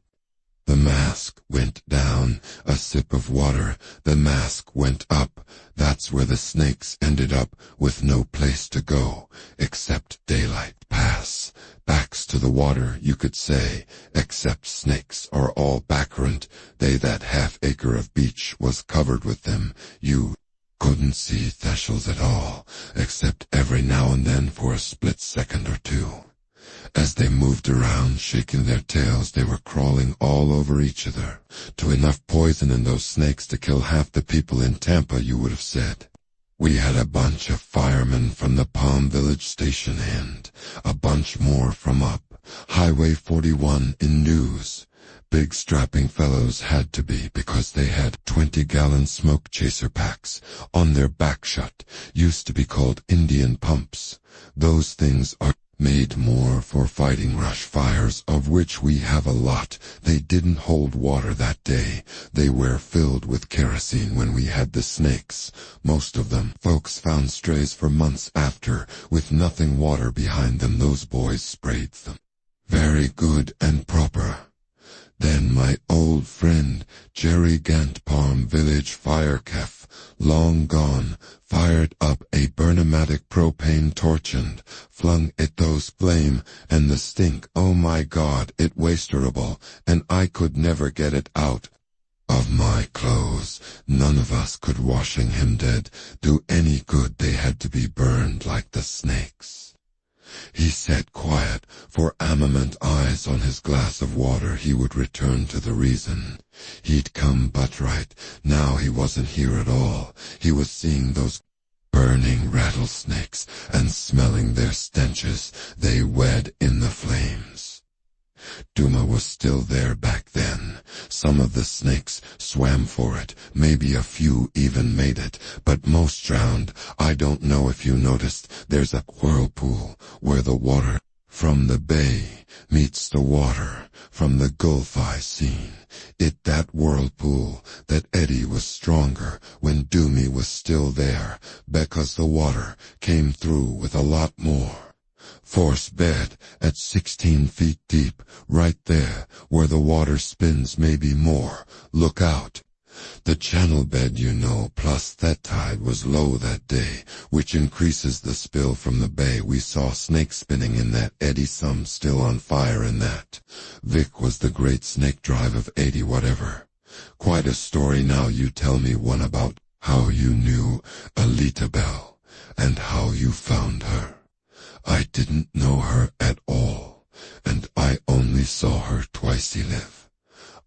The mask went down, a sip of water, the mask went up. That's where the snakes ended up, with no place to go, except daylight pass. Backs to the water, you could say, except snakes are all backrant. That half-acre of beach was covered with them. You couldn't see thistles at all, except every now and then for a split second or two. As they moved around, shaking their tails, they were crawling all over each other, to enough poison in those snakes to kill half the people in Tampa, you would have said. We had a bunch of firemen from the Palm Village station and a bunch more from up Highway 41 in news. Big strapping fellows had to be, because they had 20-gallon smoke chaser packs on their back. Shut used to be called Indian pumps. Those things are made more for fighting rush fires, of which we have a lot. They didn't hold water that day. They were filled with kerosene when we had the snakes. Most of them folks found strays for months after, with nothing water behind them. Those boys sprayed them very good and proper. Then my old friend Jerry Gant, Palm Village fire kef, long gone, fired up a Burnamatic propane torch and flung it those flame, and the stink, oh my God, it was terrible, and I could never get it out. Of my clothes, none of us could washing him dead do any good. They had to be burned like the snakes. He sat quiet, for amament eyes on his glass of water. He would return to the reason. He'd come but right, now he wasn't here at all. He was seeing those burning rattlesnakes and smelling their stenches. They wed in the flames. Duma was still there back then. Some of the snakes swam for it, maybe a few even made it, but most drowned. I don't know if you noticed, there's a whirlpool where the water from the bay meets the water from the Gulf. I seen it, that whirlpool. That eddy was stronger when Doomy was still there, because the water came through with a lot more force. Bed at 16 feet deep, right there where the water spins, maybe more. Look out. The channel bed, you know, plus that tide was low that day, which increases the spill from the bay. We saw snakes spinning in that eddy, some still on fire in that. Vic was the great snake drive of 80 whatever. Quite a story. Now you tell me one about how you knew Alita Bell and how you found her. I didn't know her at all, and I only saw her twice live.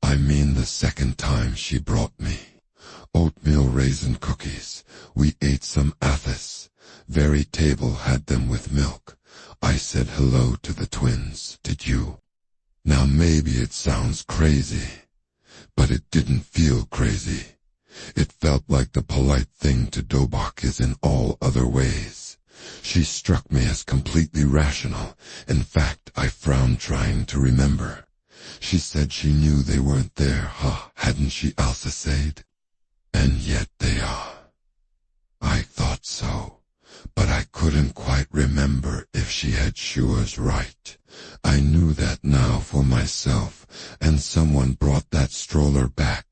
I mean the second time she brought me oatmeal raisin cookies. We ate some Athos. Very table had them with milk. I said hello to the twins. Did you? Now maybe it sounds crazy, but it didn't feel crazy. It felt like the polite thing to do. Dobach is in all other ways. She struck me as completely rational. In fact, I frowned trying to remember. She said she knew they weren't there, huh? Hadn't she also said? And yet they are. I thought so, but I couldn't quite remember if she had. She was right. I knew that now for myself, and someone brought that stroller back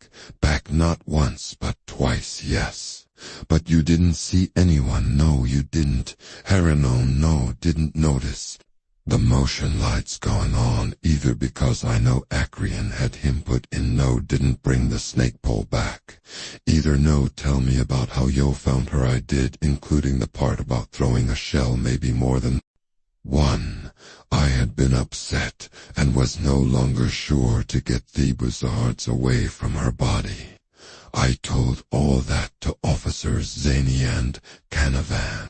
not once but twice, yes. But you didn't see anyone. No, you didn't. Heron, no, didn't notice the motion lights going on either, because I know Acreon had him put in. No, didn't bring the snake pole back either. No, tell me about how you found her. I did, including the part about throwing a shell, maybe more than one. I had been upset and was no longer sure to get the buzzards away from her body. I told all that to Officers Zaney and Canavan.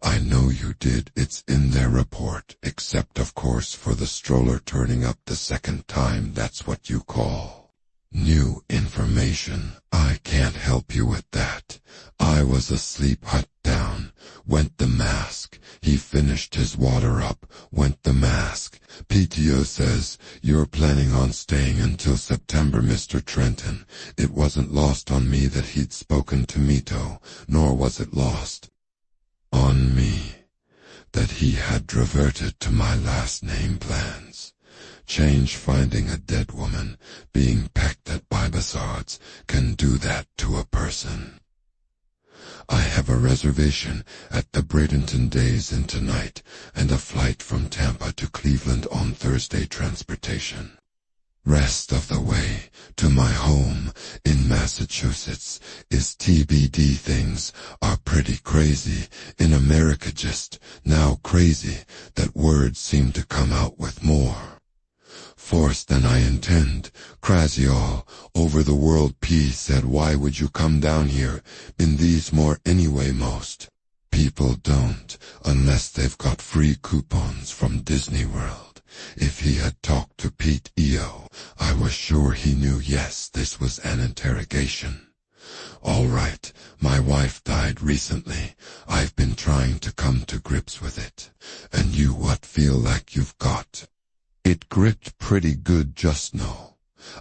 I know you did. It's in their report, except of course for the stroller turning up the second time. That's what you call new information. I can't help you with that. I was asleep. Hut down went the mask. He finished his water up, went the mask. PTO says you're planning on staying until September, Mr. Trenton. It wasn't lost on me that he'd spoken to Mito, nor was it lost on me that he had reverted to my last name plans. Change. Finding a dead woman being pecked at by buzzards can do that to a person. I have a reservation at the Bradenton Days Inn tonight, and a flight from Tampa to Cleveland on Thursday. Transportation rest of the way to my home in Massachusetts is TBD. Things are pretty crazy in America just now. Crazy, that word seemed to come out with more force than I intend. Crazy all over the world. P said, why would you come down here in these more anyway? Most people don't, unless they've got free coupons from Disney World. If he had talked to Pete EO, I was sure he knew. Yes, this was an interrogation. All right, my wife died recently. I've been trying to come to grips with it. And you what feel like you've got it gripped pretty good just now.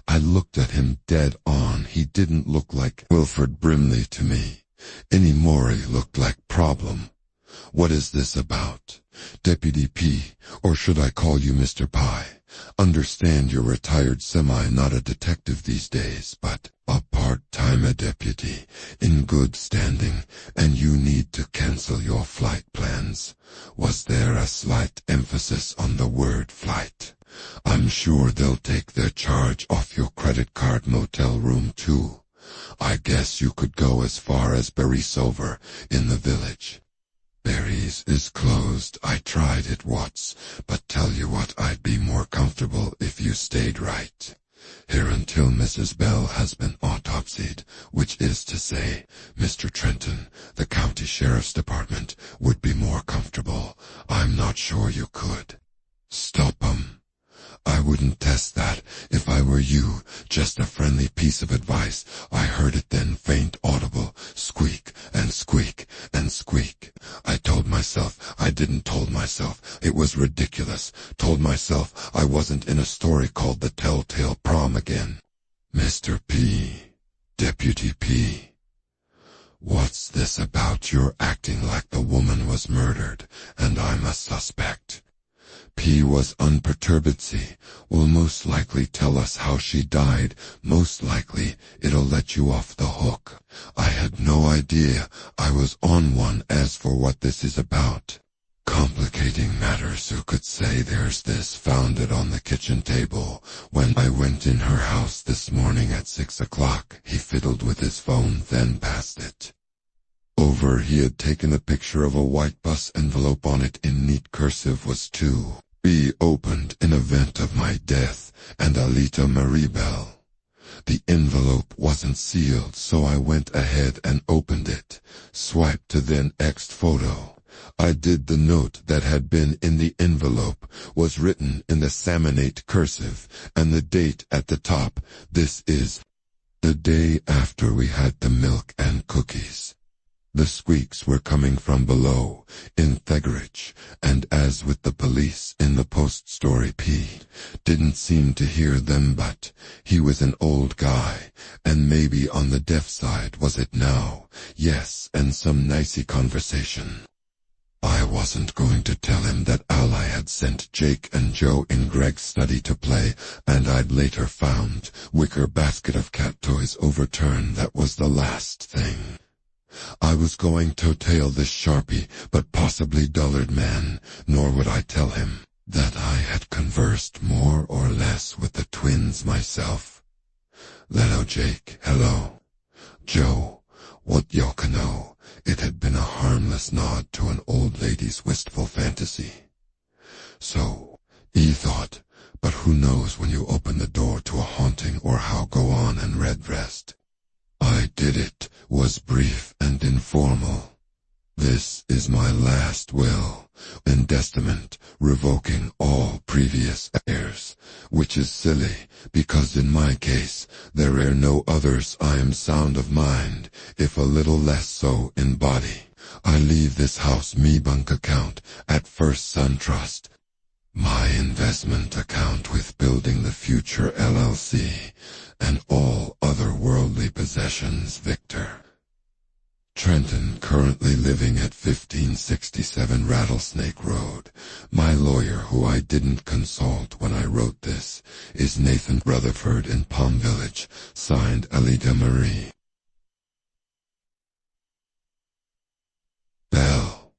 I looked at him dead on. He didn't look like Wilford Brimley to me anymore. He looked like Problem. What is this about? Deputy P, or should I call you Mr. Pye? Understand you're retired semi, not a detective these days, but a part-time deputy in good standing, and you need to cancel your flight plans. Was there a slight emphasis on the word flight? I'm I'm sure they'll take their charge off your credit card motel room too. I guess you could go as far as Berisover in the village. Barry's is closed. I tried it once, but tell you what, I'd be more comfortable if you stayed right here until Mrs. Bell has been autopsied, which is to say, Mr. Trenton, the county sheriff's department, would be more comfortable. I'm not sure you could. Stop 'em. I wouldn't test that if I were you. Just a friendly piece of advice. I heard it then, faint, audible, squeak and squeak and squeak. I told myself I didn't told myself. It was ridiculous. Told myself I wasn't in a story called The Telltale Prom again. Mr. P. Deputy P. What's this about? You're acting like the woman was murdered, and I'm a suspect. P was unperturbed. C will most likely tell us how she died. Most likely it'll let you off the hook. I had no idea I was on one. As for what this is about, complicating matters, who could say? There's this, found it on the kitchen table when I went in her house this morning at 6 o'clock. He fiddled with his phone, then passed it over. He had taken a picture of a white bus envelope. On it in neat cursive was to be opened in event of my death, and Alita Marie Bell. The envelope wasn't sealed, so I went ahead and opened it, swiped to then X'd photo. I did. The note that had been in the envelope was written in the salmonate cursive, and the date at the top. This is the day after we had the milk and cookies. The squeaks were coming from below, in Thegridge, and as with the police in the post-story, P didn't seem to hear them, but he was an old guy, and maybe on the deaf side. Was it now? Yes, and some nicey conversation. I wasn't going to tell him that Ally had sent Jake and Joe in Greg's study to play, and I'd later found wicker basket of cat toys overturned. That was the last thing I was going to tell this sharpie but possibly dullard man, nor would I tell him that I had conversed more or less with the twins myself. Hello Jake, hello Joe, what y'all can know? It had been a harmless nod to an old lady's wistful fantasy. So, he thought, but who knows when you open the door to a haunting, or how? Go on and read rest. I did it, was brief and informal. This is my last will and testament, revoking all previous heirs, which is silly, because in my case, there are no others. I am sound of mind, if a little less so in body. I leave this house, me bank account, at First Sun Trust, my investment account with Building the Future LLC, and all other worldly possessions. Victor Trenton, currently living at 1567 Rattlesnake Road. My lawyer, who I didn't consult when I wrote this, is Nathan Rutherford in Palm Village. Signed, Alita Marie Bell.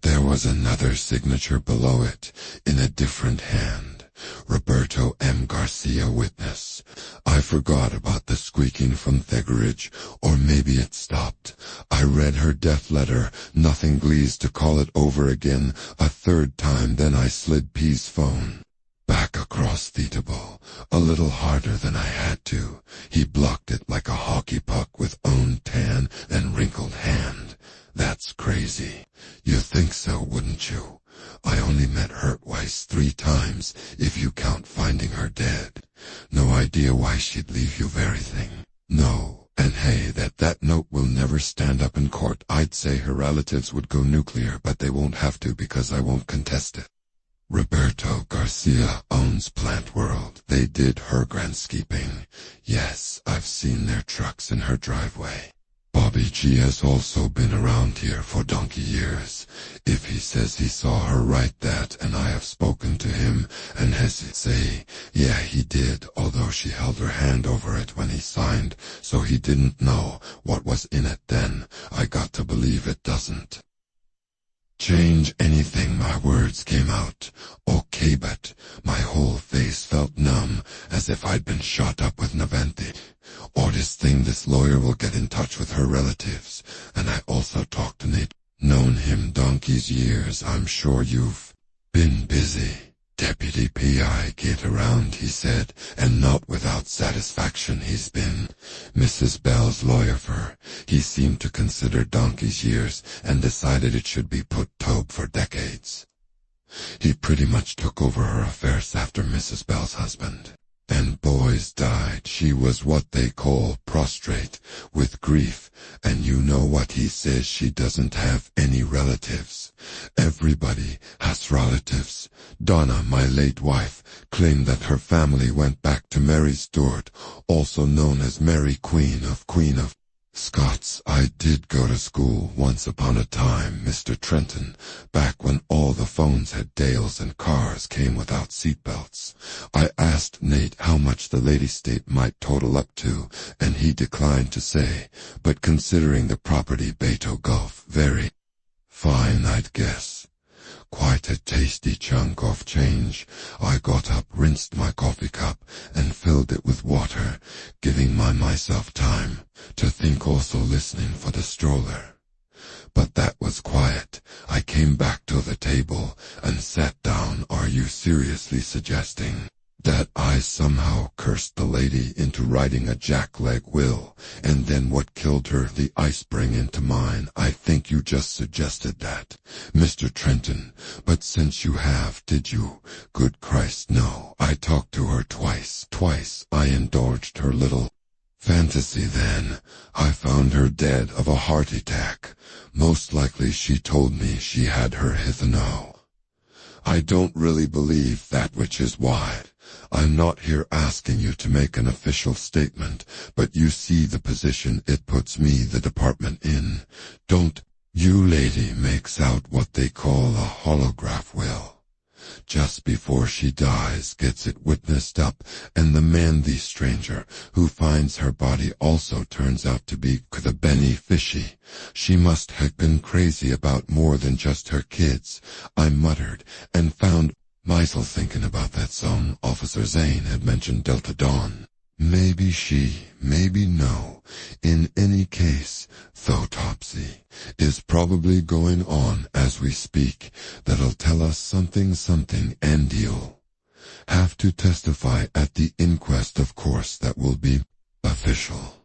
There was another signature below it, in a different hand. Roberto M. Garcia, witness. I forgot about the squeaking from Thegridge, or maybe it stopped. I read her death letter, nothing pleased to call it over again a third time. Then I slid P's phone back across the table, a little harder than I had to. He blocked it like a hockey puck with own tan and wrinkled hand. That's crazy. You think so, wouldn't you? I only met Hurtwise 3 times, if you count finding her dead. No idea why she'd leave you everything. No, and hey, that note will never stand up in court. I'd say her relatives would go nuclear, but they won't have to because I won't contest it. Roberto Garcia owns Plant World. They did her groundskeeping. Yes, I've seen their trucks in her driveway. Bobby G has also been around here for donkey years. If he says he saw her write that, and I have spoken to him, and has it say, yeah, he did, although she held her hand over it when he signed, so he didn't know what was in it then. I got to believe it doesn't Change anything, my words came out. Okay, but my whole face felt numb, as if I'd been shot up with Navanthi. Oddest thing, this lawyer will get in touch with her relatives, and I also talked to Nate. Known him donkey's years, I'm sure you've been busy. Deputy P.I. get around, he said, and not without satisfaction he's been. Mrs. Bell's lawyer for, he seemed to consider donkey's years and decided it should be put tobe for decades. He pretty much took over her affairs after Mrs. Bell's husband. And boys died. She was what they call prostrate with grief, and you know what he says, she doesn't have any relatives. Everybody has relatives. Donna, my late wife, claimed that her family went back to Mary Stuart, also known as Mary Queen of Scots. I did go to school once upon a time, Mr. Trenton, back when all the phones had dials and cars came without seatbelts. I asked Nate how much the lady state might total up to, and he declined to say, but considering the property Beto Gulf, very fine, I'd guess. Quite a tasty chunk of change. I got up, rinsed my coffee cup, and filled it with water, giving myself time to think, also listening for the stroller. But that was quiet. I came back to the table and sat down. Are you seriously suggesting that I somehow cursed the lady into writing a jackleg will, and then what killed her, the ice bring into mine? I think you just suggested that, Mr. Trenton, but since you have, did you? Good Christ, no. I talked to her twice. I indulged her little fantasy then. I found her dead of a heart attack. Most likely she told me she had her hythano. I don't really believe that, which is why I'm not here asking you to make an official statement, but you see the position it puts me, the department, in. Don't you lady makes out what they call a holograph will. Just before she dies, gets it witnessed up, and the man, the stranger, who finds her body also turns out to be the Benny Fishy. She must have been crazy about more than just her kids, I muttered, and found myself thinking about that song Officer Zane had mentioned, Delta Dawn. Maybe she, maybe no. In any case, autopsy is probably going on as we speak. That'll tell us something, and you'll have to testify at the inquest, of course. That will be official.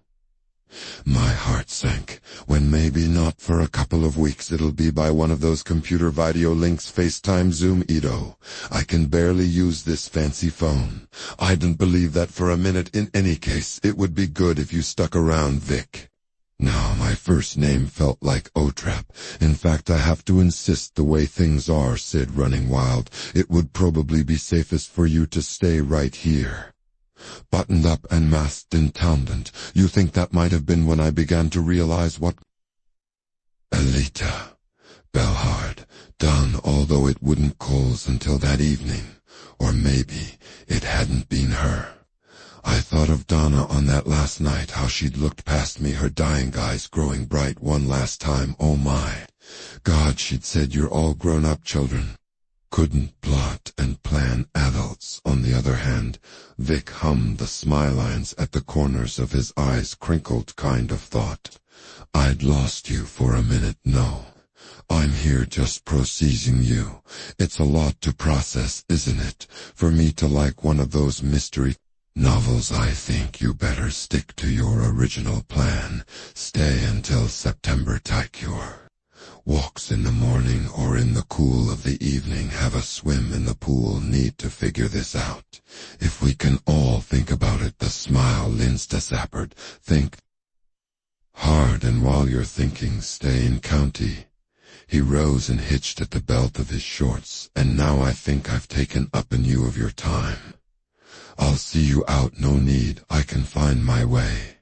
My heart sank when maybe not for a couple of weeks it'll be by one of those computer video links, FaceTime, Zoom, Edo. I can barely use this fancy phone. I didn't believe that for a minute. In any case, it would be good if you stuck around, Vic. Now, my first name felt like O-Trap. In fact, I have to insist, the way things are, Sid, running wild, it would probably be safest for you to stay right here. Buttoned up and masked incumbent. You think that might have been when I began to realize what Alita Bellhard done, although it wouldn't close until that evening. Or maybe it hadn't been her. I thought of Donna on that last night, how she'd looked past me, her dying eyes growing bright one last time. Oh my God, she'd said, "You're all grown-up children." Couldn't plot and plan adults. On the other hand, Vic hummed, the smile lines at the corners of his eyes crinkled, kind of thought. I'd lost you for a minute. No, I'm here just processing you. It's a lot to process, isn't it? For me to like one of those mystery novels. I think you better stick to your original plan. Stay until September. Take your walks in the morning or in the cool of the evening. Have a swim in the pool. Need to figure this out. If we can all think about it. The smile Linsta Zappard. Think hard, and while you're thinking, stay in county. He rose and hitched at the belt of his shorts. And now I think I've taken up enough of your time. I'll see you out. No need, I can find my way.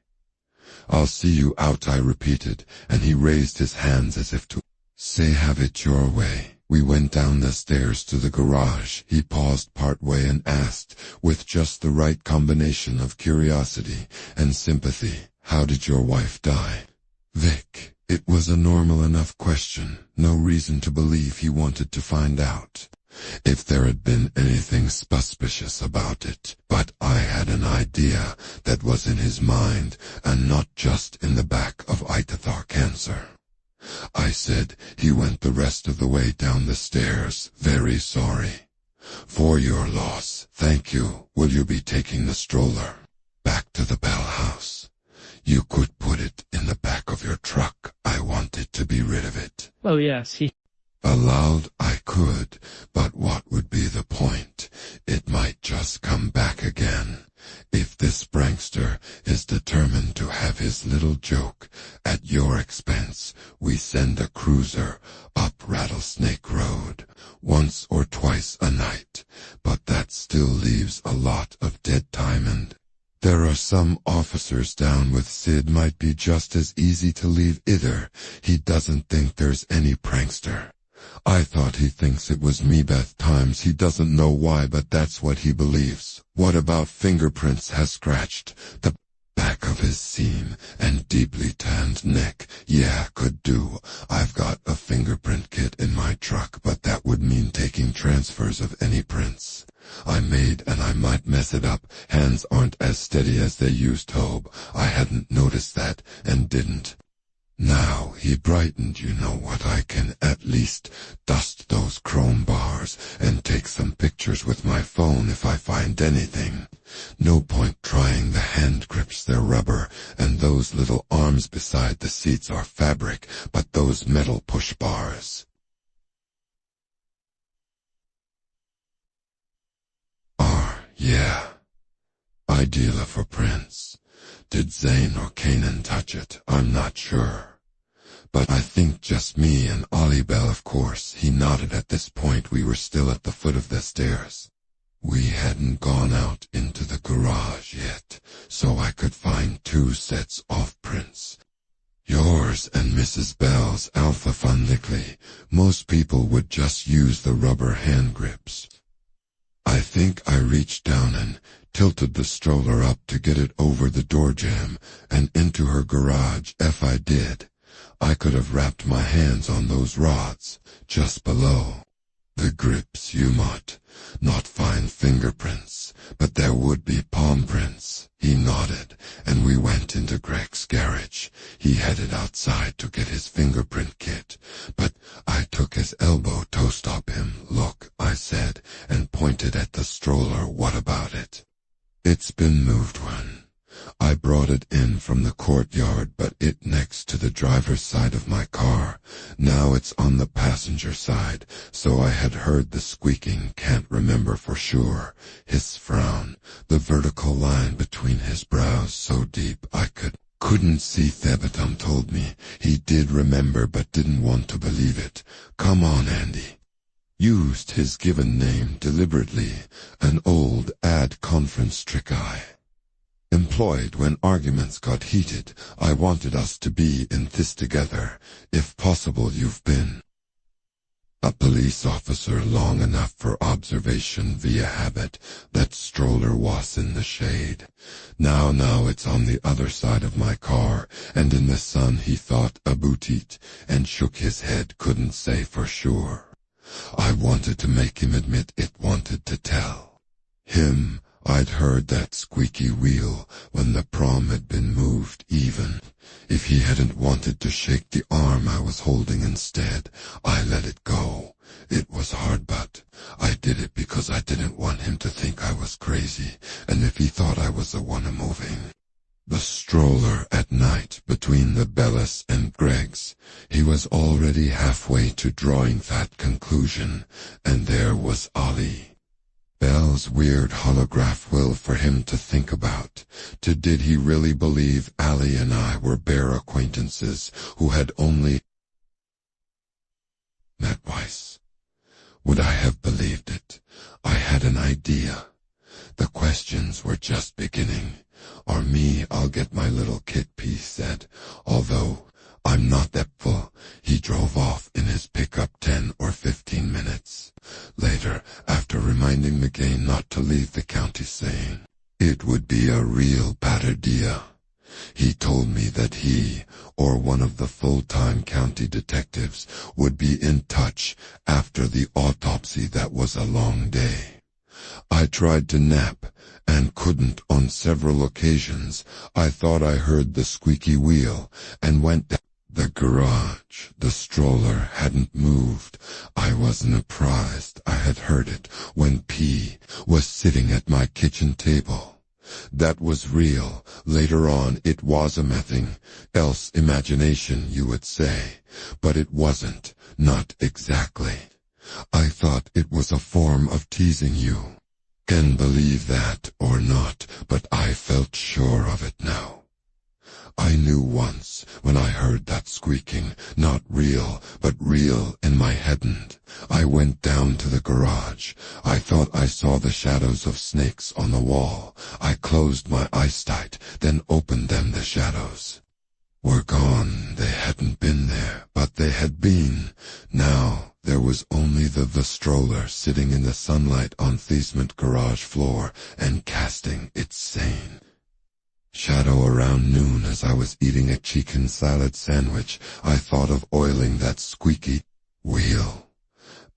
I'll see you out, I repeated, and he raised his hands as if to say, have it your way. We went down the stairs to the garage. He paused partway and asked, with just the right combination of curiosity and sympathy, how did your wife die? Vic, it was a normal enough question, no reason to believe he wanted to find out. If there had been anything suspicious about it, but I had an idea that was in his mind and not just in the back of Itathar cancer. I said he went the rest of the way down the stairs, very sorry. For your loss, thank you. Will you be taking the stroller back to the Bell House? You could put it in the back of your truck. I wanted to be rid of it. Oh yes, he... Aloud I could, but what would be the point? It might just come back again. If this prankster is determined to have his little joke at your expense, we send a cruiser up Rattlesnake Road once or twice a night, but that still leaves a lot of dead time, and there are some officers down with Sid. Might be just as easy to leave either. He doesn't think there's any prankster. I thought he thinks it was me both times. He doesn't know why, but that's what he believes. What about fingerprints? Has scratched the back of his seam and deeply tanned neck. Yeah, could do. I've got a fingerprint kit in my truck, but that would mean taking transfers of any prints I made, and I might mess it up. Hands aren't as steady as they used to. I hadn't noticed that and didn't. Now he brightened. You know what, I can at least dust those chrome bars and take some pictures with my phone if I find anything. No point trying the hand grips, they're rubber, and those little arms beside the seats are fabric, but those metal push bars are, yeah, ideal for prints. Did Zane or Kanan touch it? I'm not sure. But I think just me and Ollie Bell, of course. He nodded. At this point we were still at the foot of the stairs. We hadn't gone out into the garage yet, so I could find 2 sets of prints. Yours and Mrs. Bell's alpha-phonically. Most people would just use the rubber hand grips. I think I reached down and tilted the stroller up to get it over the door jamb and into her garage. If I did, I could have wrapped my hands on those rods just below the grips. You might not find fingerprints, but there would be palm prints. He nodded, and we went into Greg's garage. He headed outside to get his fingerprint kit, but I took his elbow to stop him. Look, I said, and pointed at the stroller. What about it? It's been moved one. I brought it in from the courtyard, but it next to the driver's side of my car. Now it's on the passenger side, so I had heard the squeaking. Can't remember for sure. His frown, the vertical line between his brows so deep I couldn't see. Thebatum told me he did remember but didn't want to believe it. Come on, Andy. Used his given name deliberately, an old ad conference trick I employed when arguments got heated. I wanted us to be in this together. If possible, you've been a police officer long enough for observation via habit. That stroller was in the shade. Now it's on the other side of my car, and in the sun. He thought about it and shook his head. Couldn't say for sure. I wanted to make him admit it, wanted to tell him I'd heard that squeaky wheel when the prom had been moved. Even if he hadn't wanted to shake the arm I was holding instead, I let it go. It was hard, but I did it because I didn't want him to think I was crazy, and if he thought I was the one moving the stroller at night between the Bellis and Greg's, he was already halfway to drawing that conclusion, and there was Ollie Bell's weird holograph will for him to think about. Did he really believe Allie and I were bare acquaintances who had only met twice? Would I have believed it? I had an idea. The questions were just beginning. Or me, I'll get my little kit piece said. Although I'm not that full. He drove off in his pickup 10 or 15 minutes later, after reminding McGain not to leave the county, saying it would be a real bad idea. He told me that he, or one of the full-time county detectives, would be in touch after the autopsy. That was a long day. I tried to nap, and couldn't on several occasions. I thought I heard the squeaky wheel, and went down the garage. The stroller hadn't moved. I wasn't surprised. I had heard it when P was sitting at my kitchen table. That was real. Later on it was a nothing else imagination, you would say. But it wasn't. Not exactly. I thought it was a form of teasing you. Can believe that or not, but I felt sure of it now. I knew once when I heard that squeaking, not real, but real in my head, and I went down to the garage. I thought I saw the shadows of snakes on the wall. I closed my eyes tight, then opened them. The shadows were gone. They hadn't been there, but they had been. Now there was only the stroller sitting in the sunlight on basement garage floor and casting its sane shadow. Around noon, as I was eating a chicken salad sandwich, I thought of oiling that squeaky wheel.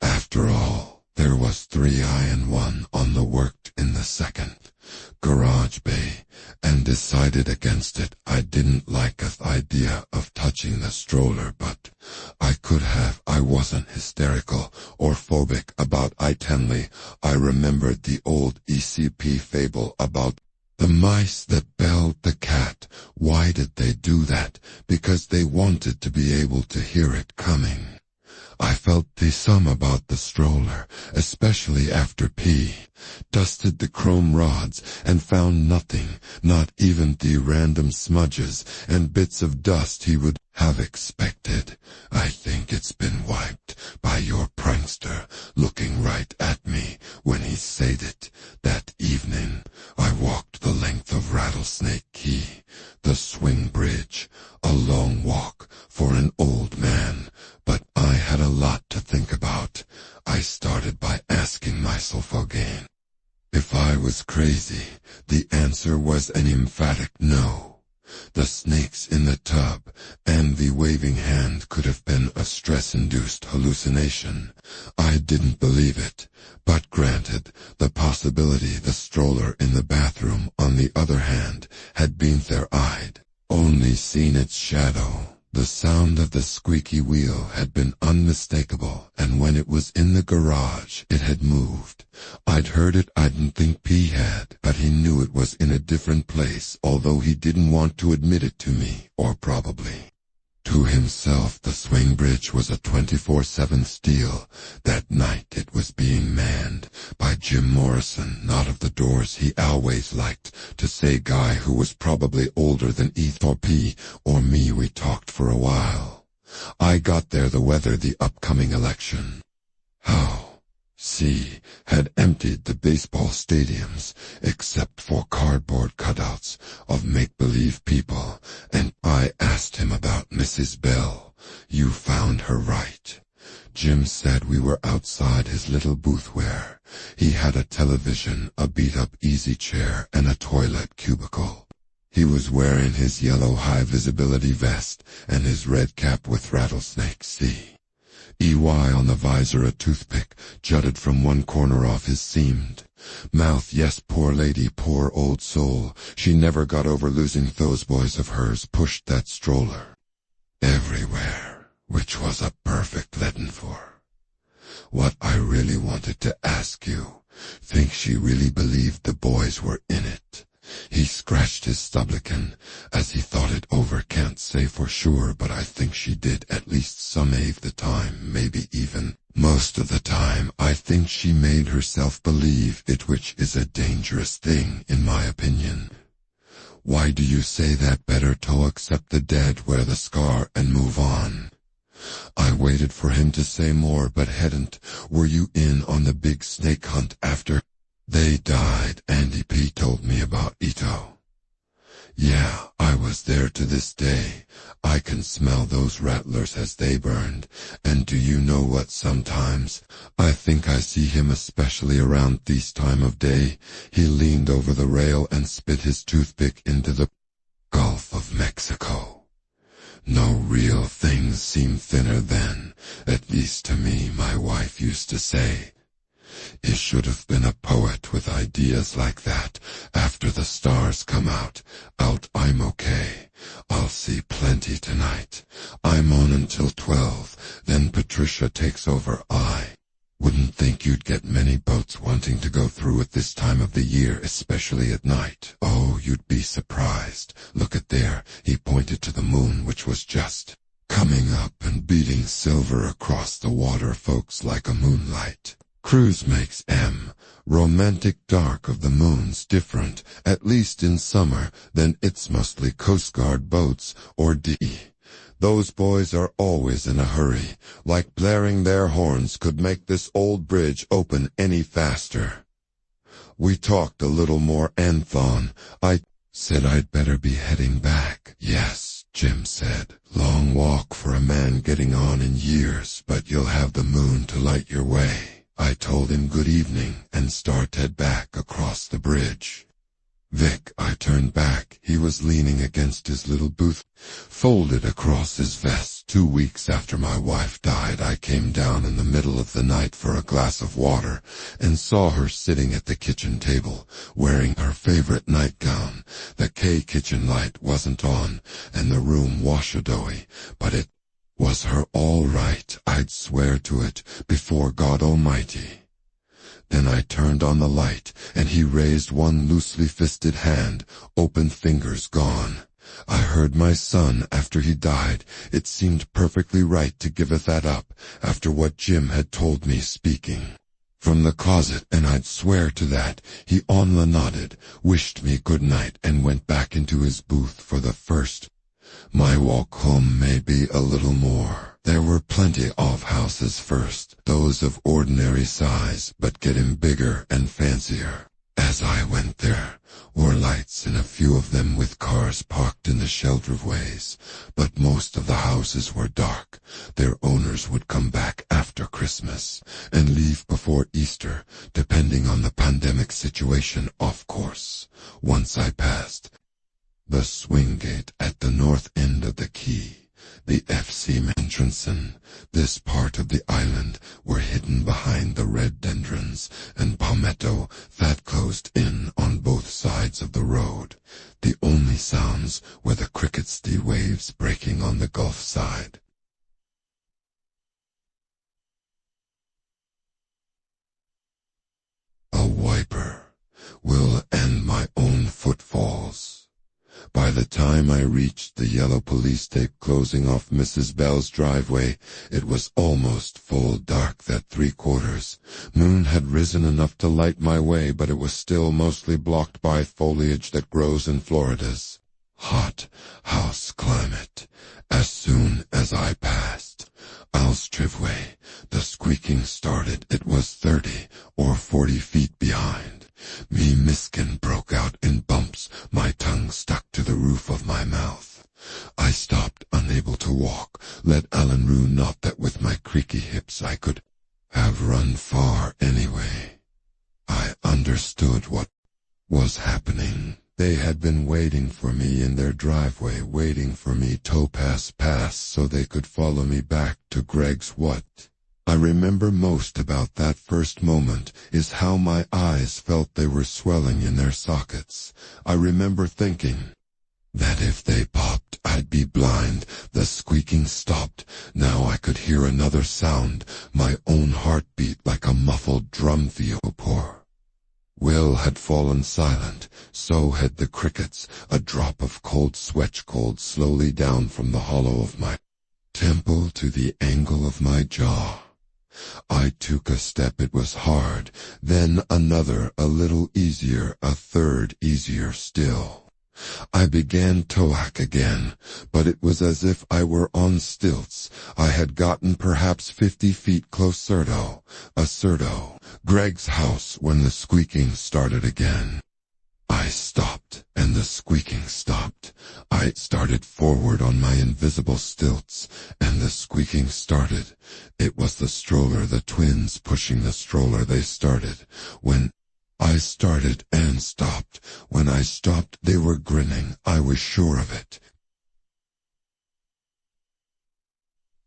After all, there was 3 and 1 on the worked in the second garage bay, and decided against it. I didn't like the idea of touching the stroller, but I could have. I wasn't hysterical or phobic about it. I remembered the old ECP fable about the mice that belled the cat. Why did they do that? Because they wanted to be able to hear it coming. I felt the sum about the stroller, especially after P dusted the chrome rods and found nothing, not even the random smudges and bits of dust he would have expected. I think it's been wiped by your prankster, looking right at me when he said it. That evening, I walked the length of Rattlesnake Key, the swing bridge, a long walk for an old man, but I had a lot to think about. I started by asking myself again if I was crazy. The answer was an emphatic no. The snakes in the tub and the waving hand could have been a stress-induced hallucination. I didn't believe it, but granted the possibility. The stroller in the bathroom, on the other hand, had been there. I'd only seen its shadow. The sound of the squeaky wheel had been unmistakable, and when it was in the garage, it had moved. I'd heard it. I didn't think P had, but he knew it was in a different place, although he didn't want to admit it to me, or probably to himself. The swing bridge was a 24/7 steel. That night it was being manned by Jim Morrison, not of the doors he always liked to say, guy who was probably older than either P or me. We talked for a while. I got there. The weather, the upcoming election. How C had emptied the baseball stadiums, except for cardboard cutouts of make-believe people, and I asked him about Mrs. Bell. You found her, right? Jim said we were outside his little booth where he had a television, a beat-up easy chair, and a toilet cubicle. He was wearing his yellow high-visibility vest and his red cap with Rattlesnake C. EY on the visor. A toothpick jutted from one corner of his seamed mouth. Yes, poor lady, poor old soul. She never got over losing those boys of hers. Pushed that stroller everywhere, which was a perfect letting for what I really wanted to ask you. Think she really believed the boys were in it? He scratched his stubblican as he thought it over. Can't say for sure, but I think she did, at least some of the time, maybe even most of the time. I think she made herself believe it, which is a dangerous thing, in my opinion. Why do you say that? Better to accept the dead, wear the scar, and move on. I waited for him to say more, but hadn't. Were you in on the big snake hunt after they died? Andy P told me about Ito. Yeah, I was there. To this day, I can smell those rattlers as they burned. And do you know what? Sometimes I think I see him, especially around this time of day. He leaned over the rail and spit his toothpick into the Gulf. of Mexico. No real things seem thinner then, at least to me, my wife used to say. It should have been a poet with ideas like that. After the stars come out, I'm okay. I'll see plenty tonight. I'm on until 12, then Patricia takes over. I wouldn't think you'd get many boats wanting to go through at this time of the year, especially at night. Oh, you'd be surprised. Look at there. He pointed to the moon, which was just coming up and beating silver across the water, folks, like a moonlight. Cruise makes romantic dark of the moon's different, at least in summer, then it's mostly Coast Guard boats, or Those boys are always in a hurry, like blaring their horns could make this old bridge open any faster. We talked a little more, Anthon. I said I'd better be heading back. Yes, Jim said. Long walk for a man getting on in years, but you'll have the moon to light your way. I told him good evening and started back across the bridge. Vic, I turned back. He was leaning against his little booth, folded across his vest. 2 weeks after my wife died, I came down in the middle of the night for a glass of water and saw her sitting at the kitchen table, wearing her favorite nightgown. The kitchen light wasn't on, and the room washadowy, but it was her all right, I'd swear to it, before God Almighty. Then I turned on the light, and he raised one loosely fisted hand, open fingers gone. I heard my son after he died. It seemed perfectly right to give that up, after what Jim had told me, speaking from the closet, and I'd swear to that. He only nodded, wished me good night, and went back into his booth for the first. My walk home may be a little more. There were plenty of houses first, those of ordinary size, but getting bigger and fancier. As I went there were lights in a few of them with cars parked in the shelterways, but most of the houses were dark. Their owners would come back after Christmas and leave before Easter, depending on the pandemic situation, of course. Once I passed the swing gate at the north end of the quay, the FC entrance and this part of the island were hidden behind the rhododendrons and palmetto that closed in on both sides of the road. The only sounds were the crickets, the waves breaking on the Gulf side. A wiper will end my own footfalls. By the time I reached the yellow police tape closing off Mrs. Bell's driveway, it was almost full dark. That 3/4 moon had risen enough to light my way, but it was still mostly blocked by foliage that grows in Florida's hot house climate. As soon as I passed Al's driveway, the squeaking started. It was 30 or 40 feet behind. Me miskin broke out in bumps, my tongue stuck to the roof of my mouth. I stopped, unable to walk, let Alan rue not that with my creaky hips I could have run far anyway. I understood what was happening. They had been waiting for me in their driveway, waiting for me to pass so they could follow me back to Greg's. What I remember most about that first moment is how my eyes felt they were swelling in their sockets. I remember thinking that if they popped, I'd be blind. The squeaking stopped. Now I could hear another sound, my own heartbeat like a muffled drum. Pour. Will had fallen silent, so had the crickets. A drop of cold sweat cold slowly down from the hollow of my temple to the angle of my jaw. I took a step. It was hard, then another, a little easier, a third, easier still. I began to hack again, but it was as if I were on stilts. I had gotten perhaps 50 feet closer to Greg's house when the squeaking started again. I stopped, and the squeaking stopped. I started forward on my invisible stilts, and the squeaking started. It was the stroller, the twins pushing the stroller. They started when I started and stopped. When I stopped, they were grinning. I was sure of it.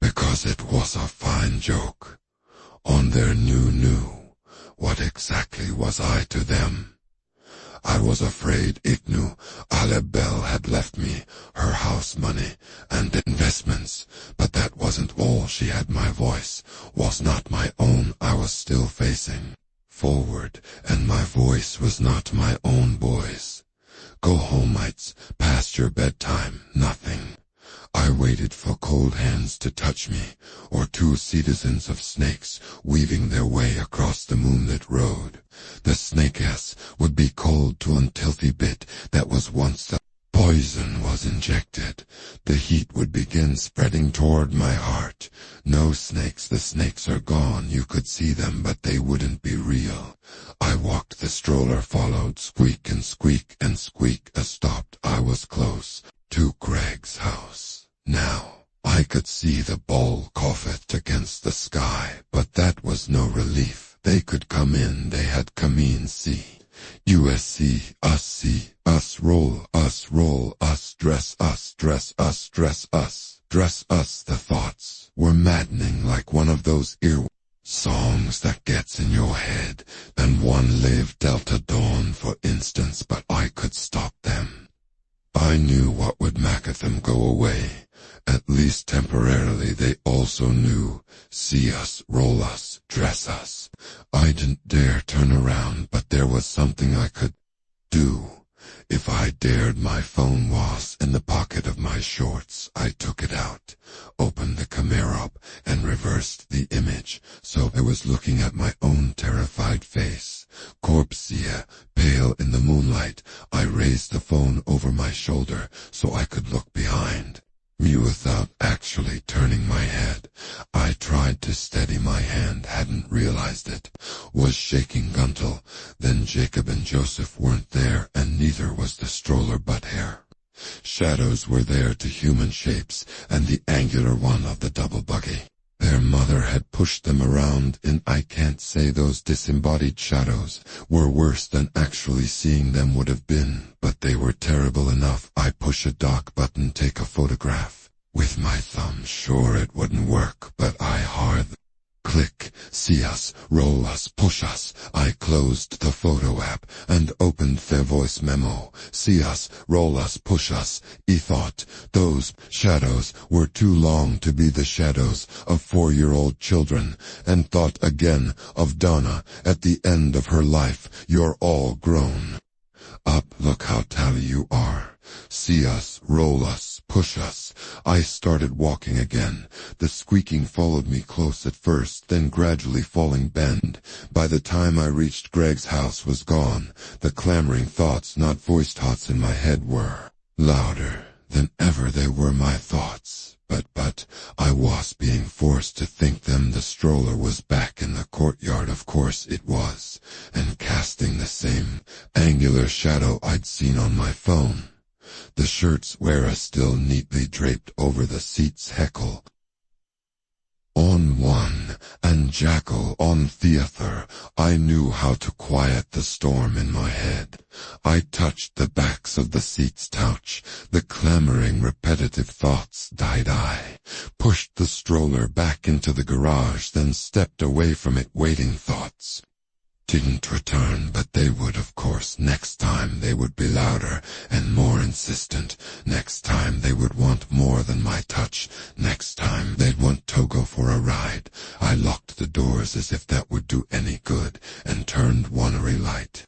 Because it was a fine joke. On their new. What exactly was I to them? I was afraid Ignu Alebel had left me her house money and investments, but that wasn't all. She had my voice, was not my own. I was still facing forward, and my voice was not my own boys. Go home, mates, past your bedtime, nothing. I waited for cold hands to touch me, or two citizens of snakes weaving their way across the moonlit road. The snake-ass would be cold to untilthy bit that was once the poison was injected. The heat would begin spreading toward my heart. No snakes, the snakes are gone. You could see them, but they wouldn't be real. I walked, the stroller followed, squeak and squeak and squeak. Stopped. I was close to Greg's house. Now, I could see the ball coffet against the sky, but that was no relief. They could come in, they had come in, see. USC, us see, us, roll us, dress us, dress us, dress us, dress us. The thoughts were maddening, like one of those ear songs that gets in your head. And One Live Delta Dawn, for instance, but I could stop them. I knew what would make them go away. At least temporarily. They also knew. See us, roll us, dress us. I didn't dare turn around, but there was something I could do. If I dared. My phone was in the pocket of my shorts. I took it out, opened the camera up, and reversed the image, so I was looking at my own terrified face. Corpsea, pale in the moonlight. I raised the phone over my shoulder so I could look behind me without actually turning my head. I tried to steady my hand, hadn't realized it. Was shaking Guntel. Then Jacob and Joseph weren't there, and neither was the stroller butt hair. Shadows were there to human shapes, and the angular one of the double buggy. Their mother had pushed them around in. I can't say those disembodied shadows were worse than actually seeing them would have been, but they were terrible enough. I push a dock button, take a photograph. With my thumb, sure it wouldn't work, but I hard. Click, see us, roll us, push us. I closed the photo app and opened their voice memo. See us, roll us, push us. I thought those shadows were too long to be the shadows of 4-year-old children, and thought again of Donna at the end of her life. You're all grown up, look how tall you are. See us, roll us, push us. I started walking again. The squeaking followed me close at first, then gradually falling bend. By the time I reached Greg's house was gone. The clamoring thoughts, not voiced thoughts in my head, were louder than ever. They were my thoughts. But I was being forced to think them. The stroller was back in the courtyard, of course it was, and casting the same angular shadow I'd seen on my phone. The shirts wearer still neatly draped over the seat's heckle on one, and Jackal on the other. I knew how to quiet the storm in my head. I touched the backs of the seats touch. The clamoring, repetitive thoughts died. I pushed the stroller back into the garage, then stepped away from it. Waiting thoughts didn't return, but they would, of course. Next time they would be louder and more insistent. Next time they would want more than my touch. Next time they'd want Togo for a ride. I locked the doors as if that would do any good, and turned one light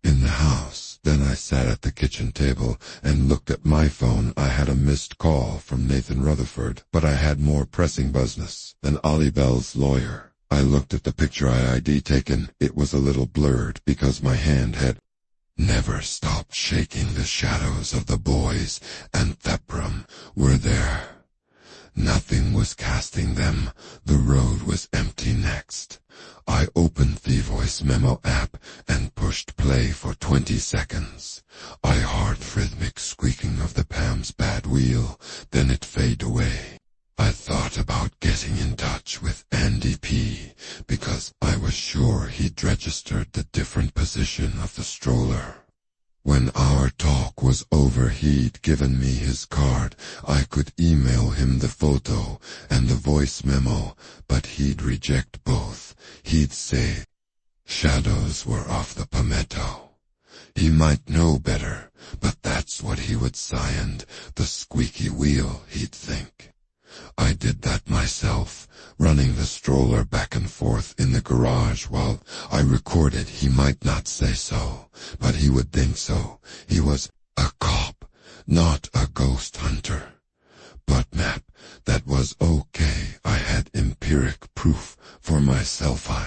in the house. Then I sat at the kitchen table and looked at my phone. I had a missed call from Nathan Rutherford, but I had more pressing business than Ollie Bell's lawyer. I looked at the picture I'd taken. It was a little blurred because my hand had never stopped shaking. The shadows of the boys and Thepram were there. Nothing was casting them. The road was empty. Next, I opened the voice memo app and pushed play for 20 seconds. I heard rhythmic squeaking of the Pam's bad wheel, then it faded away. I thought about getting in touch with Andy P, because I was sure he'd registered the different position. stroller. When our talk was over, he'd given me his card. I could email him the photo and the voice memo, but he'd reject both. He'd say shadows were off the palmetto. He might know better, but that's what he would sigh, and the squeaky wheel, he'd think. I did that myself, running the stroller back and forth in the garage while I recorded. He might not say so, but he would think so. He was a cop, not a ghost hunter. But map, that was okay. I had empiric proof for myself. I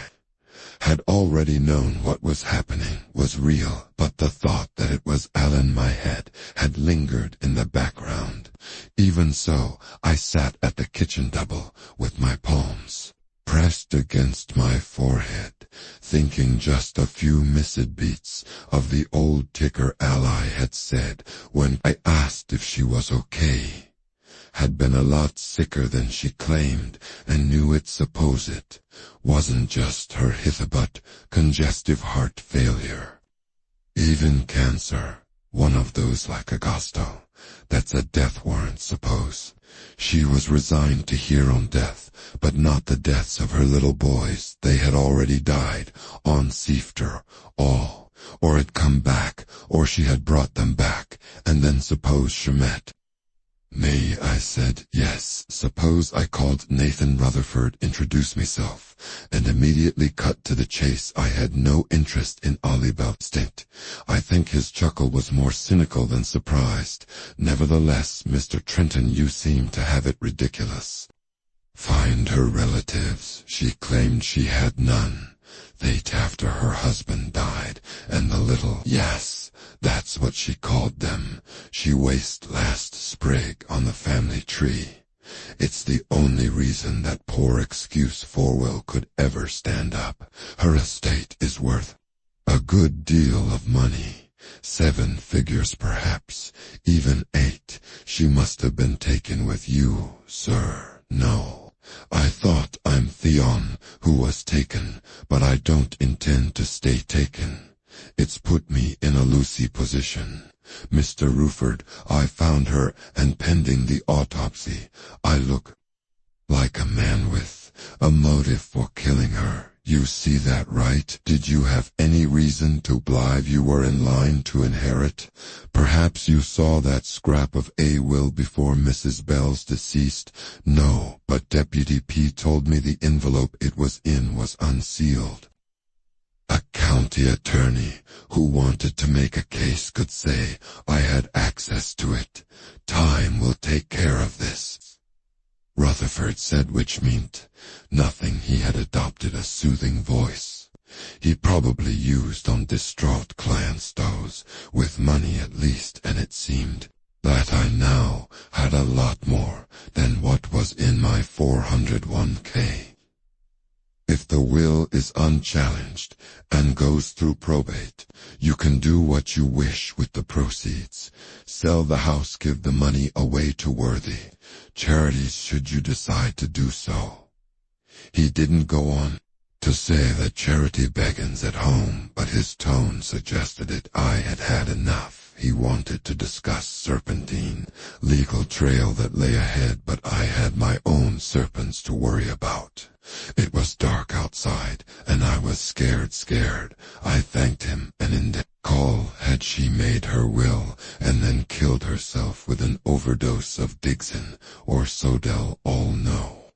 had already known what was happening was real, but the thought that it was all in my head had lingered in the background. Even so, I sat at the kitchen table with my palms pressed against my forehead, thinking just a few missed beats of the old ticker ally had said when I asked if she was okay. Had been a lot sicker than she claimed, and knew it supposed wasn't just her hither but congestive heart failure. Even cancer, one of those like Augusto, that's a death warrant suppose. She was resigned to her own death, but not the deaths of her little boys. They had already died, on Seafter, all, or had come back, or she had brought them back, and then suppose Shemet. May, I said, yes. Suppose I called Nathan Rutherford, introduced myself, and immediately cut to the chase. I had no interest in Olibel's stint. I think his chuckle was more cynical than surprised. Nevertheless, Mr. Trenton, you seem to have it ridiculous. Find her relatives. She claimed she had none. They'd after her husband died, and the little, yes, that's what she called them. She waste last sprig on the family tree. It's the only reason that poor excuse Forwell could ever stand up. Her estate is worth a good deal of money. 7 figures perhaps, even 8. She must have been taken with you, sir. No. I thought I'm Theon, who was taken, but I don't intend to stay taken. It's put me in a loosey position. Mr. Ruford, I found her, and pending the autopsy, I look like a man with a motive for killing her. You see that, right? Did you have any reason to believe you were in line to inherit? Perhaps you saw that scrap of a will before Mrs. Bell's deceased? No, but Deputy P told me the envelope it was in was unsealed. A county attorney who wanted to make a case could say I had access to it. Time will take care of this, Rutherford said, which meant nothing. He had adopted a soothing voice he probably used on distraught clients, those with money at least, and it seemed that I now had a lot more than what was in my 401k. If the will is unchallenged and goes through probate, you can do what you wish with the proceeds. Sell the house, give the money away to worthy charities should you decide to do so. He didn't go on to say that charity begins at home, but his tone suggested it. I had had enough. He wanted to discuss serpentine legal trail that lay ahead, but I had my own serpents to worry about. It was dark outside, and I was scared. I thanked him, and in the call had she made her will, and then killed herself with an overdose of Digson or Sodell, all no.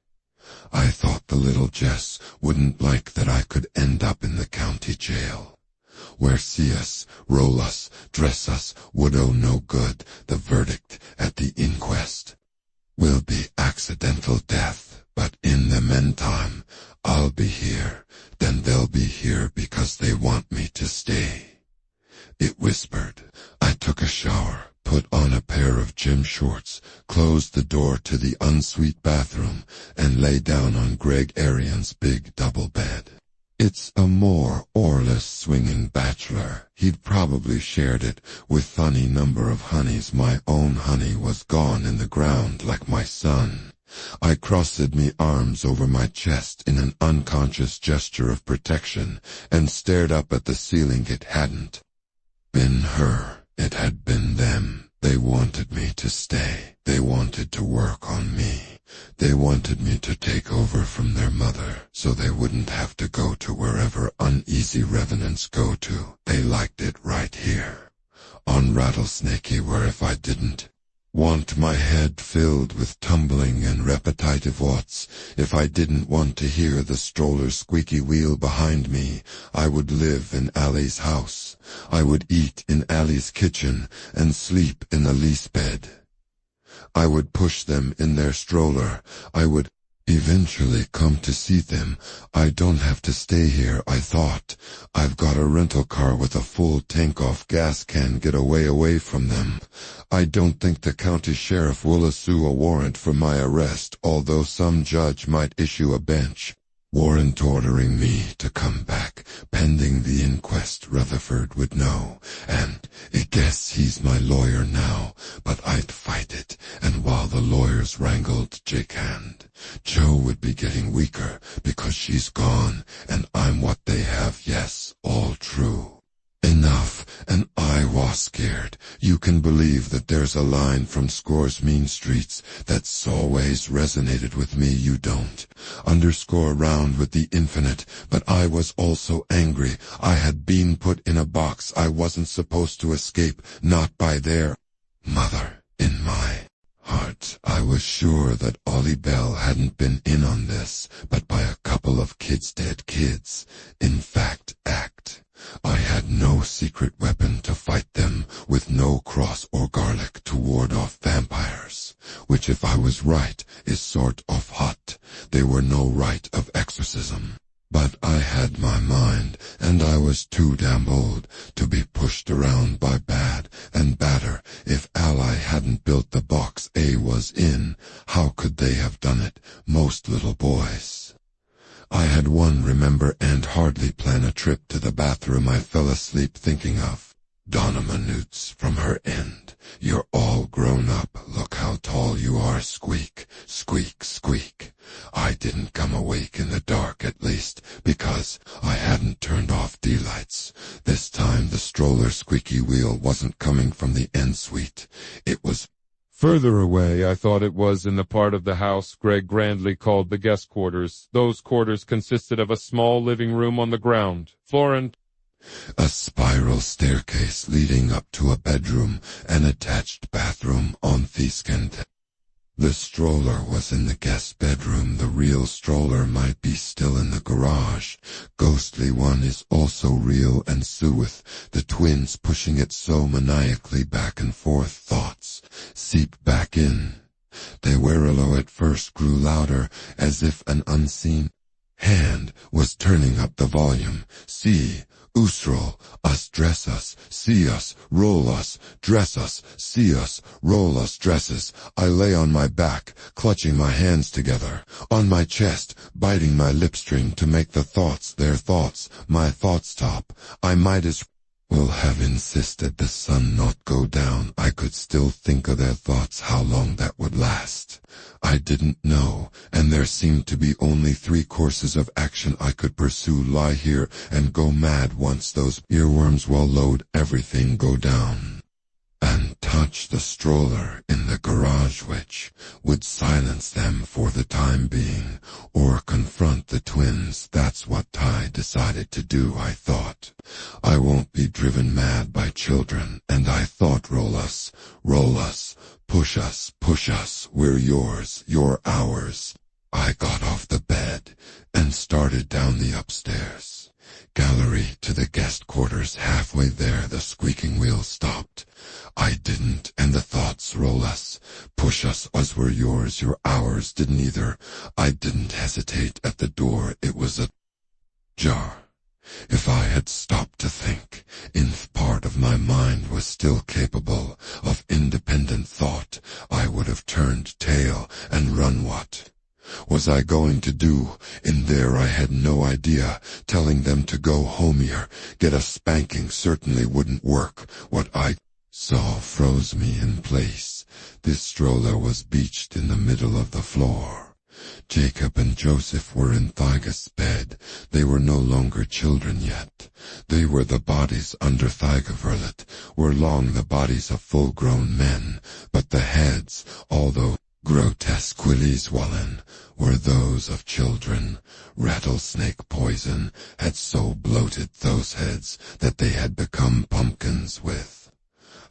I thought the little Jess wouldn't like that I could end up in the county jail, where see us, roll us, dress us would oh no good. The verdict at the inquest will be accidental death, but in the meantime, I'll be here, then they'll be here because they want me to stay. It whispered. I took a shower, put on a pair of gym shorts, closed the door to the ensuite bathroom, and lay down on Greg Arian's big double bed. It's a more or less swinging bachelor. He'd probably shared it with any number of honeys. My own honey was gone in the ground like my son. I crossed me arms over my chest in an unconscious gesture of protection and stared up at the ceiling. It hadn't her, it had been them. They wanted me to stay. They wanted to work on me. They wanted me to take over from their mother, so they wouldn't have to go to wherever uneasy revenants go to. They liked it right here, on Rattlesnakey, where if I didn't want my head filled with tumbling and repetitive oughts, if I didn't want to hear the stroller's squeaky wheel behind me, I would live in Allie's house. I would eat in Allie's kitchen and sleep in the lease bed. I would push them in their stroller. I would eventually come to see them. I don't have to stay here, I thought. I've got a rental car with a full tank-off gas can. Get away from them. I don't think the county sheriff will issue a warrant for my arrest, although some judge might issue a bench warrant ordering me to come back, pending the inquest. Rutherford would know, and I guess he's my lawyer now, but I'd fight it, and while the lawyers wrangled Jake hand, Joe would be getting weaker, because she's gone, and I'm what they have. Yes, all true. Enough, and I was scared. You can believe that there's a line from Score's Mean Streets that's always resonated with me. You don't underscore around with the infinite, but I was also angry. I had been put in a box I wasn't supposed to escape, not by their mother. In my heart, I was sure that Ollie Bell hadn't been in on this, but by a couple of dead kids. In fact, I had no secret weapon to fight them, with no cross or garlic to ward off vampires, which, if I was right, is sort of hot. They were no rite of exorcism. But I had my mind, and I was too damn old to be pushed around by bad and badder. If Ally hadn't built the box A was in, how could they have done it? Most little boys. I had one remember and hardly plan a trip to the bathroom. I fell asleep thinking of Donna Manutes from her end. You're all grown up. Look how tall you are. Squeak, squeak, squeak. I didn't come awake in the dark, at least, because I hadn't turned off D-lights. This time the stroller's squeaky wheel wasn't coming from the end suite. It was further away. I thought it was in the part of the house Greg grandly called the guest quarters. Those quarters consisted of a small living room on the ground floor and a spiral staircase leading up to a bedroom, an attached bathroom on the second. The stroller was in the guest bedroom. The real stroller might be still in the garage. Ghostly one is also real, and Sue with the twins pushing it so maniacally back and forth. Thoughts seep back in. They were low at first, grew louder, as if an unseen hand was turning up the volume. See, Usrol, us, dress us, see us, roll us, dress us, see us, roll us, dresses. I lay on my back, clutching my hands together, on my chest, biting my lip string to make the thoughts their thoughts, my thoughts top. I might as well have insisted the sun not go down. I could still think of their thoughts, how long that would last. I didn't know, and there seemed to be only 3 courses of action I could pursue: lie here and go mad once those earworms will load everything, go down and touch the stroller in the garage, which would silence them for the time being, or confront the twins. That's what Ty decided to do, I thought. I won't be driven mad by children, and I thought, roll us, push us, we're yours, you're ours. I got off the bed and started down the upstairs gallery to the guest quarters. Halfway there, the squeaking wheel stopped. I didn't, and the thoughts, roll us, push us, we're yours, you're ours, didn't either. I didn't hesitate at the door. It was ajar. If I had stopped to think, part of my mind was still capable of independent thought, I would have turned tail and run. What was I going to do in there? I had no idea. Telling them to go homier, get a spanking, certainly wouldn't work. What I saw froze me in place. This stroller was beached in the middle of the floor. Jacob and Joseph were in Thygis' bed. They were no longer children yet. They were the bodies under Thygaverlet, were long the bodies of full-grown men, but the heads, although grotesquely swollen, were those of children. Rattlesnake poison had so bloated those heads that they had become pumpkins with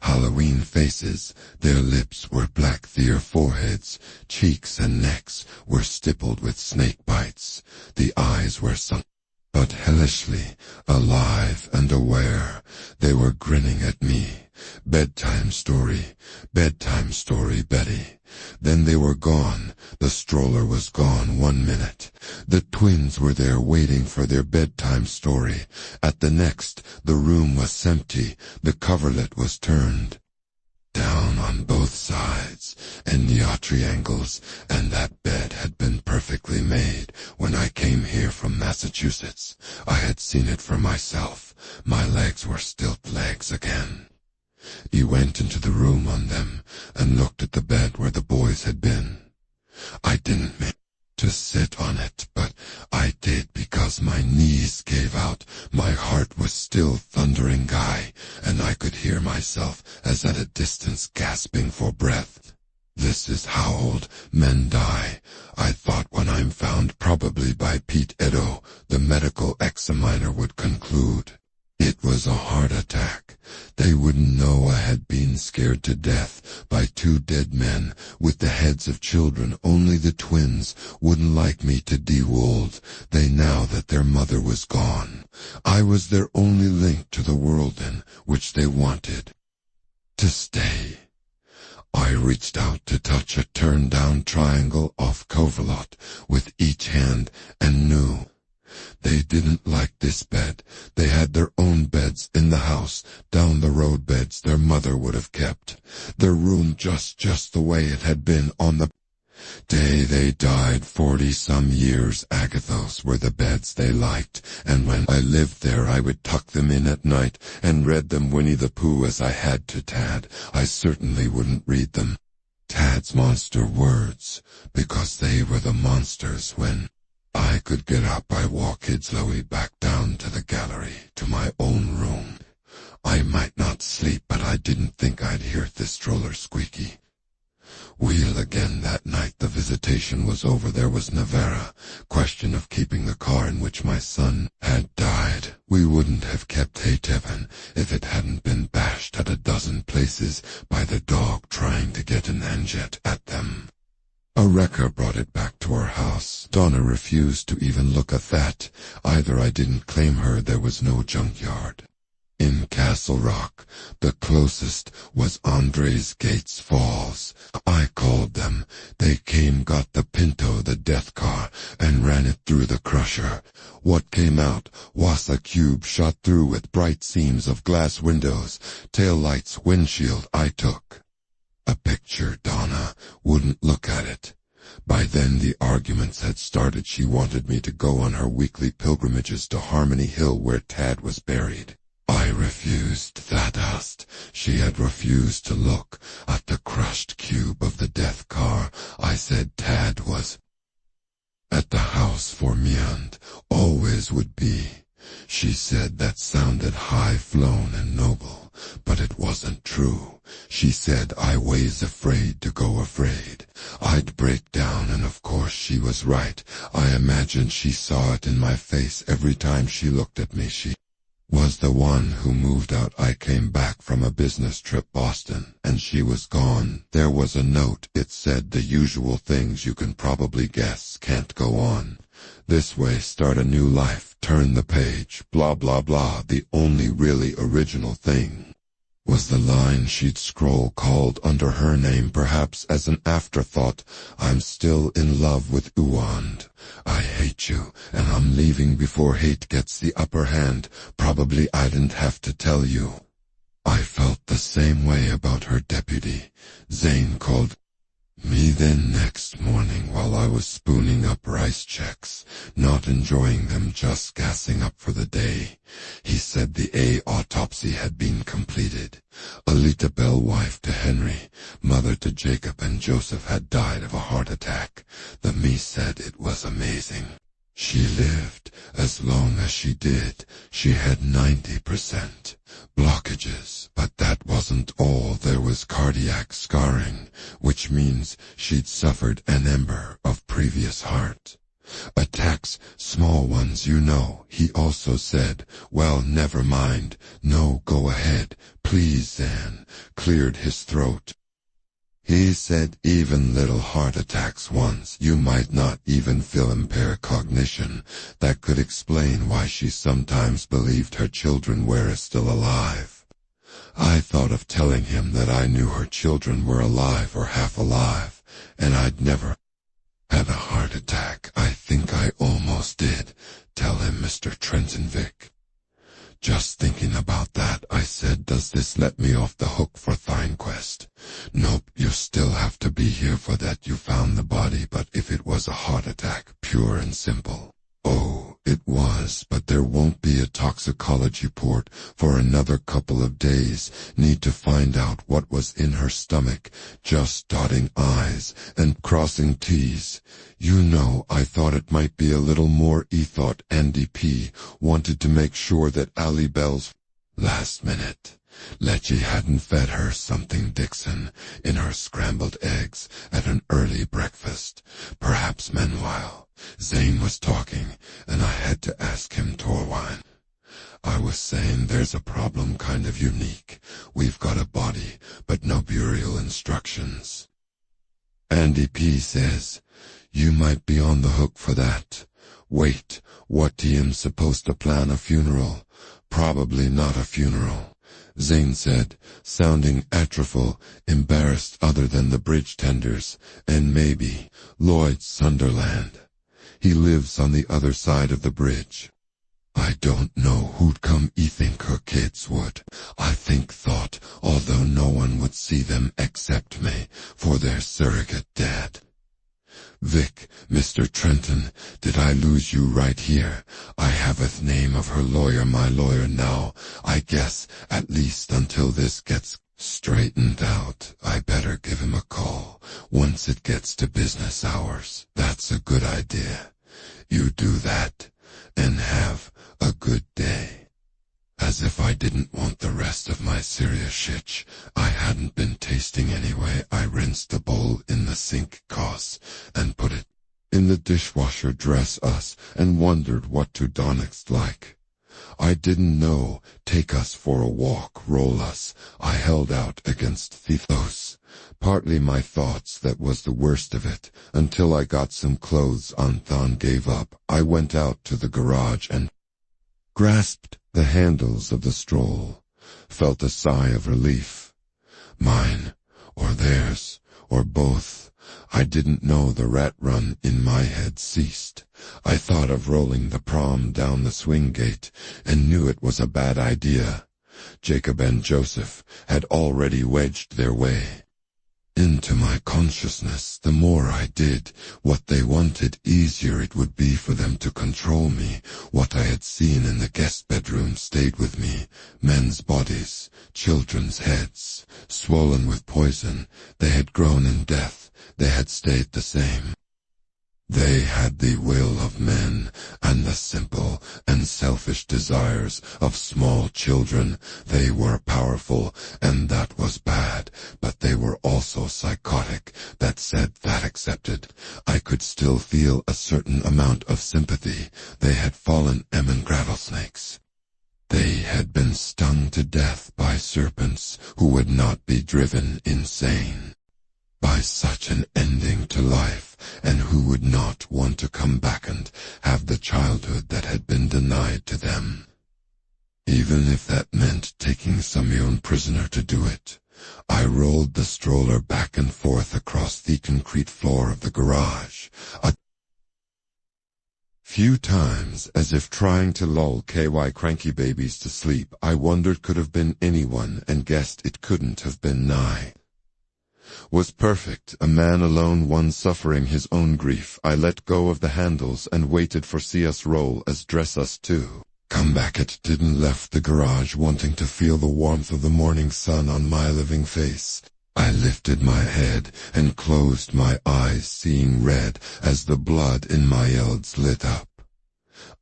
Halloween faces. Their lips were black, their foreheads, cheeks and necks were stippled with snake bites. The eyes were sunk, but hellishly alive and aware. They were grinning at me. Bedtime story, Betty. Then they were gone. The stroller was gone 1 minute. The twins were there waiting for their bedtime story. At the next, the room was empty. The coverlet was turned down on both sides, and near triangles, and that bed had been perfectly made when I came here from Massachusetts. I had seen it for myself. My legs were stilt legs again. He went into the room on them and looked at the bed where the boys had been. I didn't mean to sit on it, but I did because my knees gave out. My heart was still thundering high, and I could hear myself as at a distance gasping for breath. This is how old men die, I thought when I'm found, probably by Pete Edo, the medical examiner would conclude. It was a heart attack. They wouldn't know I had been scared to death by 2 dead men with the heads of children. Only the twins wouldn't like me to de-wold. They now that their mother was gone. I was their only link to the world in which they wanted to stay. I reached out to touch a turned-down triangle off Coverlot with each hand and knew. They didn't like this bed. They had their own beds in the house, down the road beds their mother would have kept. Their room just the way it had been on the day they died 40-some years. Agathos were the beds they liked, and when I lived there I would tuck them in at night and read them Winnie the Pooh as I had to Tad. I certainly wouldn't read them Tad's monster words, because they were the monsters. When I could get up, I walked slowly back down to the gallery, to my own room. I might not sleep, but I didn't think I'd hear this stroller squeaky wheel again that night. The visitation was over. There was Nevera. Question of keeping the car in which my son had died. We wouldn't have kept Hayteven if it hadn't been bashed at a dozen places by the dog trying to get an anjet at them. A wrecker brought it back to our house. Donna refused to even look at that. Either I didn't claim her, there was no junkyard. In Castle Rock, the closest was Andres Gates Falls. I called them. They came, got the Pinto, the death car, and ran it through the crusher. What came out was a cube shot through with bright seams of glass windows, tail lights, windshield. I took a picture. Donna wouldn't look at it. By then the arguments had started. She wanted me to go on her weekly pilgrimages to Harmony Hill where Tad was buried. I refused. That asked. She had refused to look at the crushed cube of the death car. I said Tad was at the house for me and always would be. She said that sounded high-flown and noble, but it wasn't true. She said I was afraid to go afraid. I'd break down, and of course she was right. I imagined she saw it in my face every time she looked at me. She was the one who moved out. I came back from a business trip Boston, and she was gone. There was a note. It said the usual things you can probably guess. Can't go on this way, start a new life, turn the page, blah blah blah. The only really original thing was the line she'd scroll called under her name, perhaps as an afterthought. I'm still in love with Uwand. I hate you, and I'm leaving before hate gets the upper hand. Probably I didn't have to tell you. I felt the same way about her deputy. Zane called Me then next morning while I was spooning up rice checks, not enjoying them, just gassing up for the day. He said the autopsy had been completed. Alita Bell, wife to Henry, mother to Jacob and Joseph, had died of a heart attack. The me said it was amazing. She lived as long as she did. She had 90% blockages, but that wasn't all. There was cardiac scarring, which means she'd suffered an ember of previous heart attacks, small ones, you know. He also said, well, never mind. No, go ahead, please, Zan. Cleared his throat. He said even little heart attacks once, you might not even feel impaired cognition. That could explain why she sometimes believed her children were still alive. I thought of telling him that I knew her children were alive or half alive, and I'd never had a heart attack. I think I almost did. Tell him, Mr. Trenton Vic. Just thinking about that, I said, does this let me off the hook for ThineQuest? Nope, you still have to be here for that. You found the body, but if it was a heart attack, pure and simple. Oh, it was, but there won't be a toxicology report for another couple of days. Need to find out what was in her stomach. Just dotting I's and crossing T's. You know, I thought it might be a little more. Thought Andy P. wanted to make sure that Allie Bell's last minute Letchy hadn't fed her something Dixon in her scrambled eggs at an early breakfast. Perhaps meanwhile, Zane was talking, and I had to ask him Torwine. I was saying there's a problem kind of unique. We've got a body, but no burial instructions. Andy P. says, you might be on the hook for that. Wait, what, TM's supposed to plan a funeral? Probably not a funeral, Zane said, sounding atrophical, embarrassed, other than the bridge tenders, and maybe Lloyd Sunderland. He lives on the other side of the bridge. I don't know who'd come. Think her kids would. I thought, although no one would see them except me, for their surrogate dad. Vic, Mr. Trenton, did I lose you right here? I have a name of her lawyer, my lawyer now, I guess, at least until this gets straightened out. I better give him a call once it gets to business hours. That's a good idea. You do that, and have a good day. As if I didn't want the rest of my serious shit I hadn't been tasting anyway. I rinsed the bowl in the sink costs and put it in the dishwasher. Dress us and wondered what to do next. Like, I didn't know. Take us for a walk, roll us. I held out against Thethos. Partly my thoughts that was the worst of it, until I got some clothes on. Thon gave up. I went out to the garage and grasped the handles of the stroll, felt a sigh of relief. Mine, or theirs, or both. I didn't know the rat run in my head ceased. I thought of rolling the prom down the swing gate, and knew it was a bad idea. Jacob and Joseph had already wedged their way into my consciousness. The more I did what they wanted, easier it would be for them to control me. What I had seen in the guest bedroom stayed with me. Men's bodies, children's heads, swollen with poison. They had grown in death. They had stayed the same. They had the will of men and the simple and selfish desires of small children. They were powerful, and that was bad, but they were also psychotic. That said, that accepted, I could still feel a certain amount of sympathy. They had fallen rattlesnakes. They had been stung to death by serpents who would not be driven insane by such an ending to life, and who would not want to come back and have the childhood that had been denied to them. Even if that meant taking some young prisoner to do it. I rolled the stroller back and forth across the concrete floor of the garage, a few times, as if trying to lull KY cranky babies to sleep. I wondered could have been anyone, and guessed it couldn't have been Nye. Was perfect, a man alone, one suffering his own grief. I let go of the handles and waited for see us roll as dress us too. Come back, it didn't left the garage wanting to feel the warmth of the morning sun on my living face. I lifted my head and closed my eyes, seeing red as the blood in my eyelids lit up.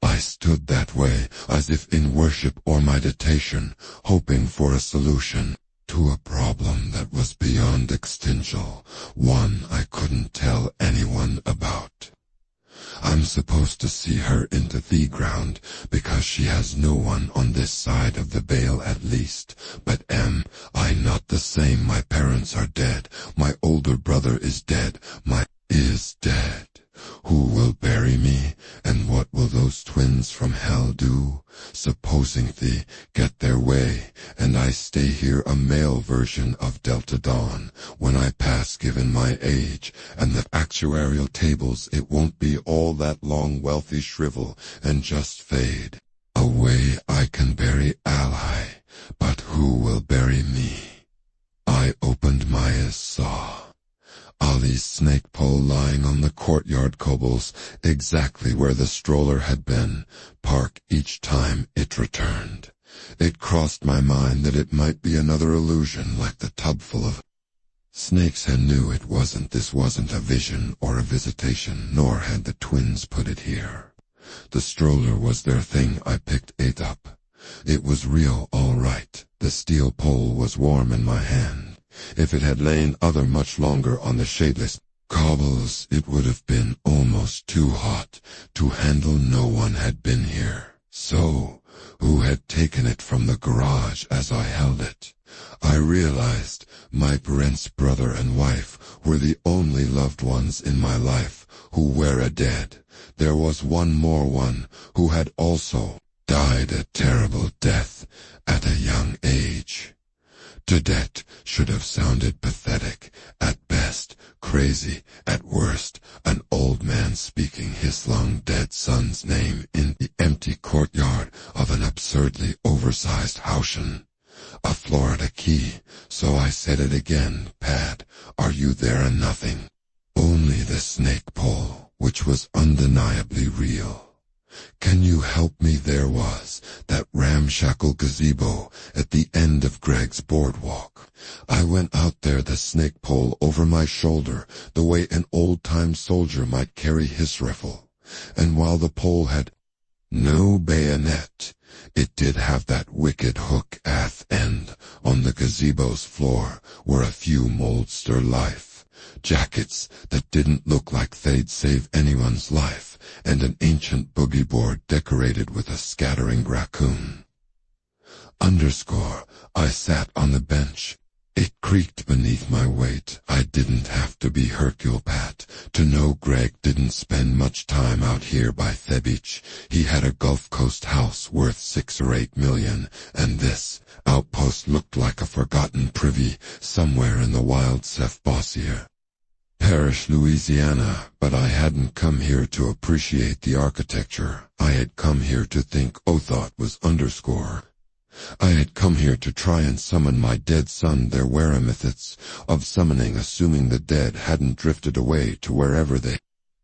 I stood that way, as if in worship or meditation, hoping for a solution to a problem that was beyond existential, one I couldn't tell anyone about. I'm supposed to see her into the ground, because she has no one on this side of the veil at least. But am I not the same? My parents are dead, my older brother is dead, my is dead. Who will bury me, and what will those twins from hell do? Supposing they get their way, and I stay here a male version of Delta Dawn, when I pass given my age, and the actuarial tables, it won't be all that long wealthy shrivel, and just fade away. I can bury ally, but who will bury me? I opened my eyes, saw Ollie's snake pole lying on the courtyard cobbles, exactly where the stroller had been, park each time it returned. It crossed my mind that it might be another illusion, like the tub full of snakes, and knew this wasn't a vision or a visitation, nor had the twins put it here. The stroller was their thing. I picked it up. It was real, all right. The steel pole was warm in my hand. If it had lain much longer on the shadeless cobbles, it would have been almost too hot to handle. No one had been here. So, who had taken it from the garage as I held it? I realized my parents' brother and wife were the only loved ones in my life who were dead. There was one more, one who had also died a terrible death at a young age. Toadette should have sounded pathetic, at best, crazy, at worst, an old man speaking his long-dead son's name in the empty courtyard of an absurdly oversized house. A Florida key, so I said it again. Pat, are you there? And nothing. Only the snake pole, which was undeniably real. Can you help me? There was that ramshackle gazebo at the end of Greg's boardwalk. I went out there, the snake pole over my shoulder, the way an old-time soldier might carry his rifle. And while the pole had no bayonet, it did have that wicked hook at end. On the gazebo's floor were a few moldster life jackets that didn't look like they'd save anyone's life, and an ancient boogie board decorated with a scattering raccoon. I sat on the bench. It creaked beneath my weight. I didn't have to be Hercule Pat to know Greg didn't spend much time out here by the beach. He had a Gulf Coast house worth $6 or $8 million, and this outpost looked like a forgotten privy somewhere in the wild Bossier Parish, Louisiana. But I hadn't come here to appreciate the architecture. I had come here to think. Thought was I had come here to try and summon my dead son. There were a methods of summoning, assuming the dead hadn't drifted away to wherever they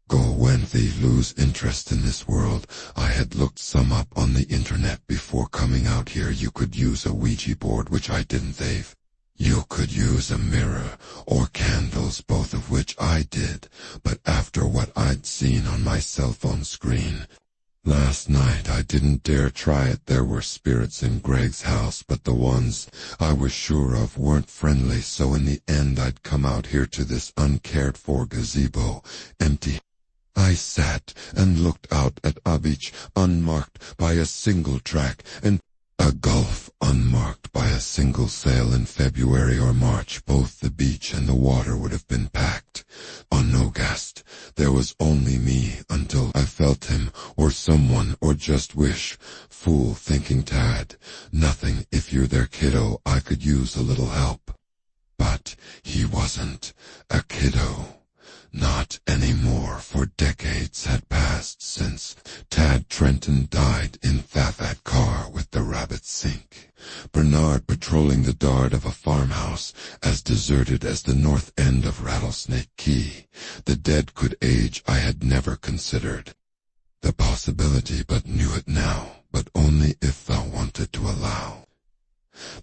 go when they lose interest in this world. I had looked some up on the internet before coming out here. You could use a Ouija board, which I didn't. You could use a mirror or candles, both of which I did, but after what I'd seen on my cell phone screen last night, I didn't dare try it. There were spirits in Greg's house, but the ones I was sure of weren't friendly, so in the end I'd come out here to this uncared-for gazebo, empty. I sat and looked out at a beach unmarked by a single track, and a gulf unmarked by a single sail. In February or March, both the beach and the water would have been packed. On no guest. There was only me until I felt him, or someone, or just wish. Fool thinking, Tad. Nothing. If you're there, kiddo, I could use a little help. But he wasn't a kiddo. Not anymore, for decades had passed since Tad Trenton died in that car with the rabbit sink. Bernard patrolling the yard of a farmhouse as deserted as the north end of Rattlesnake Key. The dead could age I had never considered. The possibility, but knew it now, but only if thou wanted to allow.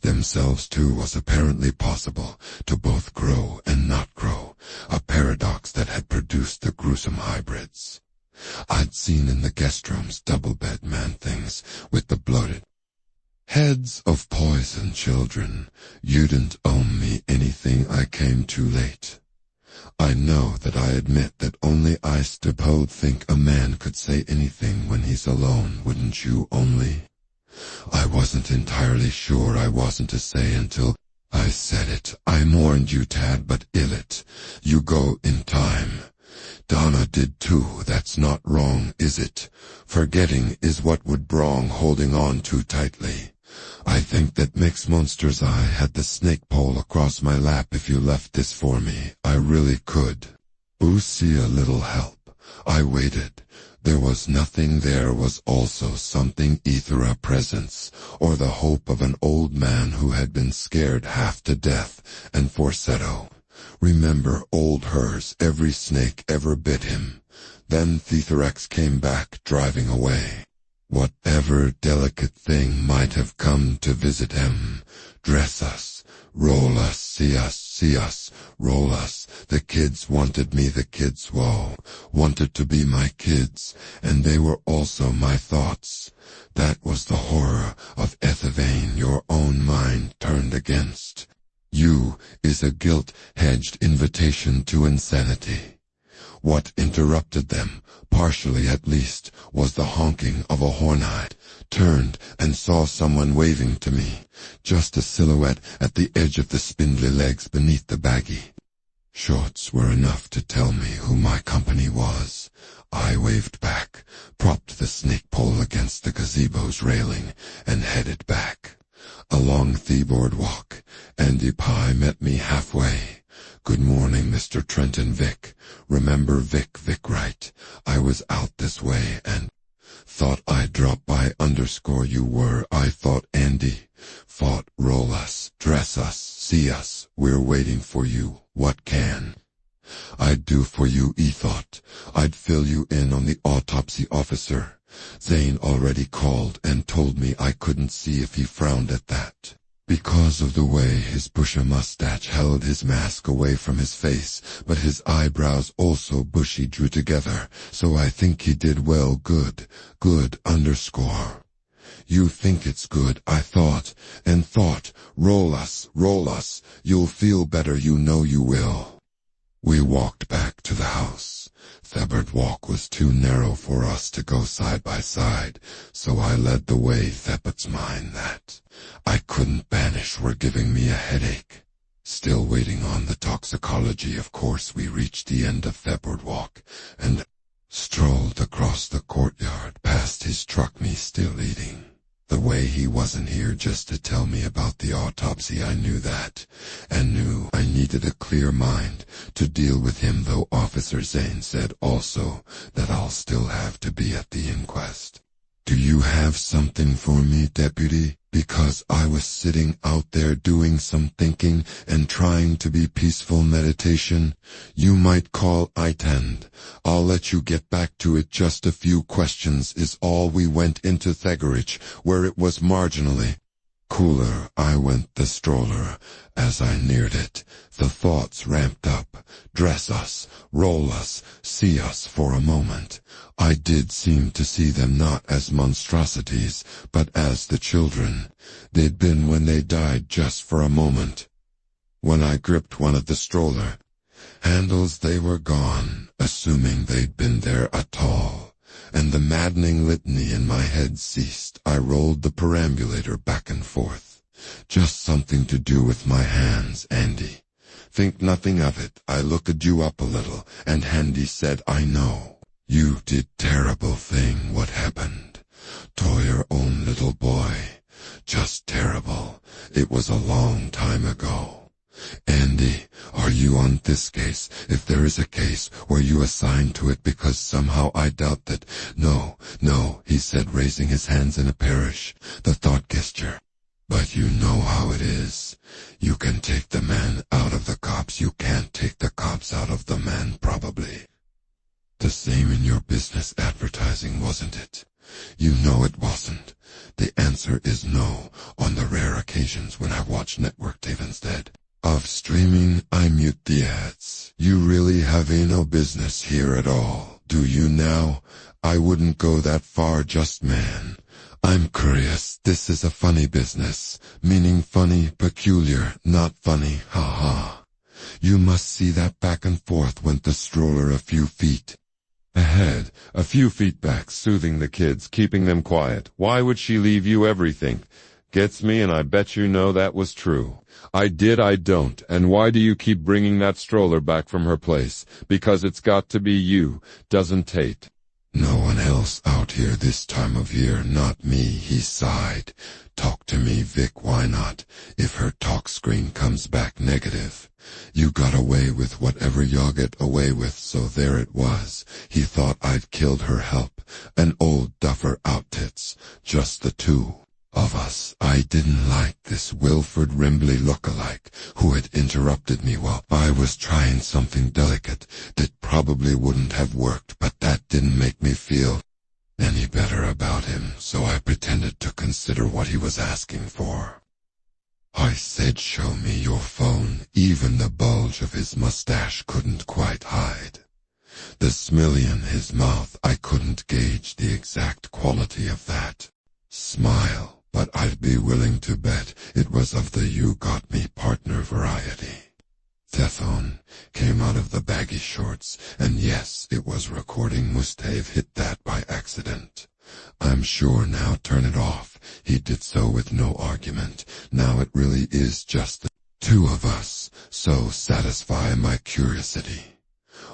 Themselves too was apparently possible, to both grow and not grow, a paradox that had produced the gruesome hybrids. I'd seen in the guest rooms double-bed man-things with the bloated heads of poison children. You didn't owe me anything, I came too late. I know that I admit that only I stupid think a man could say anything when he's alone, wouldn't you only? I wasn't entirely sure I wasn't to say until I said it. I mourned you, Tad, but ill it. You go in time. Donna did too, that's not wrong, is it? Forgetting is what would wrong holding on too tightly. I think that mixed monsters I had the snake pole across my lap if you left this for me, I really could. See a little help. I waited. There was nothing, there was also something, either a presence, or the hope of an old man who had been scared half to death, and Forsetto. Remember old hers, every snake ever bit him. Then Thetherex came back, driving away. Whatever delicate thing might have come to visit him, dress us, roll us, see us, roll us. The kids wanted me, the kids, wanted to be my kids, and they were also my thoughts. That was the horror of Ethavain, your own mind turned against. You is a guilt-hedged invitation to insanity. What interrupted them, partially at least, was the honking of a horn-eyed. Turned and saw someone waving to me, just a silhouette at the edge of the spindly legs beneath the baggy shorts were enough to tell me who my company was. I waved back, propped the snake pole against the gazebo's railing, and headed back. Along the boardwalk, Andy Pye met me halfway. Good morning, Mr. Trenton Vic. Remember Vic Wright. I was out this way and thought I'd drop by underscore you were. I thought Andy. Fought roll us, dress us, see us. We're waiting for you. What can I'd do for you? He thought. I'd fill you in on the autopsy officer. Zane already called and told me I couldn't see if he frowned at that. Because of the way his bushy mustache held his mask away from his face, but his eyebrows also bushy drew together, so I think he did well. Good underscore. You think it's good, I thought, and thought, roll us, you'll feel better, you know you will. We walked back to the house. Thebard Walk was too narrow for us to go side by side, so I led the way. Thebard's mind that I couldn't banish were giving me a headache. Still waiting on the toxicology, of course. We reached the end of Thebard Walk and strolled across the courtyard past his truck, me still eating. The way he wasn't here just to tell me about the autopsy, I knew that, and knew I needed a clear mind to deal with him, though Officer Zane said also that I'll still have to be at the inquest. Do you have something for me, Deputy? Because I was sitting out there doing some thinking and trying to be peaceful meditation. You might call it, and I'll let you get back to it. Just a few questions is all. We went into Thegarich, where it was marginally cooler. I went the stroller. As I neared it, the thoughts ramped up. Dress us, roll us, see us. For a moment, I did seem to see them not as monstrosities, but as the children they'd been when they died, just for a moment. When I gripped one of the stroller handles, they were gone, assuming they'd been there at all, and the maddening litany in my head ceased. I rolled the perambulator back and forth. Just something to do with my hands, Andy. Think nothing of it. I looked you up a little, and Andy said, I know. You did terrible thing. What happened? To your own little boy. Just terrible. It was a long time ago. Andy, are you on this case, if there is a case, were you assigned to it? Because somehow I doubt that. No, he said, raising his hands in a parish, the thought gesture. But you know how it is. You can take the man out of the cops, you can't take the cops out of the man, probably. The same in your business advertising, wasn't it? You know it wasn't. The answer is no, on the rare occasions when I watch network tape instead of streaming. I mute the ads. You really have no business here at all, do you now? I wouldn't go that far, just man. I'm curious. This is a funny business, meaning funny, peculiar, not funny, ha. You must see that back and forth went the stroller a few feet ahead, a few feet back, soothing the kids, keeping them quiet. Why would she leave you everything? Gets me, and I bet you know that was true. I don't. And why do you keep bringing that stroller back from her place? Because it's got to be you, doesn't it? No one else out here this time of year, not me, he sighed. Talk to me, Vic, why not? If her talk screen comes back negative. You got away with whatever y'all get away with, so there it was. He thought I'd killed her help, an old duffer out tits, just the two of us. I didn't like this Wilford Rimbley lookalike who had interrupted me while I was trying something delicate that probably wouldn't have worked, but that didn't make me feel any better about him, so I pretended to consider what he was asking for. I said, show me your phone. Even the bulge of his mustache couldn't quite hide the smile in his mouth. I couldn't gauge the exact quality of that smile, but I'd be willing to bet it was of the you got me partner variety. The phone came out of the baggy shorts, and yes, it was recording. Must have hit that by accident. I'm sure now. Turn it off. He did so with no argument. Now it really is just the two of us, so satisfy my curiosity.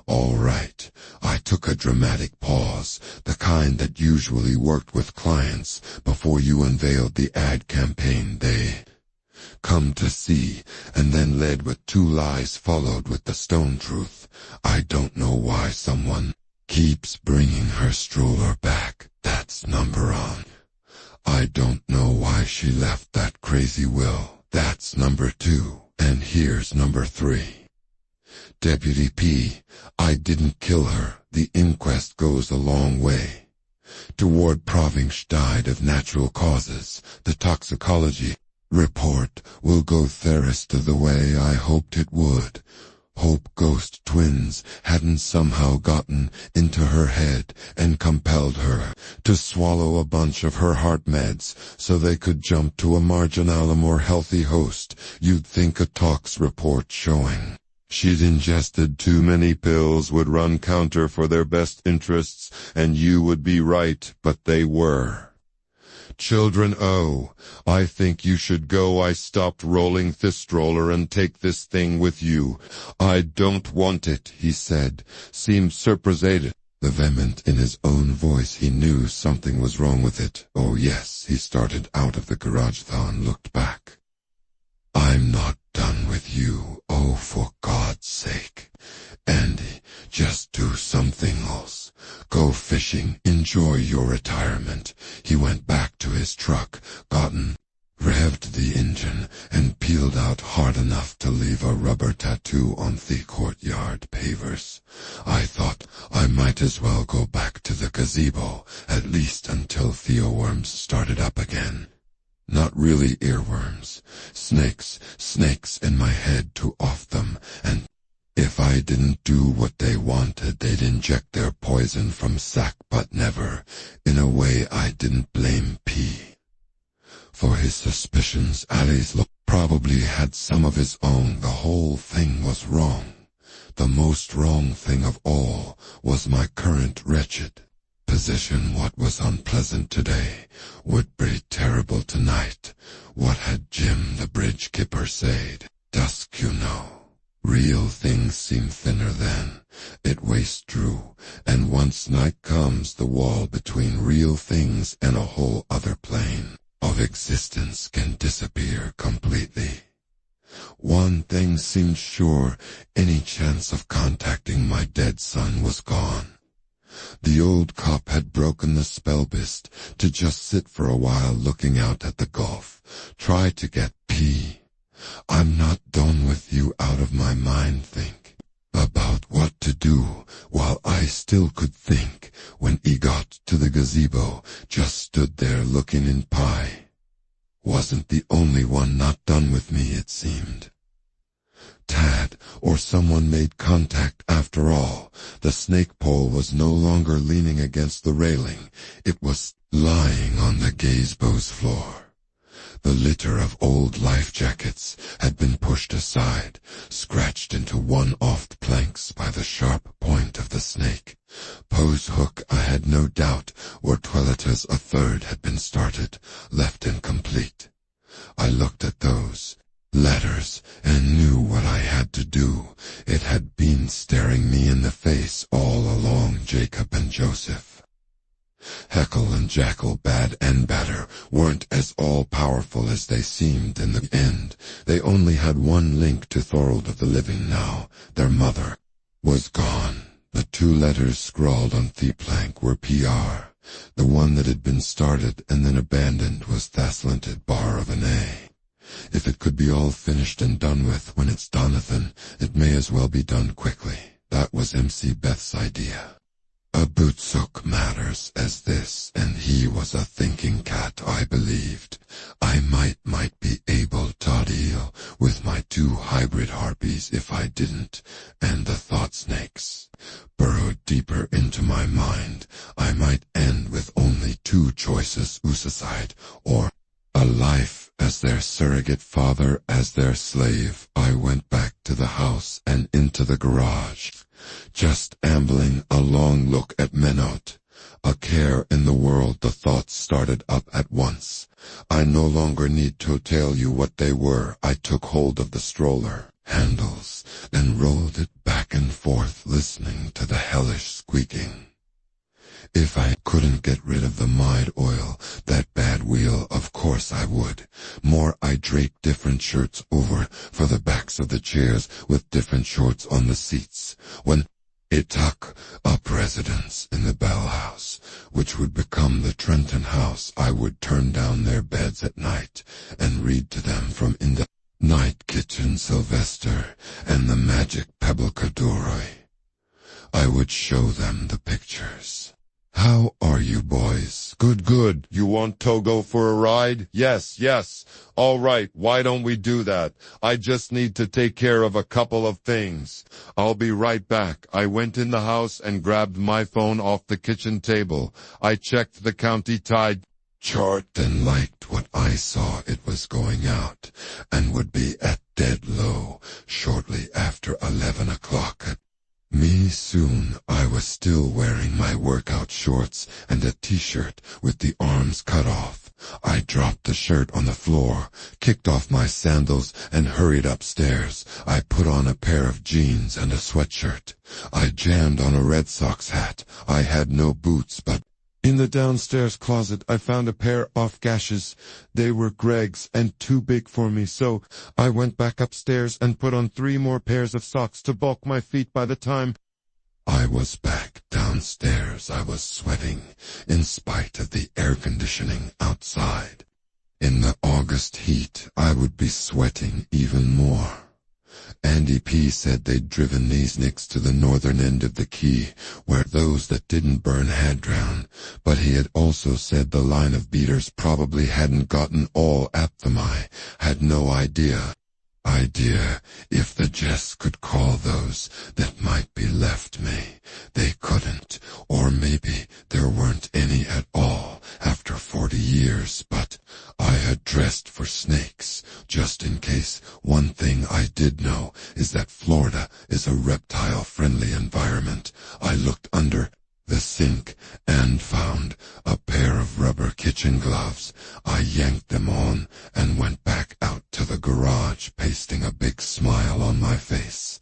All right. I took a dramatic pause, the kind that usually worked with clients before you unveiled the ad campaign they come to see, and then led with two lies followed with the stone truth. I don't know why someone keeps bringing her stroller back. That's number one. I don't know why she left that crazy will. That's number two. And here's number three. Deputy P, I didn't kill her. The inquest goes a long way toward proving she died of natural causes. The toxicology report will go theorist the way I hoped it would. Hope ghost twins hadn't somehow gotten into her head and compelled her to swallow a bunch of her heart meds so they could jump to a marginal, a more healthy host. You'd think a tox report showing she'd ingested too many pills would run counter for their best interests, and you would be right, but they were. Children, I think you should go. I stopped rolling this stroller and take this thing with you. I don't want it, he said, seemed surprised. The vehement in his own voice, he knew something was wrong with it. Oh yes, he started out of the garage and looked back. I'm not done with you. Oh, for God's sake. Andy, just do something else. Go fishing. Enjoy your retirement. He went back to his truck, revved the engine, and peeled out hard enough to leave a rubber tattoo on the courtyard pavers. I thought I might as well go back to the gazebo, at least until theoworms started up again. Not really earworms. Snakes in my head to off them, and if I didn't do what they wanted, they'd inject their poison from sack, but never. In a way, I didn't blame P for his suspicions. Ali's look probably had some of his own. The whole thing was wrong. The most wrong thing of all was my current wretched position. What was unpleasant today would be terrible tonight. What had Jim the bridge kipper said? Dusk, you know. Real things seem thinner then. It wastes through, and once night comes, the wall between real things and a whole other plane of existence can disappear completely. One thing seemed sure, any chance of contacting my dead son was gone. The old cop had broken the spellbist to just sit for a while looking out at the gulf. Try to get I'm not done with you out of my mind think about what to do while I still could think when he got to the gazebo, just stood there looking in pie. Wasn't the only one not done with me, it seemed. Tad or someone made contact after all. The snake pole was no longer leaning against the railing. It was lying on the gazebo's floor. The litter of old life jackets had been pushed aside, scratched into one-offed planks by the sharp point of the snake. Poe's hook, I had no doubt, or Toiletta's a third had been started, left incomplete. I looked at those letters and knew what I had to do. It had been staring me in the face all along, Jacob and Joseph. Heckle and Jackal, Bad and Badder, weren't as all-powerful as they seemed in the end. They only had one link to Thorold of the living now. Their mother was gone. The two letters scrawled on the plank were PR. The one that had been started and then abandoned was Thaslanted bar of an A. If it could be all finished and done with when it's Donathan, it may as well be done quickly. That was MC Beth's idea. A bootsook matters as this, and he was a thinking cat, I believed. I might be able to deal with my two hybrid harpies if I didn't, and the thought snakes burrowed deeper into my mind. I might end with only two choices, suicide or a life as their surrogate father, as their slave. I went back to the house and into the garage. Just ambling a long look at Menot. A care in the world, the thoughts started up at once. I no longer need to tell you what they were. I took hold of the stroller handles and rolled it back and forth, listening to the hellish squeaking. If I couldn't get rid of the mide oil, that bad wheel, of course I would. More, I draped different shirts over for the backs of the chairs with different shorts on the seats. When it took up residence in the Bell House, which would become the Trenton House, I would turn down their beds at night and read to them from in the night kitchen Sylvester and the magic pebble Kadoroi. I would show them the pictures. How are you boys? Good, good. You want to go for a ride? Yes, yes. All right, why don't we do that? I just need to take care of a couple of things. I'll be right back. I went in the house and grabbed my phone off the kitchen table. I checked the county tide chart and liked what I saw. It was going out and would be at dead low shortly after 11 o'clock at me soon. I was still wearing my workout shorts and a t-shirt with the arms cut off. I dropped the shirt on the floor, kicked off my sandals, and hurried upstairs. I put on a pair of jeans and a sweatshirt. I jammed on a Red Sox hat. I had no boots, but in the downstairs closet I found a pair of gashes. They were Greg's and too big for me, so I went back upstairs and put on 3 more pairs of socks to bulk my feet. By the time I was back downstairs, I was sweating in spite of the air conditioning outside. In the August heat, I would be sweating even more. Andy P. said they'd driven these nicks to the northern end of the key, where those that didn't burn had drowned, but he had also said the line of beaters probably hadn't gotten all at them. I had no idea if the Jess could call those that might be left me. They couldn't, or maybe there weren't any at all after 40 years, but I had dressed for snakes, just in case. One thing I did know is that Florida is a reptile-friendly environment. I looked under the sink and found a pair of rubber kitchen gloves. I yanked them on and went back out to the garage, pasting a big smile on my face.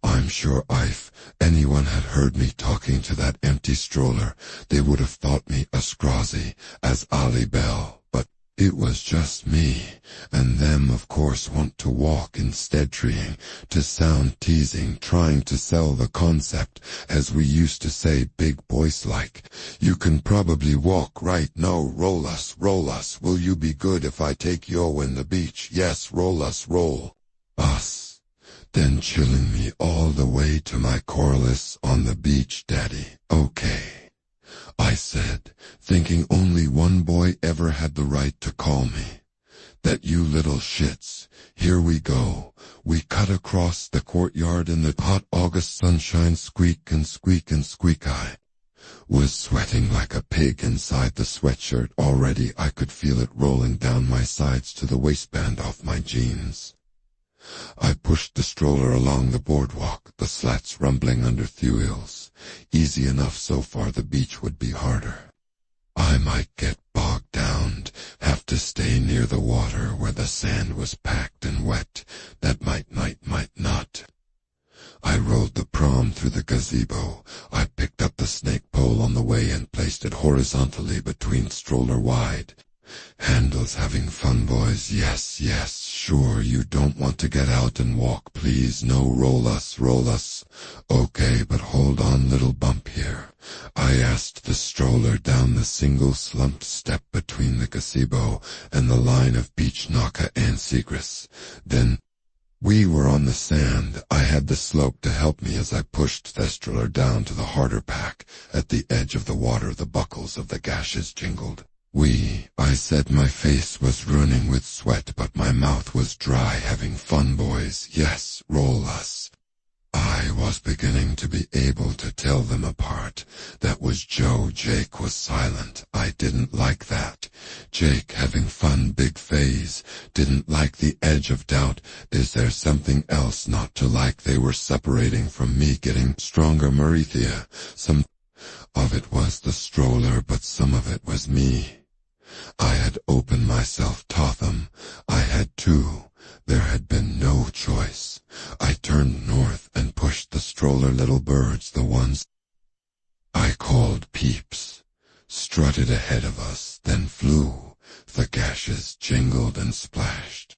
I'm sure if anyone had heard me talking to that empty stroller, they would have thought me as scrawzy as Ali Bell, but It was just me, and them of course want to walk instead trying to sound teasing, trying to sell the concept, as we used to say big voice like, you can probably walk right now, roll us, will you be good if I take yo in the beach, yes roll us. Then chilling me all the way to my chorus on the beach, daddy, okay. I said, thinking only one boy ever had the right to call me. That you little shits, here we go. We cut across the courtyard in the hot August sunshine, squeak and squeak and squeak. I was sweating like a pig inside the sweatshirt already. I could feel it rolling down my sides to the waistband off my jeans. I pushed the stroller along the boardwalk, the slats rumbling under wheels. Easy enough so far, the beach would be harder. I might get bogged down, have to stay near the water where the sand was packed and wet. That might not. I rolled the prom through the gazebo. I picked up the snake pole on the way and placed it horizontally between stroller wide handles. Having fun, boys? Yes, sure. You don't want to get out and walk, please? No, roll us. Okay, but hold on, little bump here. I asked the stroller down the single slumped step between the gazebo and the line of beach Naka and Seagrass. Then we were on the sand. I had the slope to help me as I pushed the stroller down to the harder pack. At the edge of the water, the buckles of the gashes jingled. I said. My face was running with sweat, but my mouth was dry. Having fun, boys? Yes, roll us. I was beginning to be able to tell them apart. That was Joe. Jake was silent. I didn't like that. Jake having fun, big phase. Didn't like the edge of doubt. Is there something else not to like? They were separating from me, getting stronger. Marithia. Some of it was the stroller, but some of it was me. I had opened myself to them. I had to. There had been no choice. I turned north and pushed the stroller. Little birds, the ones I called peeps, strutted ahead of us, then flew. The gashes jingled and splashed.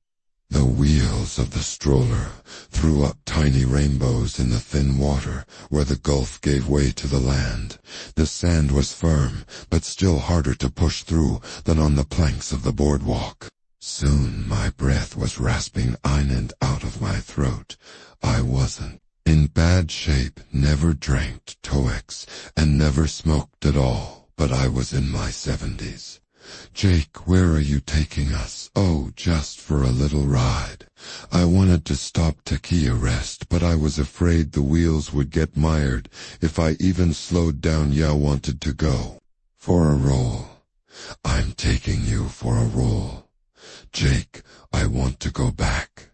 The wheels of the stroller threw up tiny rainbows in the thin water where the gulf gave way to the land. The sand was firm, but still harder to push through than on the planks of the boardwalk. Soon my breath was rasping in and out of my throat. I wasn't in bad shape, never drank Toex, and never smoked at all, but I was in my 70s. Jake, where are you taking us? Oh, just for a little ride. I wanted to stop to key a rest, but I was afraid the wheels would get mired if I even slowed down. Yeah, wanted to go for a roll. I'm taking you for a roll. Jake, I want to go back.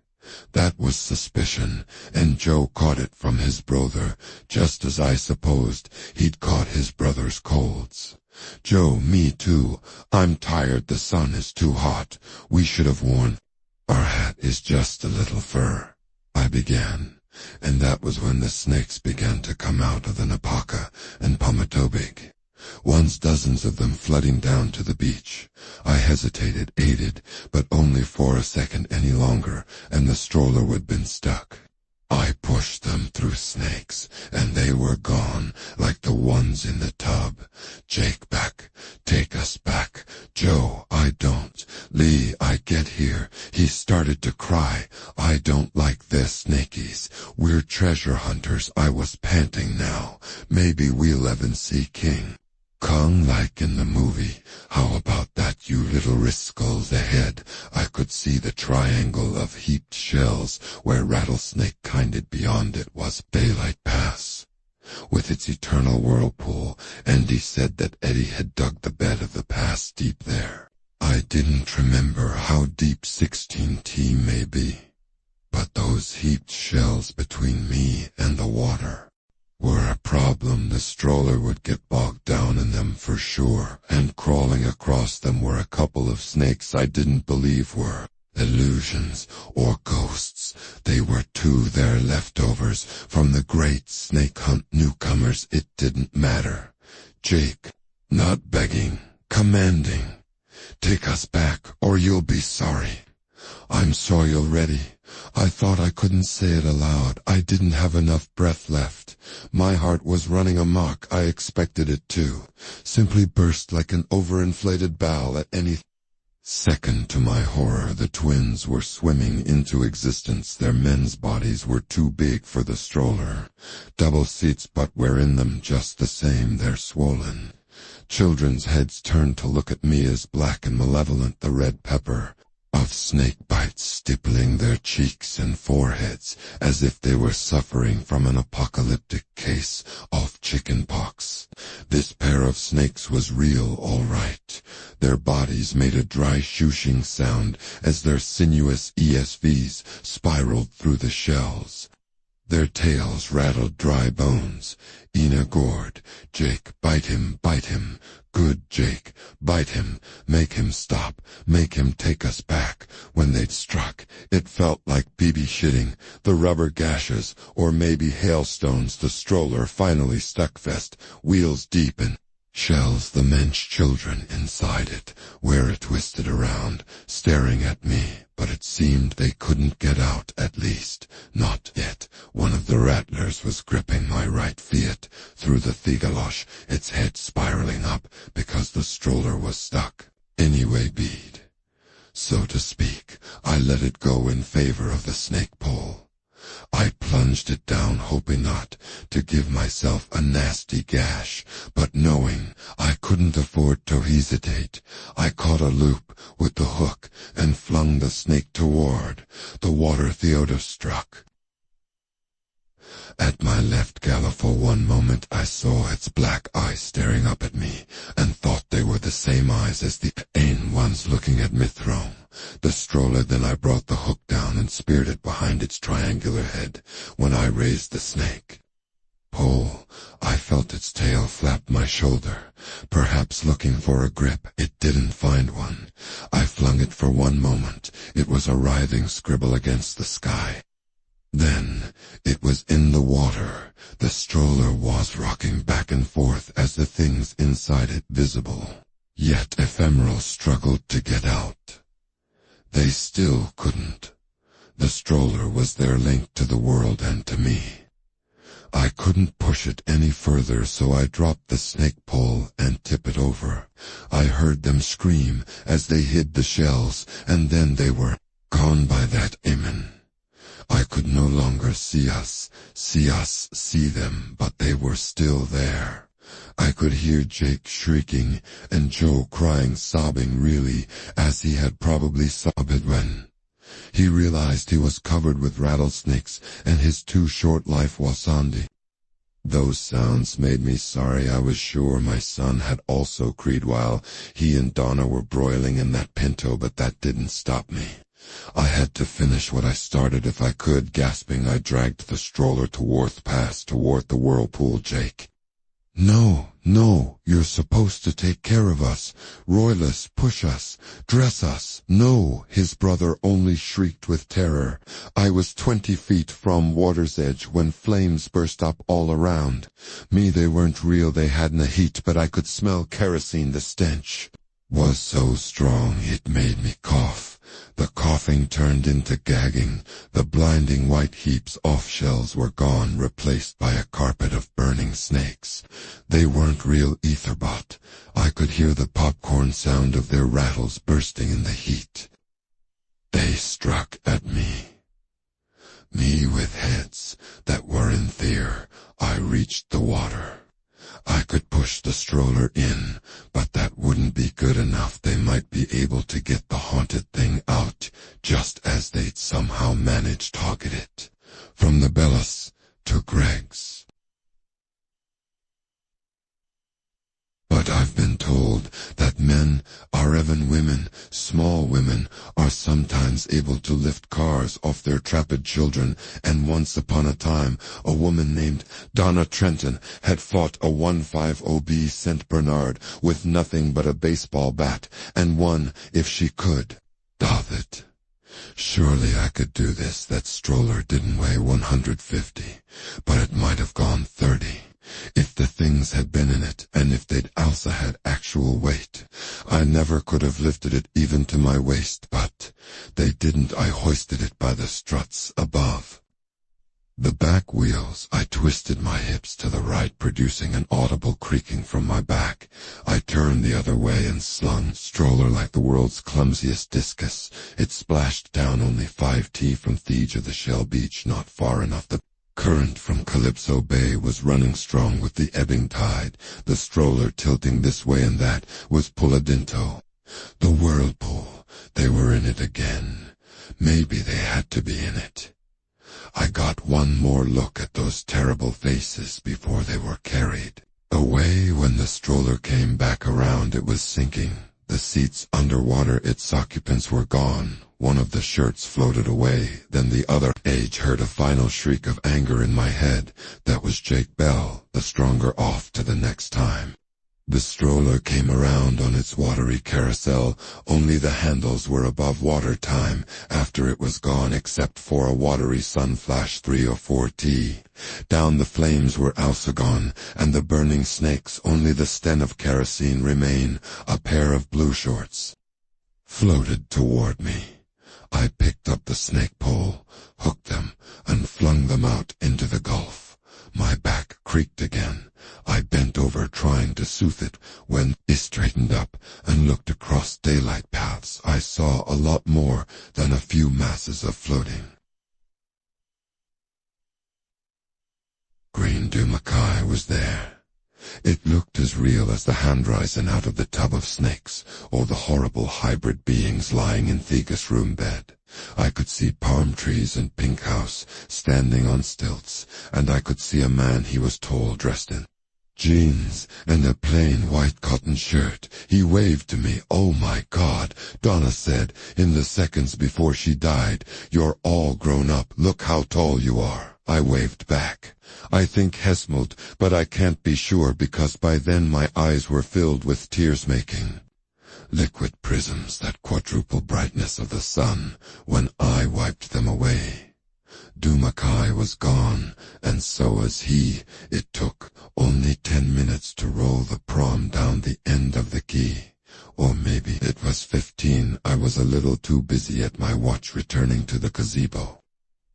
That was suspicion, and Joe caught it from his brother, just as I supposed he'd caught his brother's colds. Joe, me too. I'm tired. The sun is too hot. We should have worn. Our hat is just a little fur. I began, and that was when the snakes began to come out of the Napaka and Pomatobig. Once dozens of them flooding down to the beach. I hesitated, aided, but only for a second any longer, and the stroller would been stuck. I pushed them through snakes, and they were gone, like the ones in the tub. Jake, back. Take us back. Joe, I don't. Lee, I get here. He started to cry. I don't like this, snakies. We're treasure hunters. I was panting now. Maybe we'll even see King Kong like in the movie. How about that, you little rascals? Ahead, I could see the triangle of heaped shells where Rattlesnake kinded. Beyond it was Daylight Pass, with its eternal whirlpool, and he said that Eddie had dug the bed of the pass deep there. I didn't remember how deep 16T may be, but those heaped shells between me and the water were a problem. The stroller would get bogged down in them for sure, and crawling across them were a couple of snakes I didn't believe were illusions or ghosts. They were their leftovers from the great snake hunt. Newcomers, it didn't matter. Jake, not begging, commanding. Take us back, or you'll be sorry. I'm sorry already. I thought I couldn't say it aloud. I didn't have enough breath left. My heart was running amok. I expected it to. Simply burst like an overinflated bowel at any second. To my horror, the twins were swimming into existence. Their men's bodies were too big for the stroller. Double seats, but we're in them just the same. They're swollen. Children's heads turned to look at me as black and malevolent the red pepper of snake bites stippling their cheeks and foreheads, as if they were suffering from an apocalyptic case of chicken pox. This pair of snakes was real, all right. Their bodies made a dry shooshing sound as their sinuous ESVs spiraled through the shells. Their tails rattled dry bones. Ina gored. Jake, bite him, bite him. Good Jake, bite him, make him stop, make him take us back. When they'd struck, it felt like BB shitting, the rubber gashes, or maybe hailstones. The stroller finally stuck fast, wheels deep in shells. The men's children inside it, where it twisted around, staring at me, but it seemed they couldn't get out, at least, not yet. One of the rattlers was gripping my right Fiat through the thigalosh, its head spiraling up because the stroller was stuck. Anyway, bead, so to speak, I let it go in favor of the snake pole. I plunged it down, hoping not to give myself a nasty gash, but knowing I couldn't afford to hesitate, I caught a loop with the hook and flung the snake toward the water Theodore struck. At my left gallop for one moment I saw its black eyes staring up at me, and thought they were the same eyes as the ain ones looking at Mithron. The stroller. Then I brought the hook down and speared it behind its triangular head. When I raised the snake pole, I felt its tail flap my shoulder, perhaps looking for a grip. It didn't find one. I flung it for one moment. It was a writhing scribble against the sky. Then it was in the water. The stroller was rocking back and forth as the things inside it, visible yet ephemeral, struggled to get out. They still couldn't. The stroller was their link to the world and to me. I couldn't push it any further, so I dropped the snake pole and tipped it over. I heard them scream as they hid the shells, and then they were gone by that amen. I could no longer see them, but they were still there. I could hear Jake shrieking and Joe crying, sobbing really, as he had probably sobbed when he realized he was covered with rattlesnakes and his too short life was ended. Those sounds made me sorry. I was sure my son had also cried while he and Donna were broiling in that pinto, but that didn't stop me. I had to finish what I started if I could. Gasping, I dragged the stroller toward the whirlpool. Jake, no, you're supposed to take care of us. Royless, push us, dress us. No, his brother only shrieked with terror. I was 20 feet from water's edge when flames burst up all around me. They weren't real, they hadn't a heat, but I could smell kerosene. The stench was so strong it made me cough. The coughing turned into gagging. The blinding white heaps of shells were gone, replaced by a carpet of burning snakes. They weren't real either, but I could hear the popcorn sound of their rattles bursting in the heat. They struck at me with heads that were in fear. I reached the water. I could push the stroller in, but that wouldn't be good enough. They might be able to get the haunted thing out, just as they'd somehow managed to target it. From the Bellas to Greg's. But I've been told that men, or even women, small women, are sometimes able to lift cars off their trapped children, and once upon a time, a woman named Donna Trenton had fought a 150B St. Bernard with nothing but a baseball bat, and won if she could. David. Surely I could do this. That stroller didn't weigh 150, but it might have gone 30. If the things had been in it, and if they'd also had actual weight, I never could have lifted it even to my waist, but they didn't. I hoisted it by the struts above. The back wheels, I twisted my hips to the right, producing an audible creaking from my back. I turned the other way and slung stroller like the world's clumsiest discus. It splashed down only 5 t from Thieves of the Shell Beach, not far enough. The current from Calypso Bay was running strong with the ebbing tide. The stroller, tilting this way and that, was Puladinto. The whirlpool, they were in it again. Maybe they had to be in it. I got one more look at those terrible faces before they were carried away. When the stroller came back around, it was sinking. The seats underwater, its occupants were gone. One of the shirts floated away, then the other. Age heard a final shriek of anger in my head. That was Jake Bell, the stronger off to the next time. The stroller came around on its watery carousel. Only the handles were above water time. After it was gone, except for a watery sun flash 3 or 4 t. Down the flames were also gone, and the burning snakes. Only the sten of kerosene remain. A pair of blue shorts floated toward me. I picked up the snake pole, hooked them, and flung them out into the gulf. My back creaked again. I bent over trying to soothe it. When I straightened up and looked across daylight paths, I saw a lot more than a few masses of floating green. Dumakai was there. It looked as real as the hand rising out of the tub of snakes, or the horrible hybrid beings lying in Thega's room bed. I could see palm trees and pink house standing on stilts, and I could see a man. He was tall, dressed in jeans and a plain white cotton shirt. He waved to me. "Oh my God," Donna said in the seconds before she died. "You're all grown up. Look how tall you are." I waved back. I think Hesmeld, but I can't be sure because by then my eyes were filled with tears, making liquid prisms, that quadruple brightness of the sun, when I wiped them away. Dumakai was gone, and so was he. It took only 10 minutes to roll the prom down the end of the quay. Or maybe it was 15. I was a little too busy at my watch returning to the gazebo.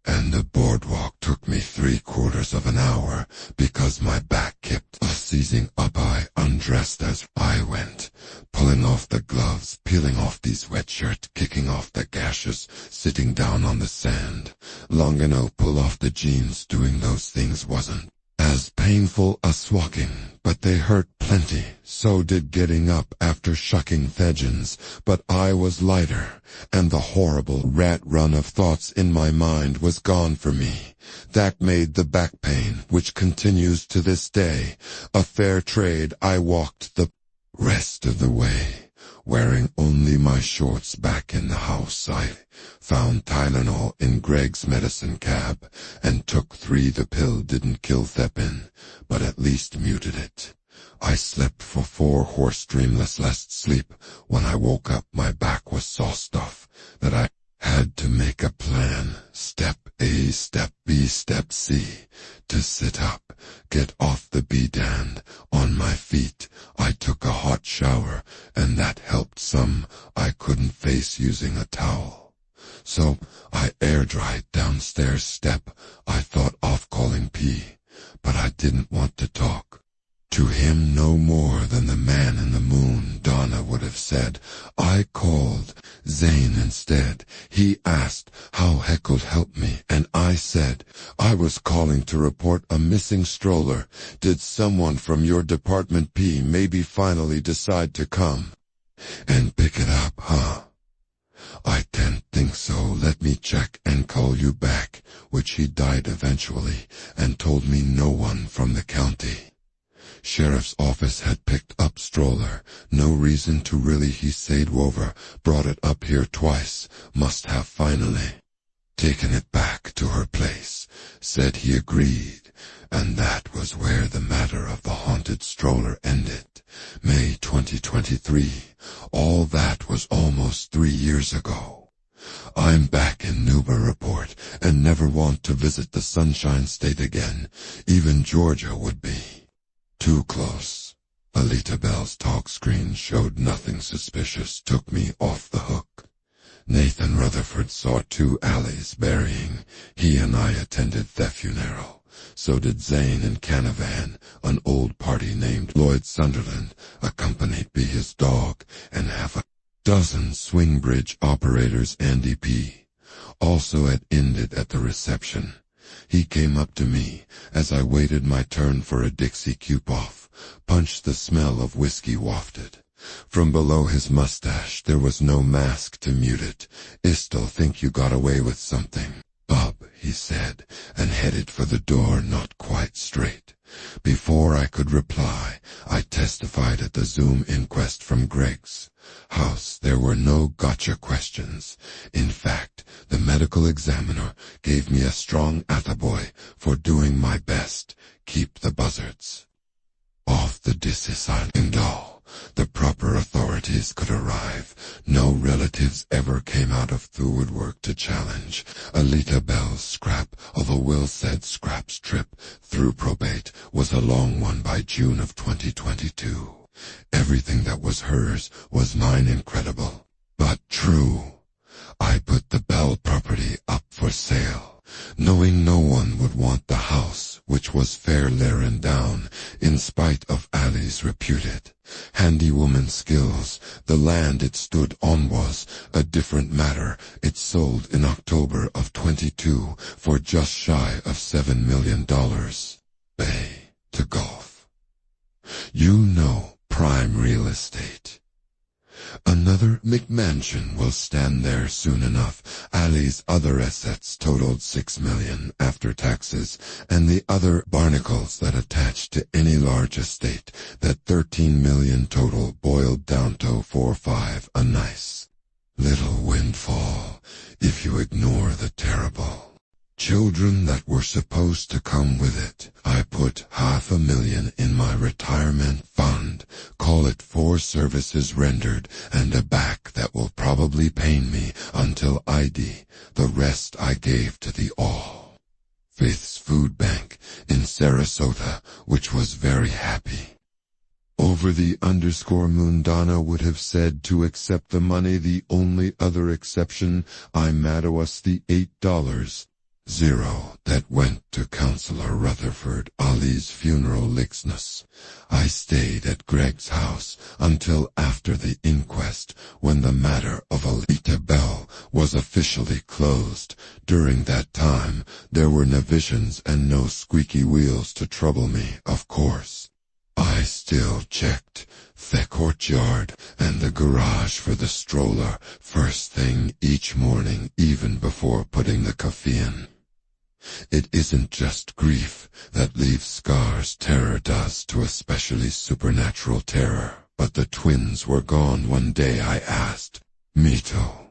And the boardwalk took me 3/4 of an hour because my back kept seizing up. I undressed as I went, pulling off the gloves, peeling off these wet shirts, kicking off the gashes, sitting down on the sand. Long enough pull off the jeans. Doing those things wasn't as painful as walking, but they hurt plenty. So did getting up after shucking vegans, but I was lighter, and the horrible rat run of thoughts in my mind was gone for me. That made the back pain, which continues to this day, a fair trade. I walked the rest of the way, wearing only my shorts. Back in the house, I found Tylenol in Greg's medicine cab, and took 3. The pill didn't kill Thepin, but at least muted it. I slept for 4 hours, dreamless last sleep. When I woke up, my back was so stuff that I had to make a plan. Step A, step B, step C. To sit up, get off the bed, and on my feet. I took a hot shower, and that helped some. I couldn't face using a towel, so I air-dried downstairs step. I thought of calling P, but I didn't want to talk to him no more than the man in the moon, Donna would have said. I called Zane instead. He asked how he could help me, and I said I was calling to report a missing stroller. Did someone from your department, P, maybe finally decide to come and pick it up, huh? I didn't think so. Let me check and call you back, which he died eventually, and told me no one from the county sheriff's office had picked up stroller. No reason to really. He said Wover brought it up here twice. Must have finally taken it back to her place. Said he agreed, and that was where the matter of the haunted stroller ended. May 2023. All that was almost 3 years ago. I'm back in Newburyport and never want to visit the Sunshine State again. Even Georgia would be Too close. Alita Bell's talk screen showed nothing suspicious, took me off the hook. Nathan Rutherford saw 2 alleys burying. He and I attended the funeral. So did Zane and Canavan, an old party named Lloyd Sunderland, accompanied by his dog, and half a dozen swing bridge operators. Andy P. also had ended at the reception. He came up to me as I waited my turn for a Dixie Cup-off, punched the smell of whiskey wafted. From below his mustache there was no mask to mute it. "I still think you got away with something, Bub," he said, and headed for the door not quite straight. Before I could reply, I testified at the Zoom inquest from Greg's house. There were no gotcha questions. In fact, the medical examiner gave me a strong attaboy for doing my best. Keep the buzzards off the Dissis Island doll. The proper authorities could arrive. No relatives ever came out of the woodwork to challenge Alita Bell's scrap, although Will said Scrap's trip through probate was a long one by June of 2022. Everything that was hers was mine. Incredible, but true. I put the Bell property up for sale, knowing no one would want the house, which was fairly run down, in spite of Ali's reputed handywoman skills. The land it stood on was a different matter. It sold in October of 22 for just shy of $7 million. Bay to Gulf. You know, prime real estate. Another McMansion will stand there soon enough. Ali's other assets totaled $6 million after taxes, and the other barnacles that attached to any large estate, that $13 million total, boiled down to 4-5, a nice little windfall, if you ignore the terrible children that were supposed to come with it. I put $500,000 in my retirement fund, call it 4 services rendered, and a back that will probably pain me until ID. The rest I gave to the All Faiths Food Bank in Sarasota, which was very happy. Over the _Mundana would have said to accept the money. The only other exception, I was the $8. Zero that went to Counselor Rutherford Ali's funeral likeness. I stayed at Greg's house until after the inquest, when the matter of Alita Bell was officially closed. During that time, there were no visions and no squeaky wheels to trouble me, of course. I still checked the courtyard and the garage for the stroller first thing each morning, even before putting the coffee in. It isn't just grief that leaves scars. Terror does, to especially supernatural terror. But the twins were gone one day. I asked Mito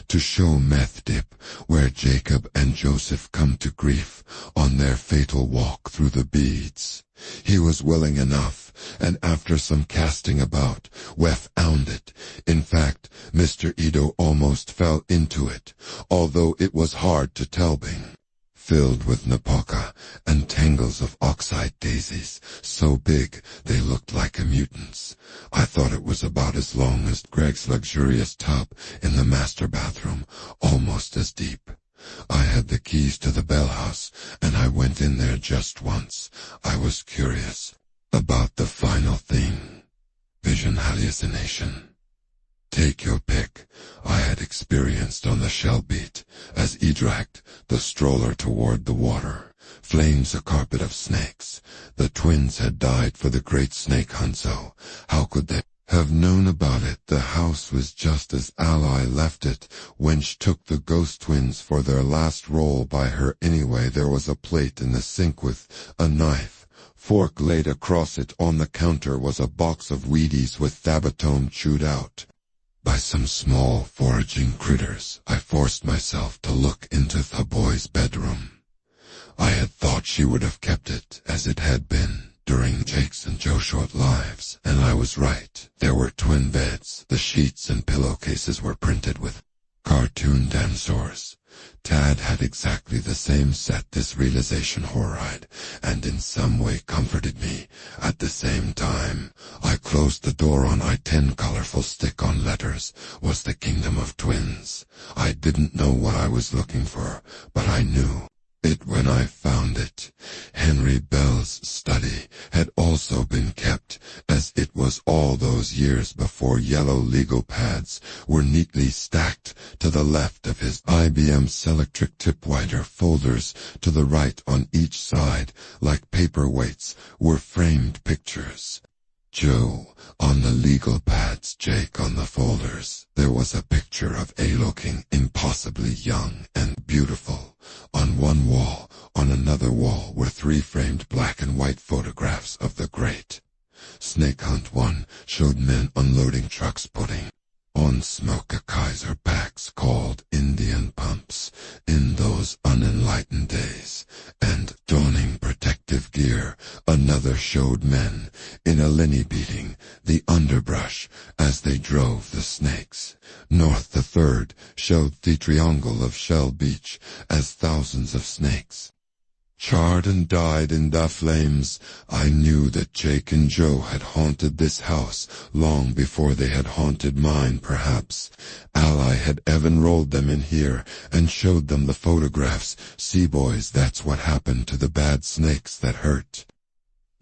to show Meth Dip where Jacob and Joseph come to grief on their fatal walk through the beads. He was willing enough, and after some casting about, we found it. In fact, Mr. Ito almost fell into it, although it was hard to tell. Bing filled with napoca and tangles of oxide daisies, so big they looked like mutants. I thought it was about as long as Greg's luxurious tub in the master bathroom, almost as deep. I had the keys to the Bell house, and I went in there just once. I was curious about the final thing. Vision hallucination. Take your pick. I had experienced on the Shell Beat, as he dragged the stroller toward the water. Flames, a carpet of snakes. The twins had died for the great snake hunt, so how could they have known about it? The house was just as Ally left it when she took the ghost twins for their last roll by her anyway. There was a plate in the sink with a knife. Fork laid across it. On the counter was a box of Wheaties with Thabatome chewed out by some small foraging critters. I forced myself to look into the boy's bedroom. I had thought she would have kept it as it had been during Jake's and Joshua's lives, and I was right. There were twin beds. The sheets and pillowcases were printed with cartoon dinosaurs. Tad had exactly the same set this realization horride, and in some way comforted me. At the same time, I closed the door on I-10 colorful stick-on letters, was the Kingdom of Twins. I didn't know what I was looking for, but I knew it when I found it. Henry Bell's study had also been kept, as it was all those years before yellow legal pads were neatly stacked to the left of his IBM Selectric typewriter. Folders to the right on each side, like paperweights, were framed pictures. Joe on the legal pads, Jake on the folders. There was a picture of A looking impossibly young and beautiful. On one wall, on another wall were 3 framed black and white photographs of the great snake hunt. One showed men unloading trucks putting on smoke a Kaiser packs called Indian pumps in those unenlightened days, and donning protective gear. Another showed men in a linny beating the underbrush as they drove the snakes north. The third showed the triangle of Shell Beach as thousands of snakes charred and died in the flames. I knew that Jake and Joe had haunted this house long before they had haunted mine. Perhaps Ally had even rolled them in here and showed them the photographs. See, boys, that's what happened to the bad snakes that hurt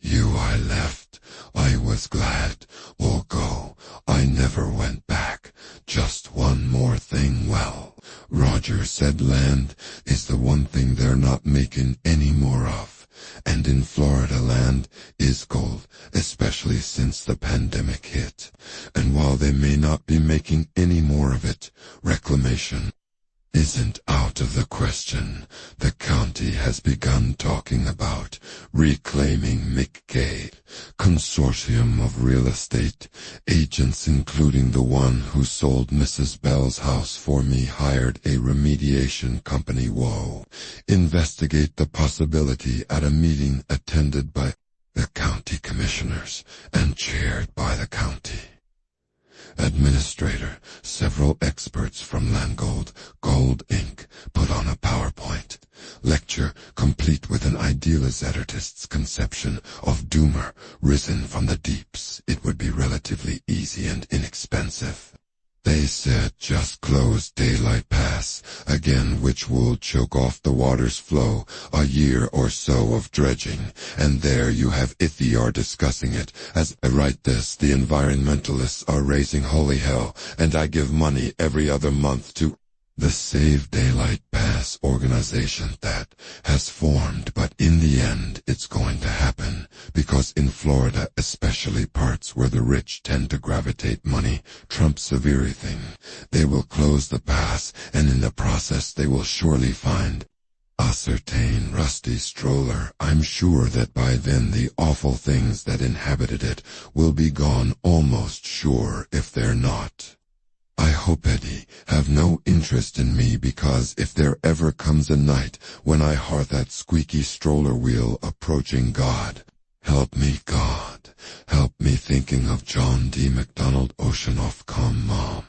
you. I left. I was glad. We'll go. I never went back. Just one more thing. Well, Roger said land is the one thing they're not making any more of. And in Florida, land is gold, especially since the pandemic hit. And while they may not be making any more of it, reclamation isn't out of the question. The county has begun talking about reclaiming McKay. Consortium of real estate agents, including the one who sold Mrs. Bell's house for me, hired a remediation company. Whoa. Investigate the possibility at a meeting attended by the county commissioners and chaired by the county administrator. Several experts from Landgold Gold Inc. put on a PowerPoint lecture complete with an idealist artist's conception of Doomer risen from the deeps. It would be relatively easy and inexpensive. They said just close Daylight Pass again, which will choke off the water's flow. A year or so of dredging, and there you have Ithiar discussing it. As I write this, the environmentalists are raising holy hell, and I give money every other month to the Save Daylight Pass organization that has formed. But in the end, it's going to happen, because in Florida, especially parts where the rich tend to gravitate, money trumps everything. They will close the pass, and in the process they will surely find a certain rusty stroller. I'm sure that by then the awful things that inhabited it will be gone, almost sure if they're not. I hope, Eddie, have no interest in me, because if there ever comes a night when I hear that squeaky stroller wheel approaching, God help me, God help me, thinking of John D. MacDonald Oceanoff, Mom.